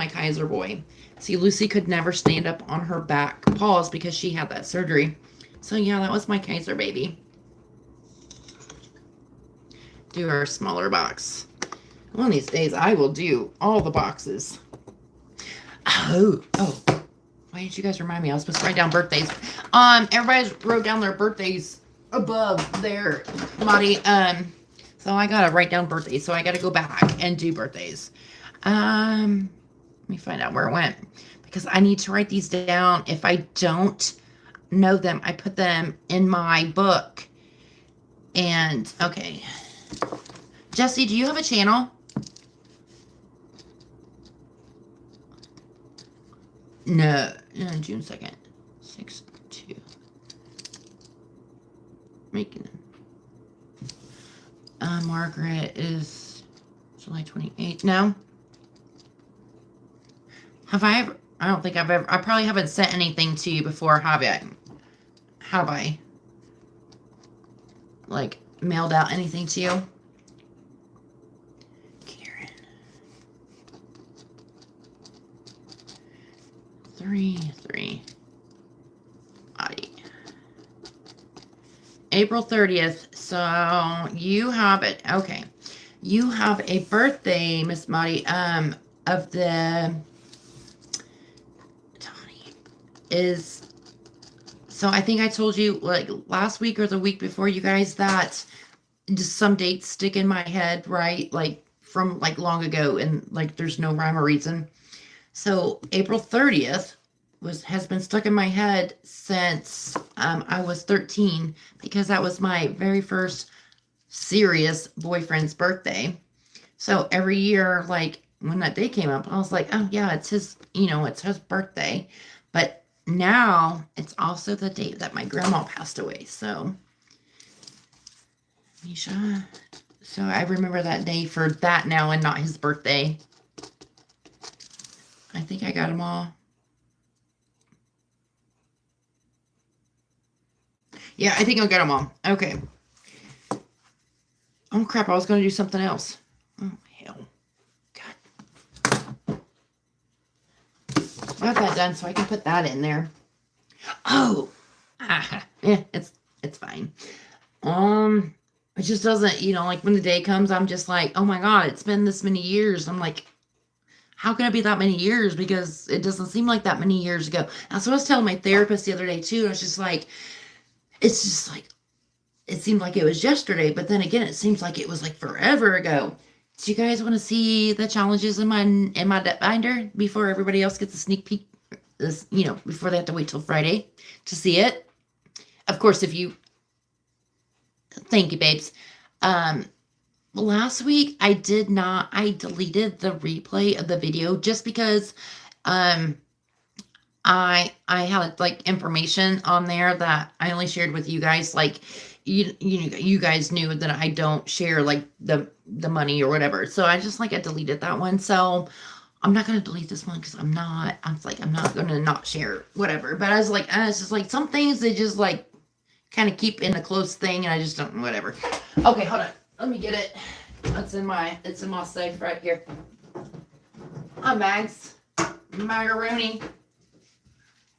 Kaiser boy. See, Lucy could never stand up on her back paws because she had that surgery. So yeah, that was my Kaiser baby. Do our smaller box. One of these days I will do all the boxes. Oh. Why didn't you guys remind me? I was supposed to write down birthdays. Everybody wrote down their birthdays above their body. So I gotta write down birthdays. So I gotta go back and do birthdays. Let me find out where it went, because I need to write these down. If I don't know them, I put them in my book. And okay, Jesse, do you have a channel? No, June 2nd, 6/2. Making them. Margaret is July 28th. No. Have I ever? I don't think I've ever. I probably haven't sent anything to you before, have I? Have I? Like, mailed out anything to you? Karen. 3/3. April 30th. So you have it. Okay. You have a birthday, Miss Maddie. Of the Tony is. So I think I told you like last week or the week before, you guys, that just some dates stick in my head, right? Like from like long ago, and like there's no rhyme or reason. So April 30th has been stuck in my head since I was 13, because that was my very first serious boyfriend's birthday. So every year, like when that day came up, I was like, oh yeah, it's his, it's his birthday. But now it's also the date that my grandma passed away. So Misha, so I remember that day for that now and not his birthday. I think I got them all. Yeah, I think I got them all. Okay. Oh, crap. I was going to do something else. Oh, hell. God. I got that done, so I can put that in there. Oh. Yeah, it's fine. It just doesn't, like when the day comes, I'm just like, oh my God, it's been this many years. I'm like, how can it be that many years? Because it doesn't seem like that many years ago. That's what I was telling my therapist the other day too. I was just like, it's just like, it seemed like it was yesterday, but then again, it seems like it was like forever ago. Do you guys want to see the challenges in my debt binder before everybody else gets a sneak peek? This, before they have to wait till Friday to see it. Of course, thank you, babes. Last week I deleted the replay of the video just because I had like information on there that I only shared with you guys. Like you guys knew that I don't share like the money or whatever. So I deleted that one. So I'm not going to delete this one because I'm not going to not share whatever. But I was like, it's just like some things they just like kind of keep in a close thing, and I just don't, whatever. Okay, hold on. Let me get it. It's in my safe right here. Hi, Mags. Macaroni.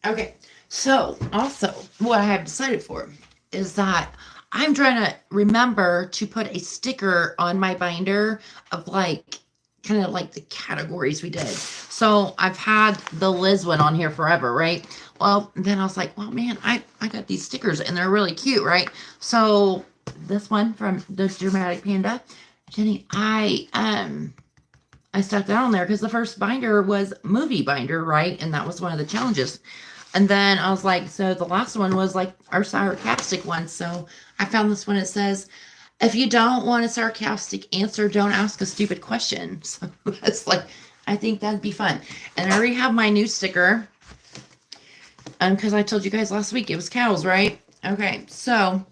Okay, so also what I have decided for is that I'm trying to remember to put a sticker on my binder of like kind of like the categories we did. So I've had the Liz one on here forever, right? Well, then I was like, well, man, I got these stickers and they're really cute, right? So this one from the Dramatic Panda, Jenny, I stuck that on there because the first binder was movie binder, right? And that was one of the challenges. And then I was like, so the last one was like our sarcastic one. So I found this one. It says, if you don't want a sarcastic answer, don't ask a stupid question. So that's like, I think that'd be fun. And I already have my new sticker. Because I told you guys last week it was cows, right? Okay, so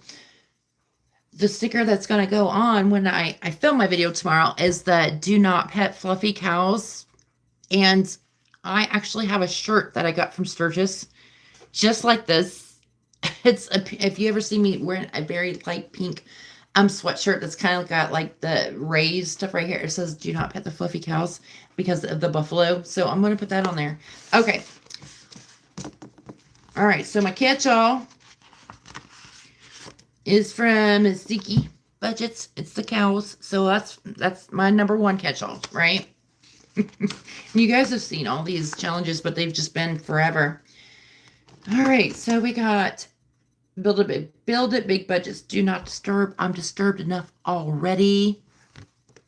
the sticker that's going to go on when I film my video tomorrow is the do not pet fluffy cows. And I actually have a shirt that I got from Sturgis just like this. It's if you ever see me wearing a very light pink sweatshirt that's kind of got like the raised stuff right here, it says do not pet the fluffy cows because of the buffalo. So I'm going to put that on there. Okay. All right, so my catch-all is from Ziki Budgets. It's the cows. So that's my number one catch-all, right? You guys have seen all these challenges, but they've just been forever. All right, so we got build it big budgets. Do not disturb. I'm disturbed enough already.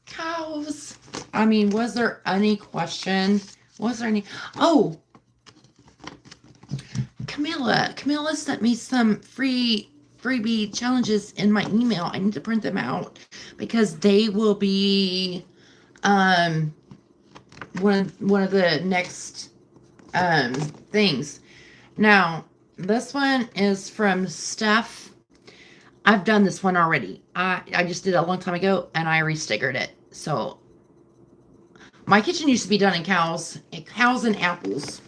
Cows. I mean, was there any question? Was there any? Oh, Camilla sent me some freebie challenges in my email. I need to print them out because they will be one of the next things. Now, this one is from Steph. I've done this one already. I just did it a long time ago and I restickered it. So my kitchen used to be done in cows and apples.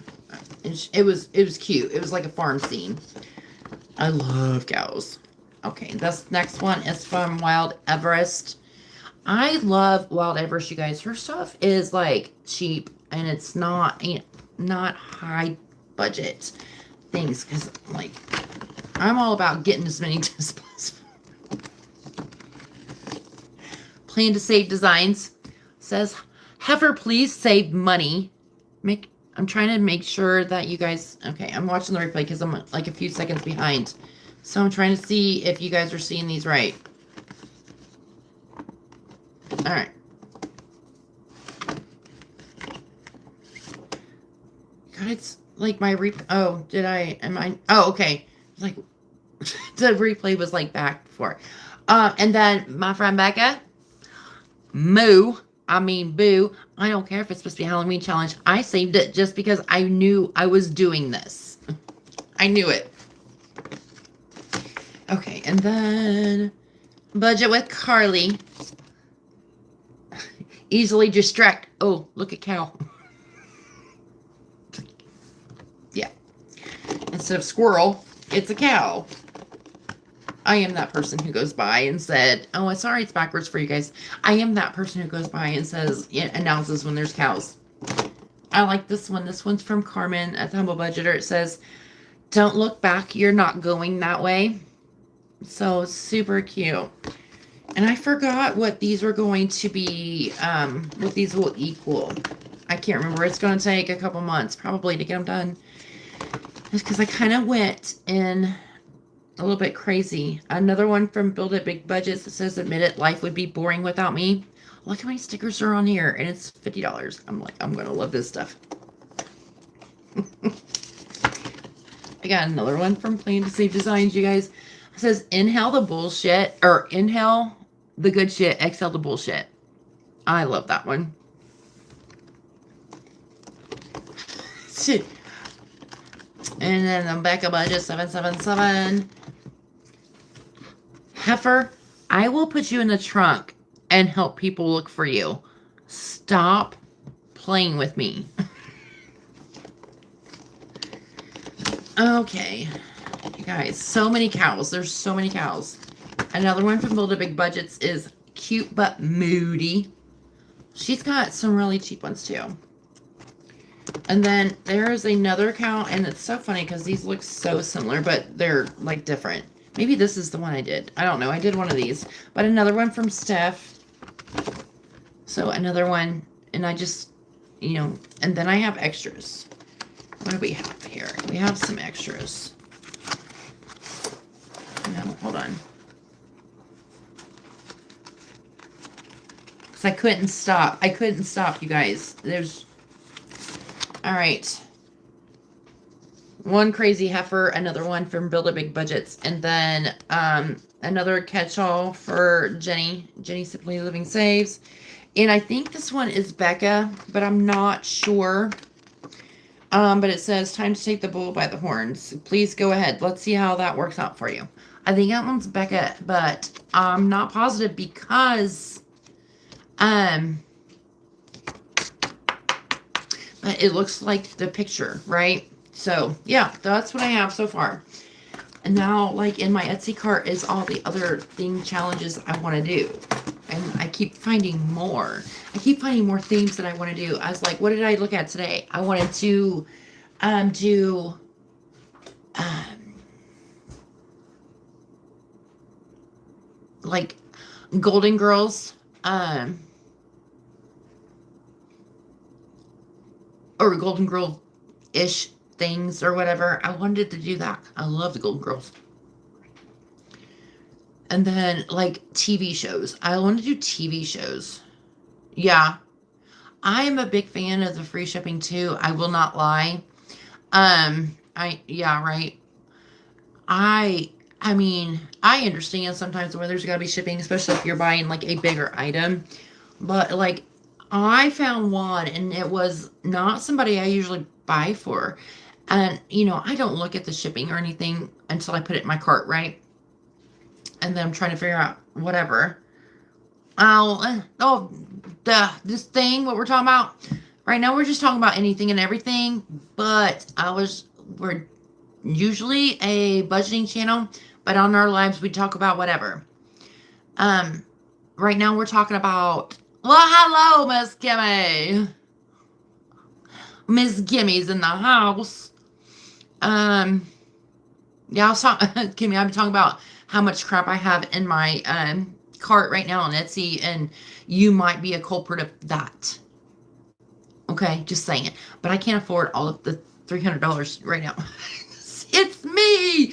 It was cute. It was like a farm scene. I love cows. Okay, this next one is from Wild Everest. I love Wild Everest, you guys. Her stuff is like cheap and it's not high budget things because like I'm all about getting as many as possible. Plan to Save Designs says, Heifer, please save money. I'm trying to make sure that you guys... Okay, I'm watching the replay because I'm like a few seconds behind. So I'm trying to see if you guys are seeing these right. Alright. God, it's like my Oh, did I... Am I... Oh, okay. Like, the replay was like back before. And then my friend Becca. Boo. I don't care if it's supposed to be a Halloween challenge. I saved it just because I knew I was doing this. I knew it. Okay, and then Budget with Carly. Easily distract. Oh, look at cow. Yeah. Instead of squirrel, it's a cow. I am that person who goes by and said, oh, sorry, it's backwards for you guys. I am that person who goes by and says, announces when there's cows. I like this one. This one's from Carmen at the Humble Budgeter. It says, don't look back. You're not going that way. So super cute. And I forgot what these were going to be, what these will equal. I can't remember. It's going to take a couple months probably to get them done. Just because I kind of went in a little bit crazy. Another one from Build It Big Budgets that says, admit it, life would be boring without me. Look how many stickers are on here, and it's $50. I'm like, I'm going to love this stuff. I got another one from Plan to Save Designs, you guys. It says, inhale the bullshit, or inhale the good shit, exhale the bullshit. I love that one. And then the Becca Budget 777. Heifer, I will put you in the trunk and help people look for you. Stop playing with me. Okay. You guys, so many cows. There's so many cows. Another one from Build a Big Budgets is Cute But Moody. She's got some really cheap ones too. And then there's another cow, and it's so funny because these look so similar, but they're like different. Maybe this is the one I did. I don't know. I did one of these. But another one from Steph. So another one. And I just, and then I have extras. What do we have here? We have some extras. No, hold on. Because I couldn't stop. You guys. All right. One crazy heifer, another one from Build a Big Budgets, and then another catch-all for Jenny Simply Living Saves. And I think this one is Becca, but I'm not sure. But it says, time to take the bull by the horns. Please go ahead. Let's see how that works out for you. I think that one's Becca, but I'm not positive because but it looks like the picture, right? So, yeah, that's what I have so far. And now, like, in my Etsy cart is all the other challenges I want to do. And I keep finding more. I keep finding more themes that I want to do. I was like, what did I look at today? I wanted to do like Golden Girls or Golden Girl-ish things or whatever. I wanted to do that. I love the Golden Girls. And then like TV shows. I want to do TV shows. Yeah. I am a big fan of the free shipping too. I will not lie. Yeah, right. I mean, I understand sometimes where there's gotta be shipping, especially if you're buying like a bigger item. But like I found one and it was not somebody I usually buy for. And, I don't look at the shipping or anything until I put it in my cart, right? And then I'm trying to figure out whatever. This thing, what we're talking about. Right now, we're just talking about anything and everything. But we're usually a budgeting channel. But on our lives, we talk about whatever. Right now, we're talking about, well, hello, Miss Gimme. Miss Gimmy's in the house. Yeah, I was talking, Kimmy, I've been talking about how much crap I have in my cart right now on Etsy, and you might be a culprit of that. Okay, just saying it. But I can't afford all of the $300 right now. It's me.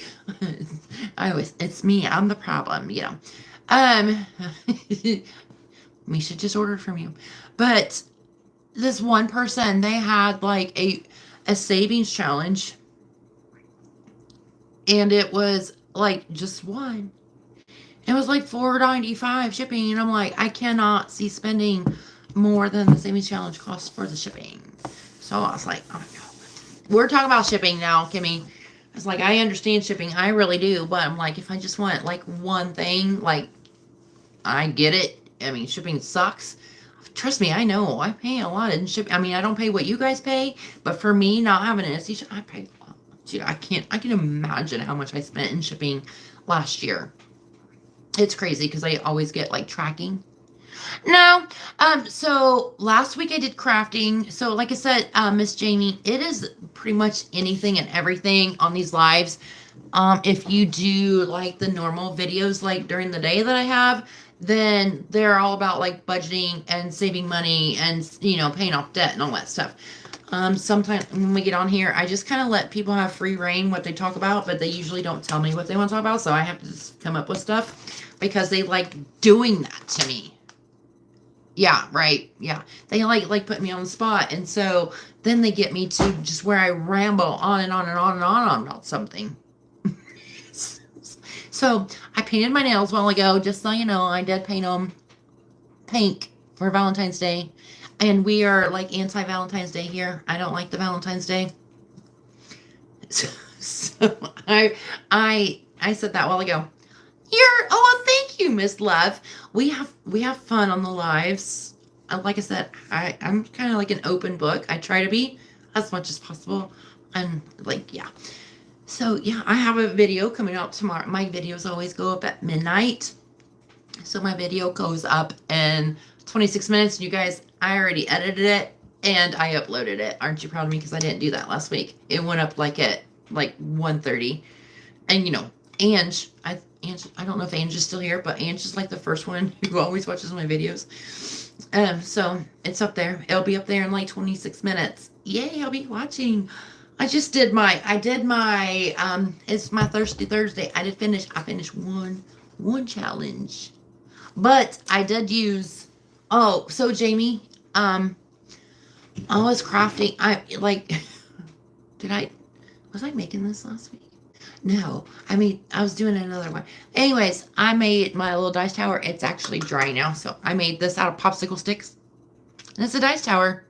It's me. I'm the problem. We should just order from you. But this one person, they had like a savings challenge. And it was like just one. It was like $4.95 shipping. And I'm like, I cannot see spending more than the savings challenge costs for the shipping. So I was like, oh no. We're talking about shipping now, Kimmy. It's like, I understand shipping. I really do. But I'm like, if I just want like one thing, like, I get it. I mean, shipping sucks. Trust me, I know. I pay a lot in shipping. I mean, I don't pay what you guys pay. But for me, not having an Etsy shop, I pay a lot. Dude, I can imagine how much I spent in shipping last year. It's crazy because I always get like tracking. No, so last week I did crafting. So like I said, Miss Jamie, it is pretty much anything and everything on these lives. If you do like the normal videos like during the day that I have, then they're all about like budgeting and saving money and paying off debt and all that stuff. Sometimes when we get on here, I just kind of let people have free reign what they talk about, but they usually don't tell me what they want to talk about, so I have to just come up with stuff because they like doing that to me. Yeah, right. Yeah. They like put me on the spot, and so then they get me to just where I ramble on and on and on and on about something. So I painted my nails a while ago, just so you know. I did paint them pink for Valentine's Day. And we are like anti-Valentine's Day here. I don't like the Valentine's Day. So I said that a while ago. Thank you, Miss Love. We have fun on the lives. Like I said, I'm kind of like an open book. I try to be as much as possible. And like, yeah. So yeah, I have a video coming out tomorrow. My videos always go up at midnight. So my video goes up in 26 minutes. You guys, I already edited it and I uploaded it. Aren't you proud of me? Because I didn't do that last week. It went up like at like 1:30. And Ange. I don't know if Ange is still here, but Ange is like the first one who always watches my videos. So it's up there. It'll be up there in like 26 minutes. Yay, I'll be watching. I did my, it's my Thirsty Thursday. I finished one challenge. But I did use, so Jamie, I was crafting, was I making this last week? No, I was doing another one. Anyways, I made my little dice tower. It's actually dry now, so I made this out of popsicle sticks. And it's a dice tower.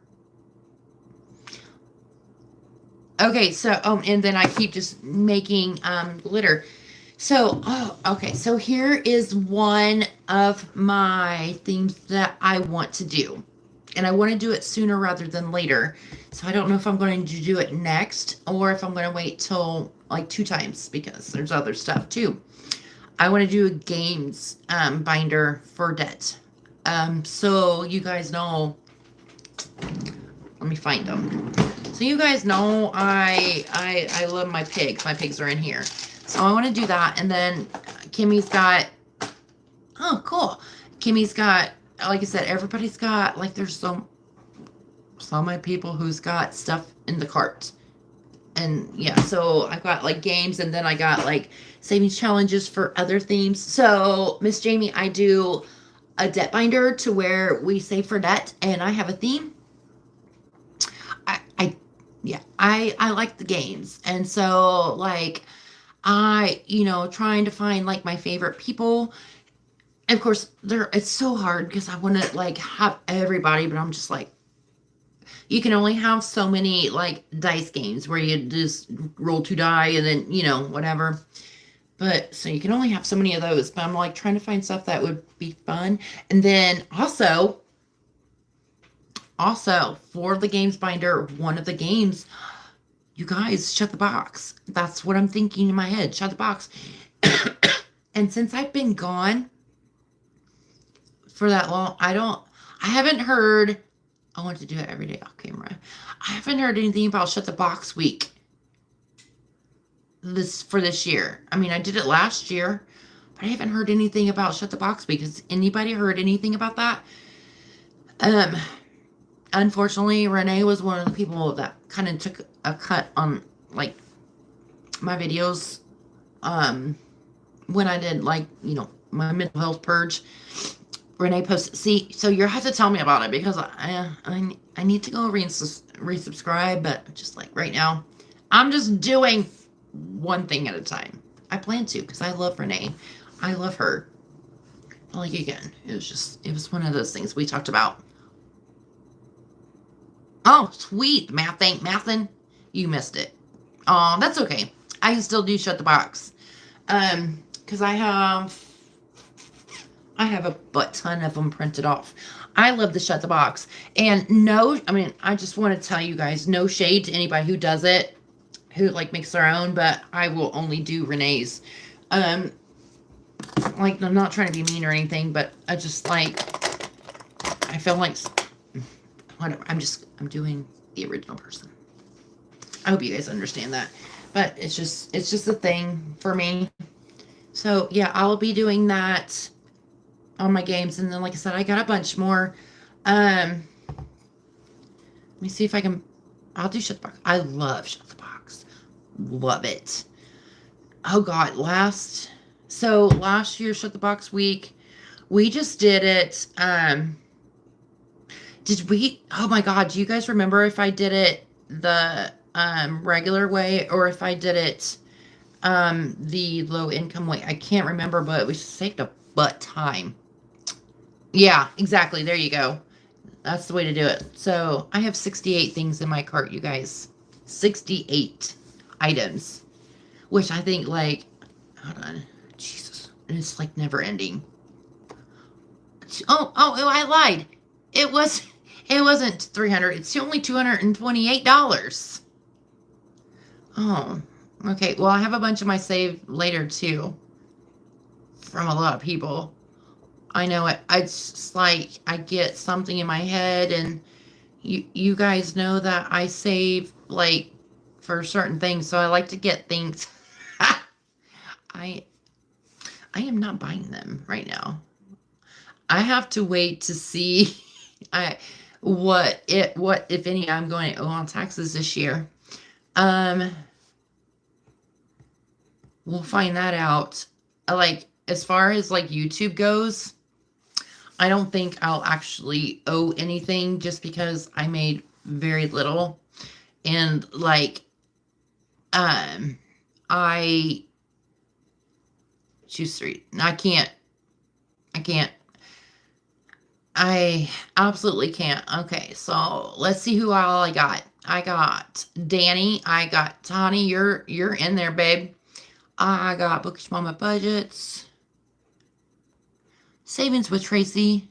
Okay, so, and then I keep just making glitter. So, okay, so here is one of my things that I want to do. And I want to do it sooner rather than later. So I don't know if I'm going to do it next or if I'm going to wait till like 2 times because there's other stuff too. I want to do a games binder for debt. So you guys know, let me find them. So you guys know I love my pigs. My pigs are in here. So I want to do that. And then Kimmy's got, oh, cool. Kimmy's got, like I said, everybody's got, like, there's some of my people who's got stuff in the cart. And yeah, so I got like games, and then I got like savings challenges for other themes. So Miss Jamie, I do a debt binder to where we save for debt, and I have a theme. I like the games. And so like trying to find like my favorite people. And of course, it's so hard because I want to like have everybody, but I'm just like, you can only have so many like dice games where you just roll 2 die and then, whatever. But so you can only have so many of those, but I'm like trying to find stuff that would be fun. And then also for the games binder, one of the games, you guys, shut the box. That's what I'm thinking in my head. Shut the box. And since I've been gone for that long, I haven't heard, I want to do it every day off camera. I haven't heard anything about Shut the Box Week for this year. I mean, I did it last year, but I haven't heard anything about Shut the Box Week. Has anybody heard anything about that? Unfortunately, Renee was one of the people that kind of took a cut on like my videos when I did like, my mental health purge. Renee posted, see, so you have to tell me about it because I need to go resubscribe, but just like right now, I'm just doing one thing at a time. I plan to because I love Renee. I love her. But like again, it was one of those things we talked about. Oh, sweet. Mathin, you missed it. Oh, that's okay. I can still do Shut the Box. Because I have a butt ton of them printed off. I love the Shut the Box. And I just want to tell you guys, no shade to anybody who does it, who like makes their own, but I will only do Renee's. Like, I'm not trying to be mean or anything, but I just like, I feel like, whatever, I'm doing the original person. I hope you guys understand that. But it's just a thing for me. So yeah, I'll be doing that on my games. And then, like I said, I got a bunch more. Let me see if I can, I'll do Shut the Box. I love Shut the Box. Love it. Oh God, last year, Shut the Box week, we just did it. Oh my God, do you guys remember if I did it the regular way or if I did it the low income way? I can't remember, but we saved a butt time. Yeah, exactly. There you go. That's the way to do it. So I have 68 things in my cart, you guys. 68 items, which I think, like, hold on, Jesus, it's like never ending. Oh, I lied. It wasn't 300. It's only $228. Oh, okay. Well, I have a bunch of my save later too from a lot of people. I know it. It's just like I get something in my head, and you guys know that I save like for certain things, so I like to get things. I am not buying them right now. I have to wait to see I what if any I'm going to owe on taxes this year. Um we'll find that out. Like as far as like YouTube goes, I don't think I'll actually owe anything just because I made very little. And like I choose three. I can't I absolutely can't. Okay, so let's see who all I got. I got Danny. I got Tani. You're in there, babe. I got Bookish Mama Budgets. Savings with Tracy.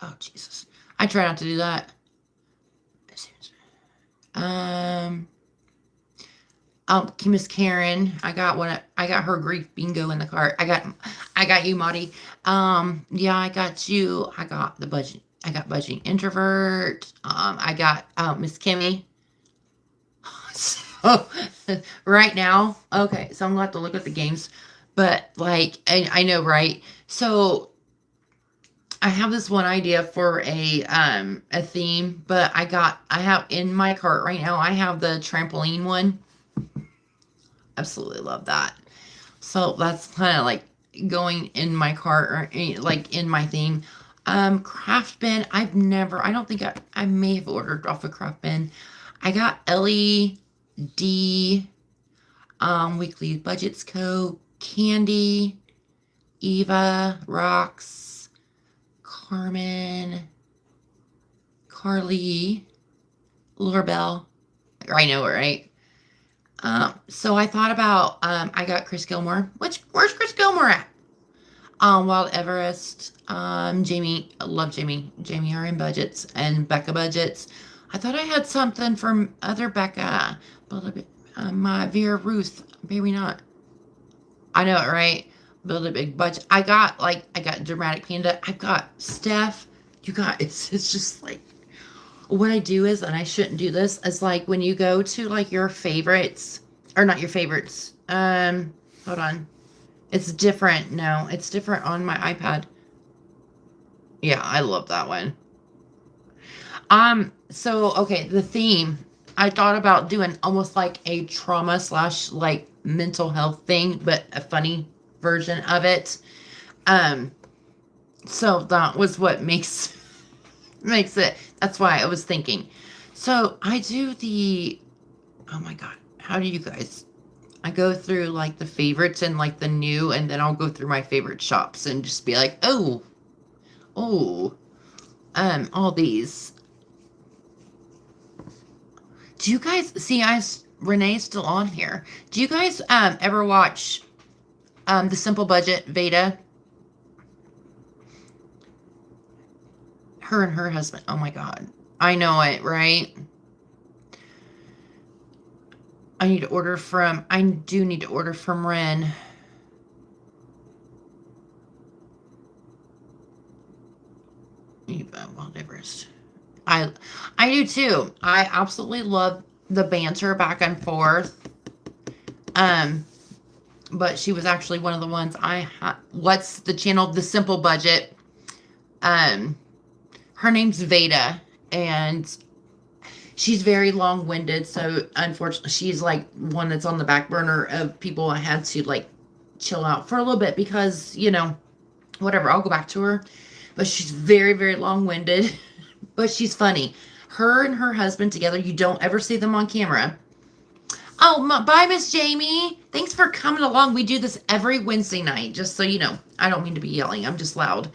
Oh Jesus. I try not to do that. Miss Karen. I got her grief bingo in the cart. I got you, Marty. Yeah, I got you. I got the budget. I got budgeting introvert. I got Miss Kimmy. So right now, okay, so I'm gonna have to look at the games, but like I know, right? So I have this one idea for a theme, but I have in my cart right now. I have the trampoline one. Absolutely love that. So that's kind of like going in my cart or like in my theme. Craft bin. I don't think I may have ordered off a craft bin. I got LED, weekly budgets code, Candy, Eva, Rox, Carmen, Carly, Lorabelle. I know it, right? So I thought about, I got Chris Gilmore. Where's Chris Gilmore at? Wild Everest, Jamie, I love Jamie. Jamie are in budgets and Becca budgets. I thought I had something from other Becca, but my Vera Ruth, maybe not. I know it, right? Build a big budget. I got Dramatic Panda. I got Steph. You guys, it's just like, what I do is, and I shouldn't do this, is like when you go to like your favorites, or not your favorites. Hold on. It's different. No, it's different on my iPad. Yeah, I love that one. So okay, the theme. I thought about doing almost like a trauma / like mental health thing, but a funny version of it. So that was what makes it. That's why I was thinking. So I do oh my God, how do you guys, I go through like the favorites and like the new, and then I'll go through my favorite shops and just be like, oh, all these. Do you guys see, Renee's still on here. Do you guys ever watch The Simple Budget Veda? Her and her husband. Oh my God. I know it, right? I do need to order from Ren. Mount Everest. I do too. I absolutely love the banter back and forth. But she was actually one of the ones what's the channel? The Simple Budget. Her name's Veda, and she's very long-winded, so unfortunately she's like one that's on the back burner of people. I had to like chill out for a little bit because, whatever, I'll go back to her. But she's very, very long-winded, but she's funny. Her and her husband together, you don't ever see them on camera. Oh, bye, Miss Jamie. Thanks for coming along. We do this every Wednesday night, just so you know. I don't mean to be yelling. I'm just loud.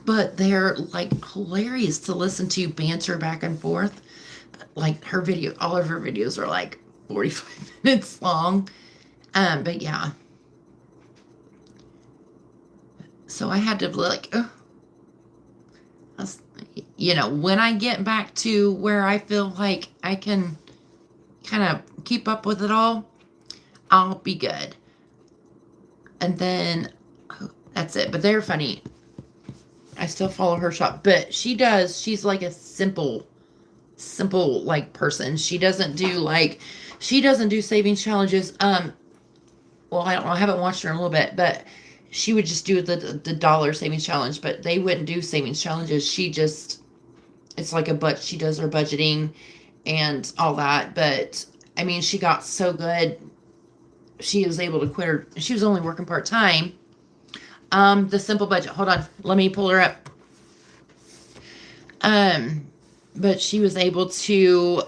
But they're like hilarious to listen to, banter back and forth. Like all of her videos are like 45 minutes long. But yeah. So I had to like, when I get back to where I feel like I can kind of keep up with it all, I'll be good. And then that's it. But they're funny. I still follow her shop, but she's like a simple like person. She doesn't do savings challenges. well, I haven't watched her in a little bit, but she would just do the dollar savings challenge, but they wouldn't do savings challenges. She just, it's like she does her budgeting and all that. But I mean, she got so good. She was able to quit her. She was only working part time. The simple budget. Hold on. Let me pull her up. But she was able to,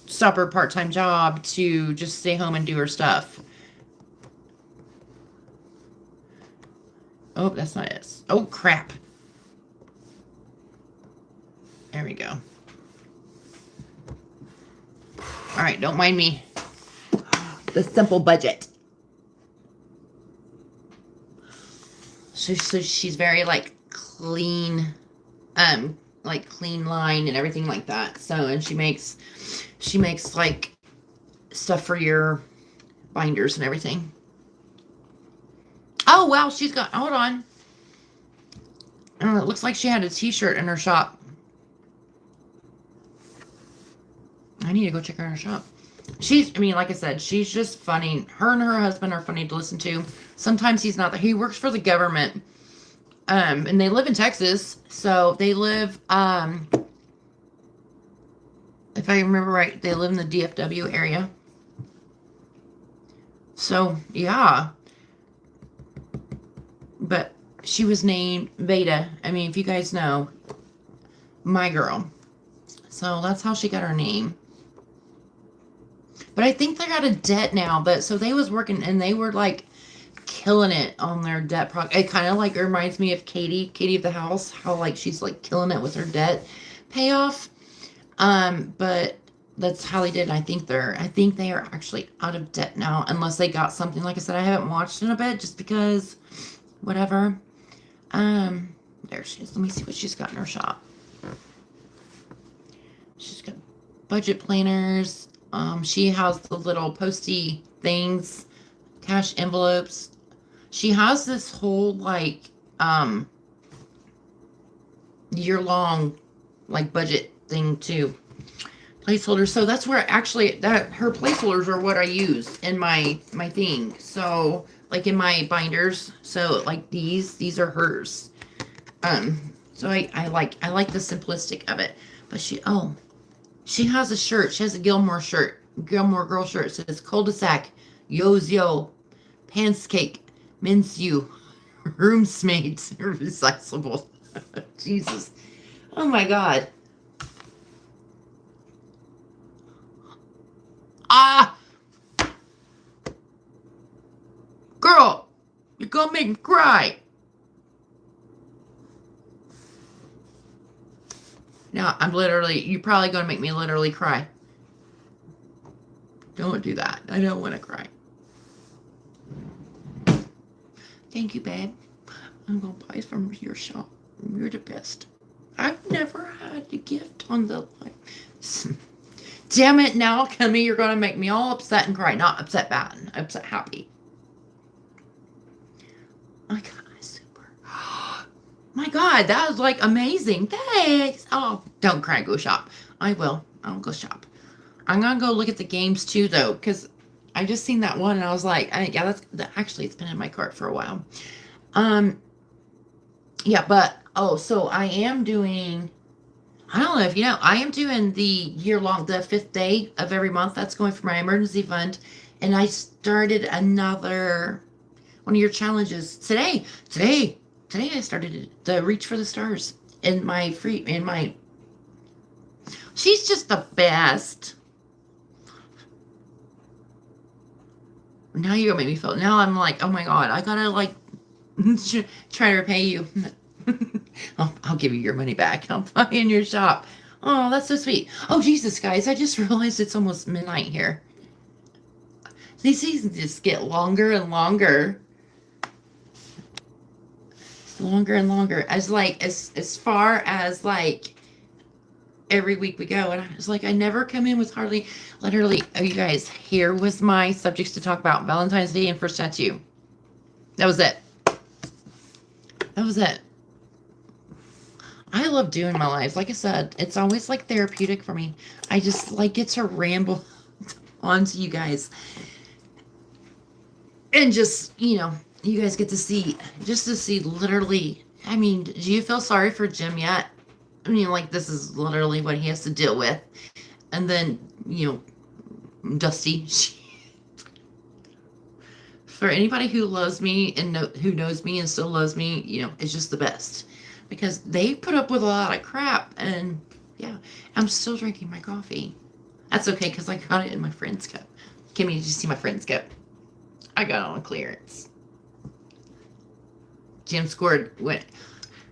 stop her part-time job to just stay home and do her stuff. Oh, that's not it. Oh, crap. There we go. All right, don't mind me. The simple budget. So she's very like clean, like clean line and everything like that. So, and she makes like stuff for your binders and everything. Oh, wow, she's got, hold on. It looks like she had a t-shirt in her shop. I need to go check her in her shop. I mean, like I said, she's just funny. Her and her husband are funny to listen to. Sometimes he's not there. He works for the government. And they live in Texas. So they live, if I remember right, they live in the DFW area. So, yeah. But she was named Veda. I mean, if you guys know, my girl. So that's how she got her name. But I think they're out of debt now. But so they was working and they were like killing it on their debt. It kind of like reminds me of Katie of the house. How like she's like killing it with her debt payoff. But that's how they did. I think they are actually out of debt now, unless they got something. Like I said, I haven't watched in a bit just because, whatever. There she is. Let me see what she's got in her shop. She's got budget planners. She has the little posty things, cash envelopes. She has this whole like year-long like budget thing too. Placeholders. So that's where actually her placeholders are what I use in my thing. So like in my binders. So like these are hers. So I like the simplistic of it. But she has a shirt. She has a Gilmore Girl shirt. It says cul-de-sac, yo, pants cake, mince you, rooms made, recyclable. Jesus. Oh my God. Girl, you're gonna make me cry. Now, you're probably gonna make me literally cry. Don't do that. I don't want to cry. Thank you, babe. I'm gonna buy from your shop. You're the best. I've never had a gift on the line. Damn it, now, Kimmy, you're gonna make me all upset and cry. Not upset bad, upset happy. My God, super. My God, that was like amazing. Thanks. Oh, don't cry, go shop. I will. I'll go shop. I'm gonna go look at the games too, though, because I just seen that one and I was like, yeah, actually, it's been in my cart for a while. Yeah, but so I am doing. I don't know if you know, I am doing the year-long, the 5th day of every month. That's going for my emergency fund. And I started another one of your challenges today. Today I started it, the Reach for the Stars she's just the best. Now you're gonna make me feel, now I'm like, oh my God, I gotta like try to repay you. I'll give you your money back. I'll buy in your shop. Oh, that's so sweet. Oh, Jesus, guys, I just realized it's almost midnight here. These seasons just get longer and longer. Longer and longer. As far as like every week we go. And I was like, I never come in with literally, oh, you guys, here was my subjects to talk about. Valentine's Day and first tattoo. That was it. I love doing my lives. Like I said, it's always like therapeutic for me. I just like get to ramble. on to you guys. And just, you guys get to see, just to see literally, I mean, do you feel sorry for Jim yet? I mean, like, this is literally what he has to deal with. And then, Dusty. For anybody who loves me and who knows me and still loves me, it's just the best. Because they put up with a lot of crap. And, yeah, I'm still drinking my coffee. That's okay, because I got it in my friend's cup. Kimmy, did you see my friend's cup? I got it on clearance. Jim scored.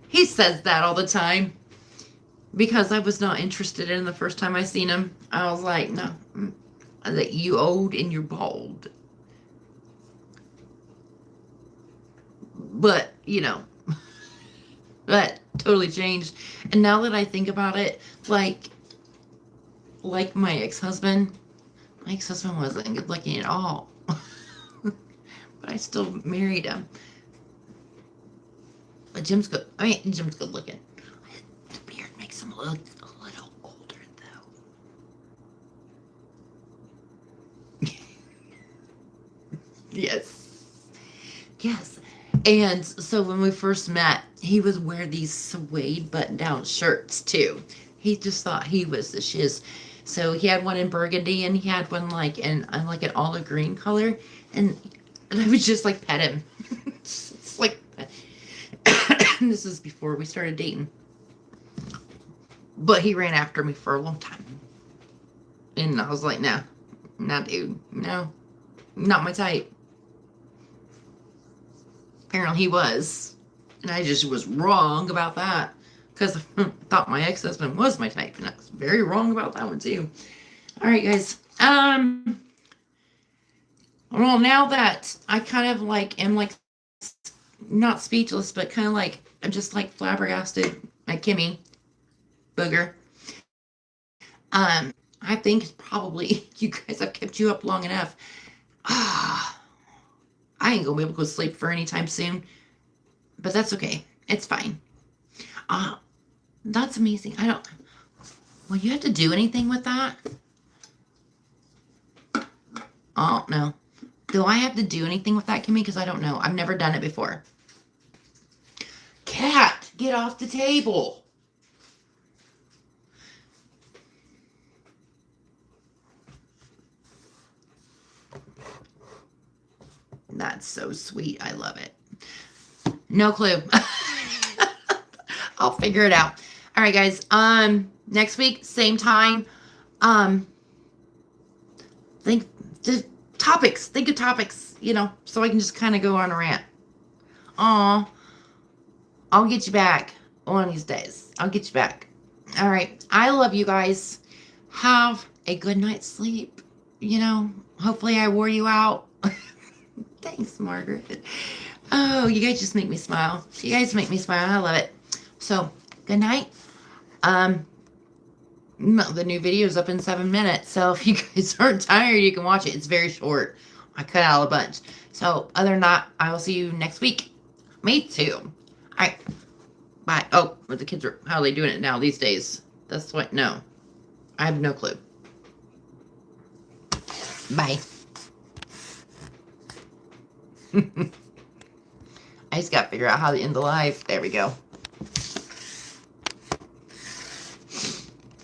He says that all the time. Because I was not interested in the first time I seen him. I was like, no. That you old and you're bald. But, that totally changed. And now that I think about it, like my ex-husband wasn't good looking at all. But I still married him. But Jim's good. Jim's good looking. The beard makes him look a little older, though. Yes. Yes. And so when we first met, he was wearing these suede button-down shirts, too. He just thought he was the shiz. So he had one in burgundy, and he had one like an olive green color. And I would just like pet him. It's like, this is before we started dating. But he ran after me for a long time. And I was like, no, dude, no, not my type. Apparently he was. And I just was wrong about that. Because I thought my ex-husband was my type. And I was very wrong about that one too. Alright, guys. Well, now that I kind of am not speechless, but kind of I'm just flabbergasted at Kimmy Booger. I think probably you guys have kept you up long enough. I ain't gonna be able to go to sleep for any time soon. But that's okay. It's fine. That's amazing. Will you have to do anything with that? Oh, no. Do I have to do anything with that, Kimmy? Because I don't know. I've never done it before. Cat, get off the table. That's so sweet. I love it. No clue. I'll figure it out. All right, guys. Next week, same time. Think of topics, so I can just kind of go on a rant. Aw. I'll get you back one of these days. I'll get you back. All right. I love you guys. Have a good night's sleep. Hopefully I wore you out. Thanks, Margaret. Oh, you guys just make me smile. You guys make me smile. I love it. So, good night. The new video is up in 7 minutes. So, if you guys aren't tired, you can watch it. It's very short. I cut out a bunch. So, other than that, I will see you next week. Me too. All right. Bye. Oh, but the kids how are they doing it now these days? That's what, no. I have no clue. Bye. I just got to figure out how to end the live. There we go.